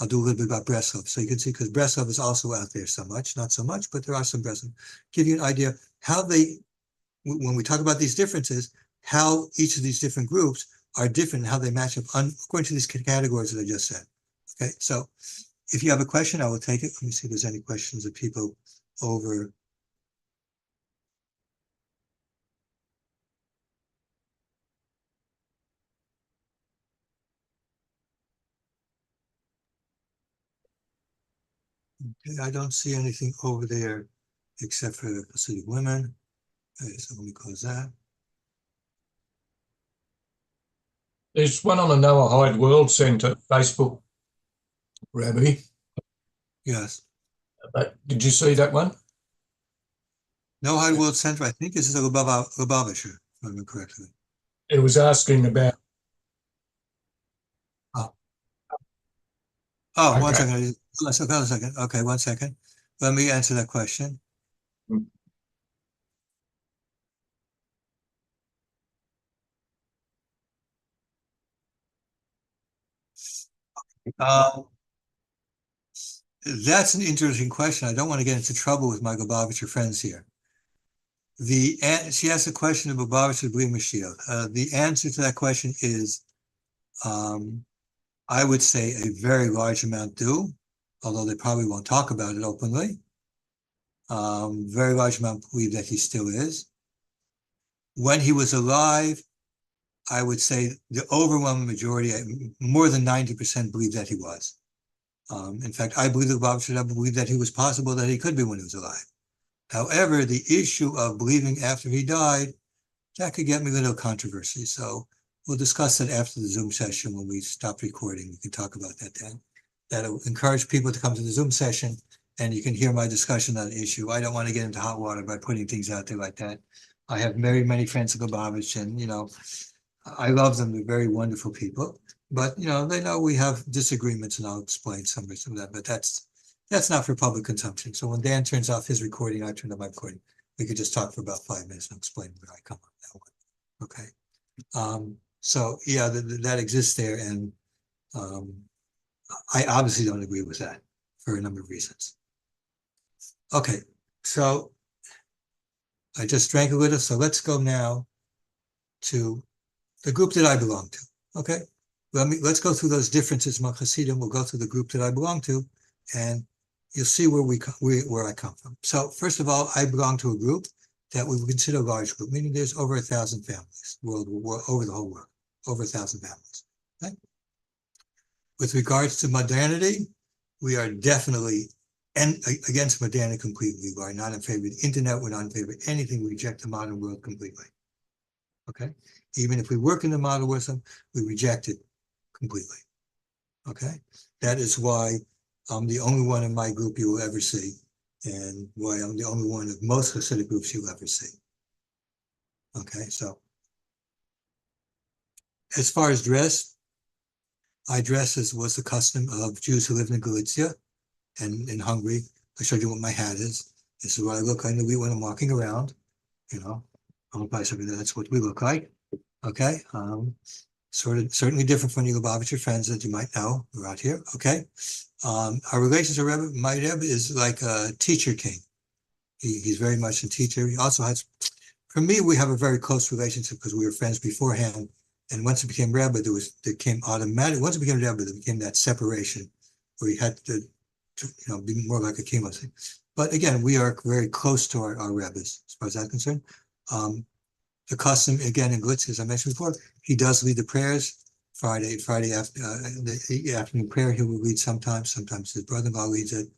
I'll do a little bit about Breslov. So you can see, because Breslov is also out there so much, not so much, but there are some Breslov. Give you an idea how they, when we talk about these differences, how each of these different groups are different, how they match up according to these categories that I just said. Okay, so if you have a question, I will take it. Let me see if there's any questions of people over. Okay, I don't see anything over there except for the Hasidic women. Okay, so let me close that. There's one on the Noahide World Centre Facebook, Rabbi. Yes. Did you see that one? Noahide World Center, I think this is a Lubavitcher, if I remember correctly. It was asking about. Oh, Okay. 1 second. Hold on a second. Okay, 1 second. Let me answer that question. That's an interesting question. I don't want to get into trouble with my Lubavitcher friends here. She asked a question of Lubavitcher Bli Mashiach. The answer to that question is, I would say a very large amount do, although they probably won't talk about it openly. Very large amount believe that he still is. When he was alive, I would say the overwhelming majority, more than 90%, believe that he was. In fact, I believe the Lubavitcher Rebbe believed that he was possible that he could be when he was alive. However, the issue of believing after he died, that could get me a little controversy. So we'll discuss it after the Zoom session when we stop recording. We can talk about that then. That'll encourage people to come to the Zoom session and you can hear my discussion on the issue. I don't want to get into hot water by putting things out there like that. I have very many friends at Lubavitch and, I love them. They're very wonderful people. But, they know we have disagreements and I'll explain some of that. But that's not for public consumption. So when Dan turns off his recording, I turn on my recording. We could just talk for about 5 minutes and explain where I come on that one. Okay. So yeah, that exists there. And I obviously don't agree with that for a number of reasons. Okay. So I just drank a little. So let's go now to the group that I belong to. Okay. Let's go through those differences among Chassidim. We'll go through the group that I belong to, and you'll see where I come from. So first of all, I belong to a group that we would consider a large group, meaning there's over 1,000 families over the whole world, over 1,000 families. Okay? With regards to modernity, we are definitely against modernity completely. We are not in favor of the internet. We're not in favor of anything. We reject the modern world completely. Okay? Even if we work in the modern world, we reject it completely. Okay? That is why I'm the only one in my group you will ever see, and why I'm the only one of most Hasidic groups you'll ever see. Okay, so as far as dress, I dress as was the custom of Jews who lived in Galicia and in Hungary. I showed you what my hat is. This is what I look like when I'm walking around. I'm by something that's what we look like. Okay. certainly different from the Lubavitcher friends that you might know who are out here. Okay, our relations to Rebbe, my Rebbe is like a teacher king. He's very much a teacher. He also has, for me, we have a very close relationship because we were friends beforehand. And once it became Rebbe, there came automatic. Once it became Rebbe, there became that separation where he had to be more like a king. But again, we are very close to our Rebbes as far as that's concerned. The custom again in Glitz, as I mentioned before, he does lead the prayers. Friday after the afternoon prayer, he will lead sometimes. Sometimes his brother-in-law leads it.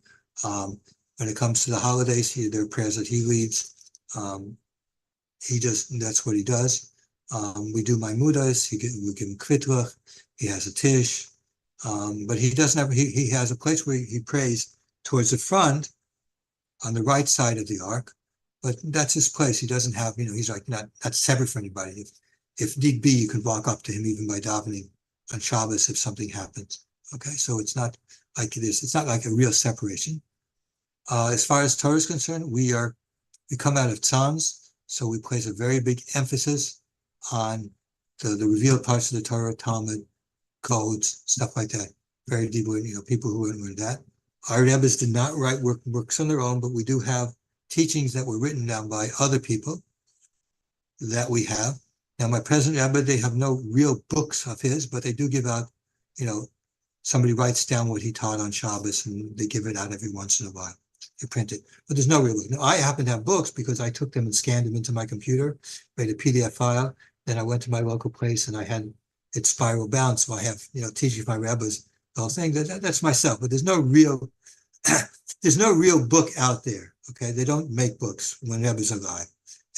When it comes to the holidays, there are prayers that he leads. That's what he does. We do Maimudas. We give him Kvitlach. He has a Tish, but he doesn't have. He has a place where he prays towards the front, on the right side of the ark. But that's his place. He doesn't have. He's like not separate from anybody. If need be, you can walk up to him even by davening on Shabbos if something happens. Okay, so it's not like this. It's not like a real separation. As far as Torah is concerned, we come out of Tzans, so we place a very big emphasis on the revealed parts of the Torah, Talmud, codes, stuff like that. Very deeply, people who learn that. Our Rebbes did not write works on their own, but we do have teachings that were written down by other people that we have. Now, my present Rebbe, they have no real books of his, but they do give out, somebody writes down what he taught on Shabbos and they give it out every once in a while. They print it, but there's no real book. Now, I happen to have books because I took them and scanned them into my computer, made a PDF file. Then I went to my local place and I had it spiral bound. So I have, teaching my Rebbes, the whole thing. That's myself, but there's no real book out there. Okay, they don't make books when Rebbe's alive.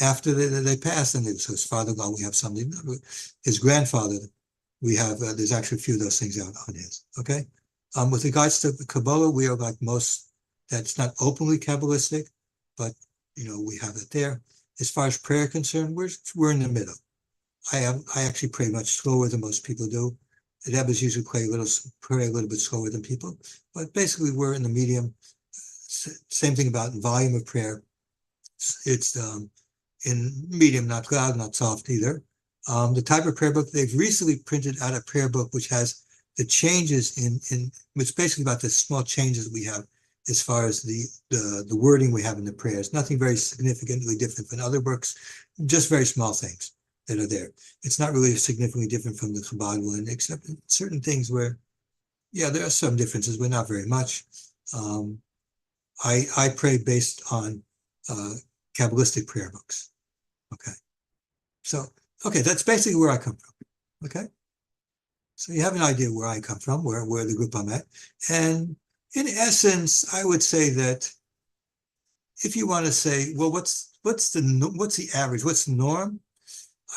After they pass, and so his father-in-law, we have something. His grandfather, we have. There's actually a few of those things out on his. Okay, with regards to Kabbalah, we are like most. That's not openly Kabbalistic, but we have it there. As far as prayer concerned, we're in the middle. I actually pray much slower than most people do. The Rebbes usually pray a little bit slower than people, but basically we're in the medium. Same thing about volume of prayer. It's in medium, not loud, not soft either. The type of prayer book, they've recently printed out a prayer book which has the changes it's basically about the small changes we have as far as the wording we have in the prayers. Nothing very significantly different than other books, just very small things that are there. It's not really significantly different from the Chabad one, except in certain things where, there are some differences, but not very much. I pray based on Kabbalistic prayer books. Okay. So, that's basically where I come from. Okay. So you have an idea where I come from, where the group I'm at. And in essence, I would say that if you want to say, well, what's the average? What's the norm?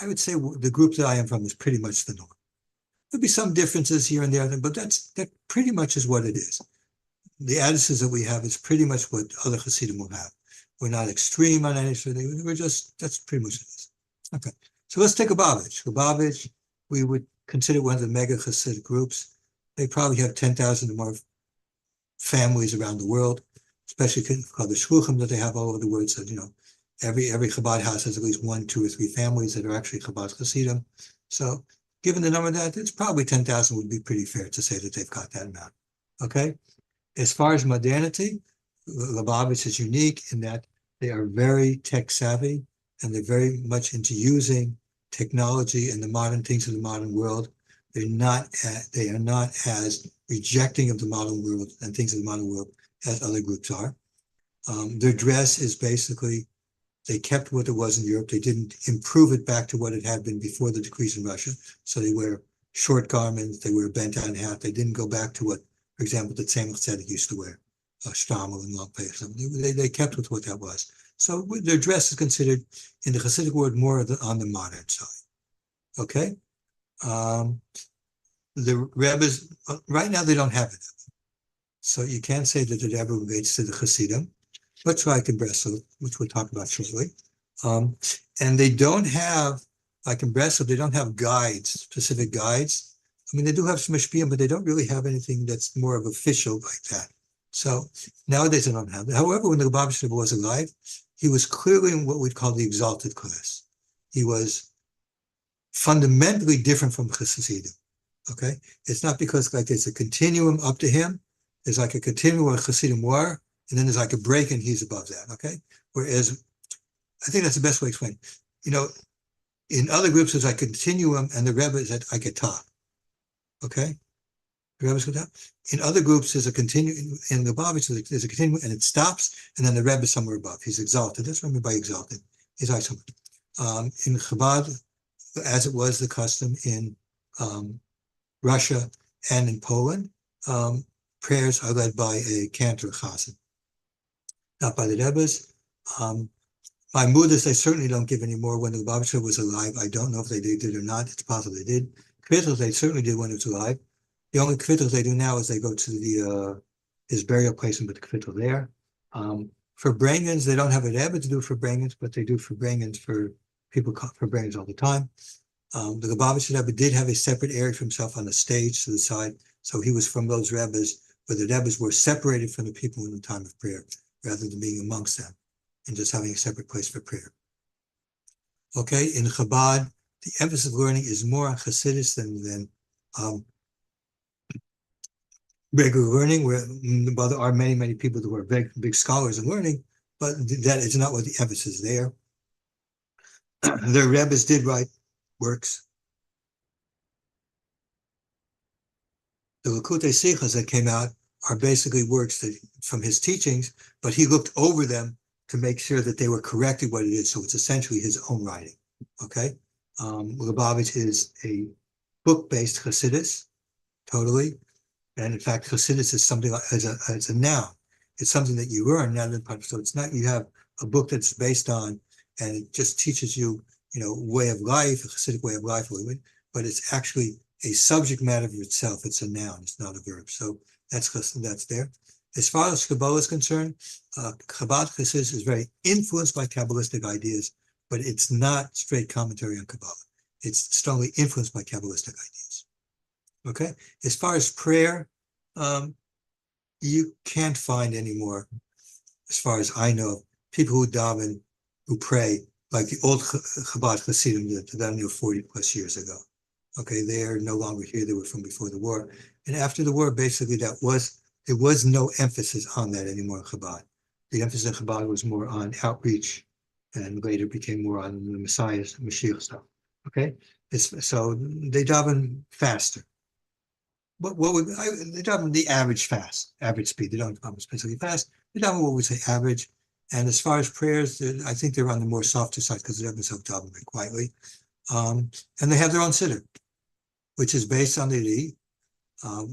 I would say the group that I am from is pretty much the norm. There'll be some differences here and there, but that pretty much is what it is. The addresses that we have is pretty much what other Chassidim will have. We're not extreme on anything. That's pretty much what it is. Okay, so let's take Lubavitch. Lubavitch, we would consider one of the mega Hasidic groups. They probably have 10,000 or more families around the world, especially called the Shulman that they have all over the world. So, every Chabad house has at least 1, 2, or 3 families that are actually Chabad Chassidim. So given the number of that, it's probably 10,000 would be pretty fair to say that they've got that amount. Okay. As far as modernity, Lubavitch is unique in that they are very tech savvy and they're very much into using technology and the modern things of the modern world. They are not as rejecting of the modern world and things of the modern world as other groups are. Their dress is basically, they kept what it was in Europe. They didn't improve it back to what it had been before the decrees in Russia. So they wear short garments, they wear a bent-down hat. They didn't go back to what, for example, the Tzemach Tzedek used to wear, shtamel and long pants. They kept with what that was. So their dress is considered, in the Hasidic world, more on the modern side. Okay? The Rebbes, right now they don't have it. So you can't say that the Rebbe relates to the Chassidim, much like in Breslov, which we'll talk about shortly. And they don't have, like in Breslov, they don't have guides, specific guides. I mean, they do have some mishpiyim, but they don't really have anything that's more of official like that. So nowadays they don't have that. However, when the Lubavitcher Rebbe was alive, he was clearly in what we'd call the exalted class. He was fundamentally different from Chassidim. Okay, it's not because like there's a continuum up to him. There's like a continuum where Chassidim were, and then there's like a break, and he's above that. Okay, whereas I think that's the best way to explain. You know, in other groups there's like a continuum, and the Rebbe is at like a top. Okay, the Rebbe's at top. In other groups there's a continuum. In the Lubavitch there's a continuum, and it stops, and then the Rebbe is somewhere above. He's exalted. That's what I mean by exalted. He's like somewhere. In Chabad, as it was the custom in Russia and in Poland, prayers are led by a cantor chassid, not by the Rebbes. By Mudas, they certainly don't give any more when the Lubavitcher was alive. I don't know if they did or not. It's possible they did. Kvittel, they certainly did when it was alive. The only kvittel they do now is they go to his burial place and put the kvittel there. For Brangans, they don't have a Rebbe to do for Brangans, but they do for Brangans for people for Brangans all the time. The Lubavitcher Rebbe did have a separate area for himself on the stage to the side, so he was from those Rebbes, but the Rebbes were separated from the people in the time of prayer, rather than being amongst them and just having a separate place for prayer. Okay, in Chabad, the emphasis of learning is more on Chassidus than regular learning, while there are many people who are big scholars in learning, but that is not what the emphasis is there. Their Rebbes did write works. The Likutei Sichos that came out are basically works that from his teachings, but he looked over them to make sure that they were correctly what it is. So it's essentially his own writing. Okay, Lubavitch is a book-based Chassidus, totally, and in fact, Chassidus is something like as a noun. It's something that you learn now. So it's not you have a book that's based on, and it just teaches you, way of life, a Chassidic way of life, but it's actually a subject matter of itself. It's a noun. It's not a verb. So that's there. As far as Kabbalah is concerned, Chabad Chassidus is very influenced by Kabbalistic ideas, but it's not straight commentary on Kabbalah. It's strongly influenced by Kabbalistic ideas. Okay? As far as prayer, you can't find anymore, as far as I know, people who daven, who pray, like the old Chabad Chassidim that I knew 40 plus years ago. Okay, they are no longer here. They were from before the war. And after the war, basically there was no emphasis on that anymore in Chabad. The emphasis in Chabad was more on outreach, and later became more on the Messiah's Mashiach stuff. Okay, so they daven faster. They daven the average speed. They don't daven specifically fast. They daven what we say average. And as far as prayers, I think they're on the more softer side because they daven daven very quietly. And they have their own siddur, which is based on the Ri,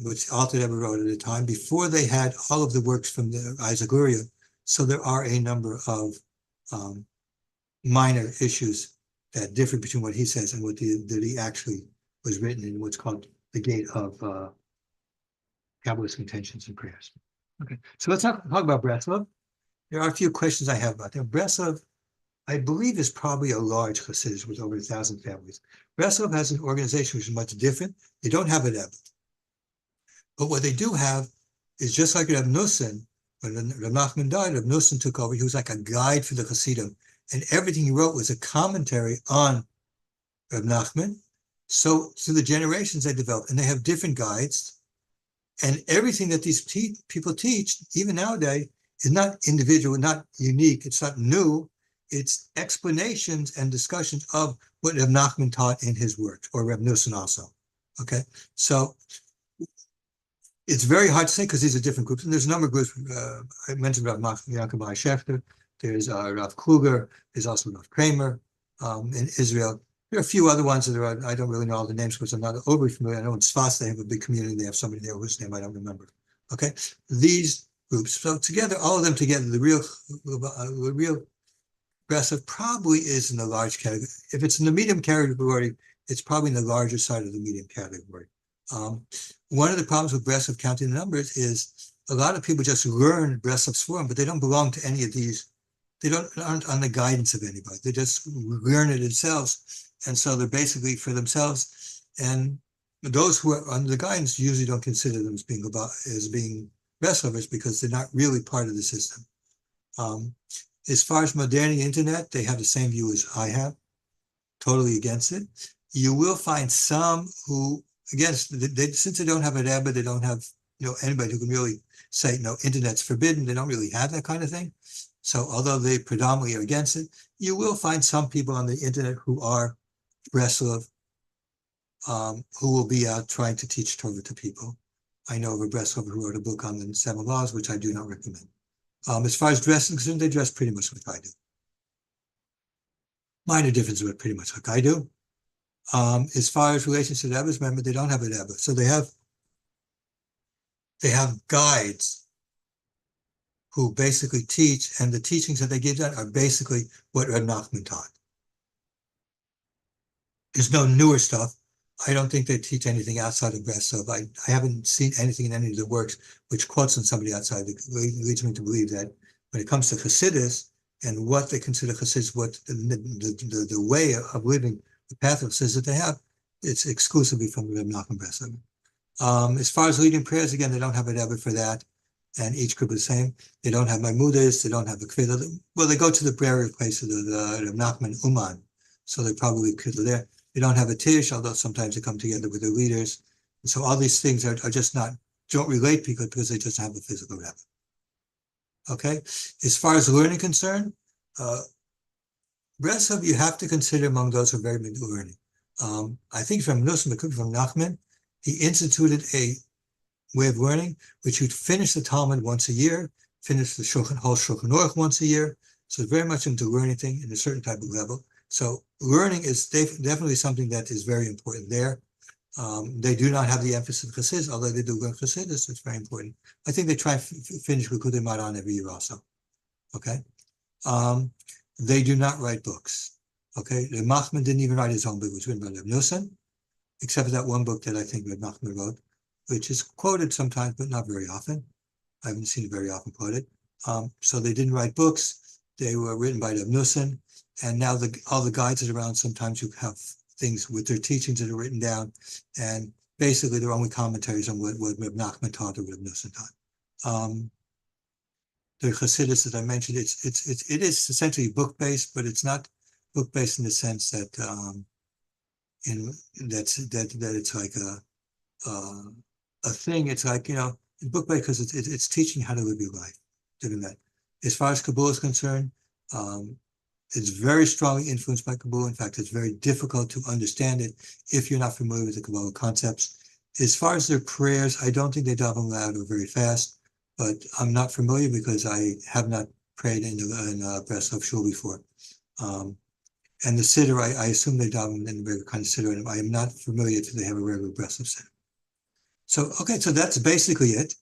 which Alter Rebbe wrote at the time, before they had all of the works from the Isaac Luria. So there are a number of minor issues that differ between what he says and what the Ri actually was written in what's called the gate of Kabbalist intentions and prayers. Okay, so let's talk about Breslov. There are a few questions I have about that. Breslov, I believe, is probably a large Chassidus with over 1,000 families. Breslov has an organization which is much different. They don't have a Rebbe. But what they do have is just like Reb Nosson, when Reb Nachman died, Reb Nosson took over. He was like a guide for the Chassidim. And everything he wrote was a commentary on Reb Nachman. So through the generations they developed, and they have different guides. And everything that these people teach, even nowadays, is not individual, not unique. It's not new. It's explanations and discussions of what Reb Nachman taught in his works, or Reb Nosson also. Okay, so it's very hard to say because these are different groups, and there's a number of groups. I mentioned Rav Yaakov Shefter. There's Rav Kluger. There's also Rav Kramer in Israel. There are a few other ones that I don't really know all the names because I'm not overly familiar. I know in Sfas they have a big community. They have somebody there whose name I don't remember. Okay, these groups. So together, all of them together, the real Breslov probably is in the large category. If it's in the medium category, it's probably in the larger side of the medium category. One of the problems with Breslov counting the numbers is a lot of people just learn Breslov's form, but they don't belong to any of these. They aren't on the guidance of anybody. They just learn it themselves, and so they're basically for themselves. And those who are under the guidance usually don't consider them as being Breslovers because they're not really part of the system. As far as modernity internet, they have the same view as I have, totally against it. You will find some who, again, since they don't have a Rebbe, they don't have anybody who can really say internet's forbidden. They don't really have that kind of thing. So although they predominantly are against it, you will find some people on the internet who are Breslov, who will be out trying to teach Torah to people. I know of a Breslov who wrote a book on the 7 laws, which I do not recommend. As far as dressing is concerned, they dress pretty much like I do. Minor differences, but pretty much like I do. As far as relations to the Rebbe, remember, they don't have a Rebbe. So they have guides who basically teach, and the teachings that they give them are basically what Reb Nachman taught. There's no newer stuff. I don't think they teach anything outside of Breslov. I haven't seen anything in any of the works which quotes on somebody outside. That leads me to believe that when it comes to Chassidus and what they consider Chassidus, what the way of living, the path of Chassidus that they have, it's exclusively from Reb Nachman Breslov. As far as leading prayers, again, they don't have a Rebbe for that, and each group is the same. They don't have Maimudas, they don't have the Kvila. Well, they go to the prayer place of the Reb Nachman Uman, so they probably Kvila there. They don't have a Tish, although sometimes they come together with their leaders. And so all these things are just don't relate because they just have a physical Rebbe. Okay? As far as learning concerned, Breslov you have to consider among those who are very big learning. I think from Nusim, it could be from Nachman, he instituted a way of learning, which you'd finish the Talmud once a year, finish the whole Shulchan Aruch once a year. So very much into learning thing in a certain type of level. So learning is definitely something that is very important there. They do not have the emphasis of Chassidus, although they do learn Chassidus, it's very important. I think they try and finish Likutei Moharan every year also. Okay? They do not write books. Okay? The Machman didn't even write his own book, it was written by Reb Nosson, except for that one book that I think Reb Nachman wrote, which is quoted sometimes, but not very often. I haven't seen it very often quoted. So they didn't write books. They were written by Reb Nosson. And now all the guides that are around, sometimes you have things with their teachings that are written down, and basically they're only commentaries on what Reb Nachman taught or Reb Nosson taught. The Chassidus, as I mentioned, it is essentially book-based, but it's not book-based in the sense that that it's like a thing. It's like book-based because it's teaching how to live your life. Doing that. As far as Kabbalah is concerned, it's very strongly influenced by Kabbalah. In fact, it's very difficult to understand it if you're not familiar with the Kabbalah concepts. As far as their prayers, I don't think they daven loud or very fast, but I'm not familiar because I have not prayed in Breslov Shul before. And the Siddur, I assume they daven in the regular kind of Siddur, and I am not familiar if they have a regular Breslov Siddur. So, okay, so that's basically it.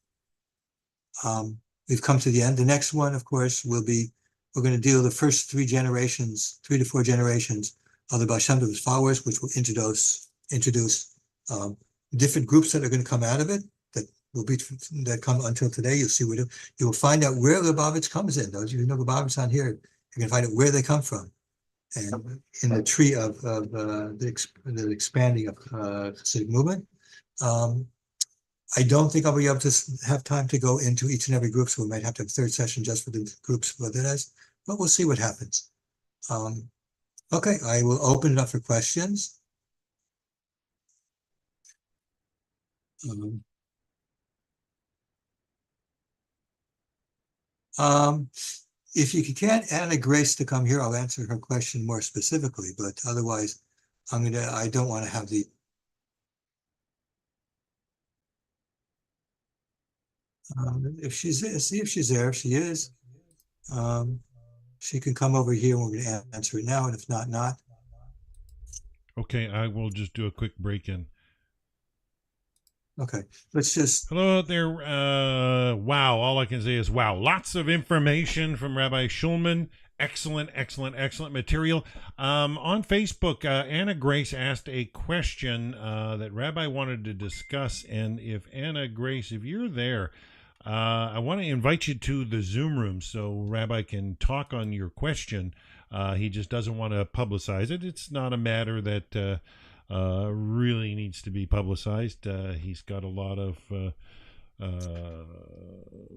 We've come to the end. The next one, of course, will be we're going to deal with the first 3 to 4 generations of the Baal Shem Tov's followers, which will introduce different groups that are going to come out of it, that come until today. You'll see you will find out where Lubavitch comes in. Those of you who know Lubavitch on here, you can find out where they come from. And in the tree of the expanding of Chassidic movement. I don't think I'll be able to have time to go into each and every group, so we might have to have a third session just for the groups for that, but we'll see what happens. Okay, I will open it up for questions. If you can't Anna Grace to come here, I'll answer her question more specifically, but otherwise, I don't want to have the if she's there, see if she's there. If she is, she can come over here and we're going to answer it now. And if not, not. Okay, I will just do a quick break-in. Okay, let's just. Hello out there. Wow, all I can say is wow. Lots of information from Rabbi Shulman. Excellent material. On Facebook, Anna Grace asked a question that Rabbi wanted to discuss. And if Anna Grace, if you're there, I want to invite you to the Zoom room so Rabbi can talk on your question. He just doesn't want to publicize it. It's not a matter that really needs to be publicized. He's got a lot of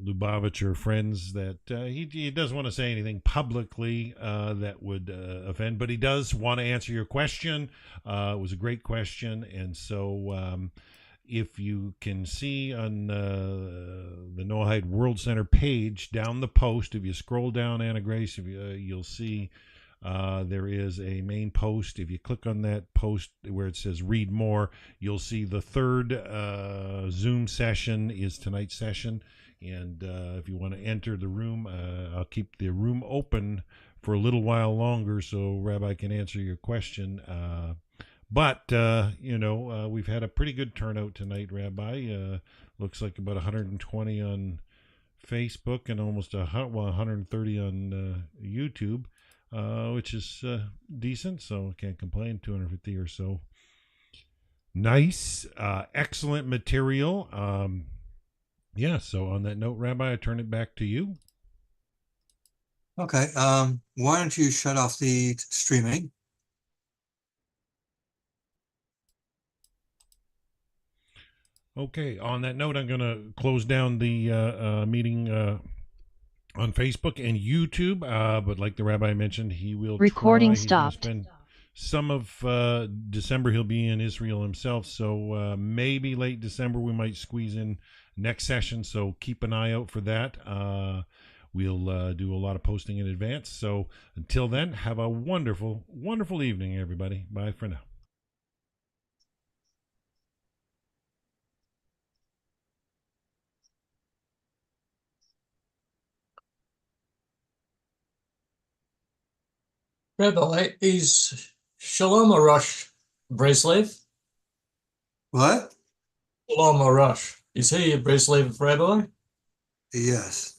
Lubavitcher friends that he doesn't want to say anything publicly that would offend, but he does want to answer your question. It was a great question, and so if you can see on the Noahide World Center page down the post, if you scroll down, Anna Grace, you'll see there is a main post. If you click on that post where it says read more, you'll see the third Zoom session is tonight's session. And if you want to enter the room, I'll keep the room open for a little while longer so Rabbi can answer your question. But we've had a pretty good turnout tonight, Rabbi. Looks like about 120 on Facebook and almost 130 on YouTube. Which is decent, so I can't complain. 250 or so. Nice, excellent material. So on that note, Rabbi, I turn it back to you. Okay. Why don't you shut off the streaming? Okay. On that note, I'm going to close down the meeting on Facebook and YouTube, but like the Rabbi mentioned, he will Recording try. He's going to stopped. spend some of December. He'll be in Israel himself, so maybe late December we might squeeze in next session. So keep an eye out for that. We'll do a lot of posting in advance. So until then, have a wonderful, wonderful evening, everybody. Bye for now. Rabbi, is Shalom Arush Breslev? What? Shalom Arush. Is he a Breslev rabbi? Yes.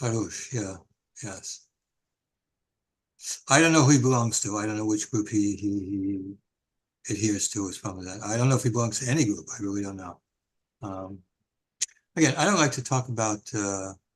Arush, yeah, yes. I don't know who he belongs to. I don't know which group he adheres to as part of that. I don't know if he belongs to any group. I really don't know. Again, I don't like to talk about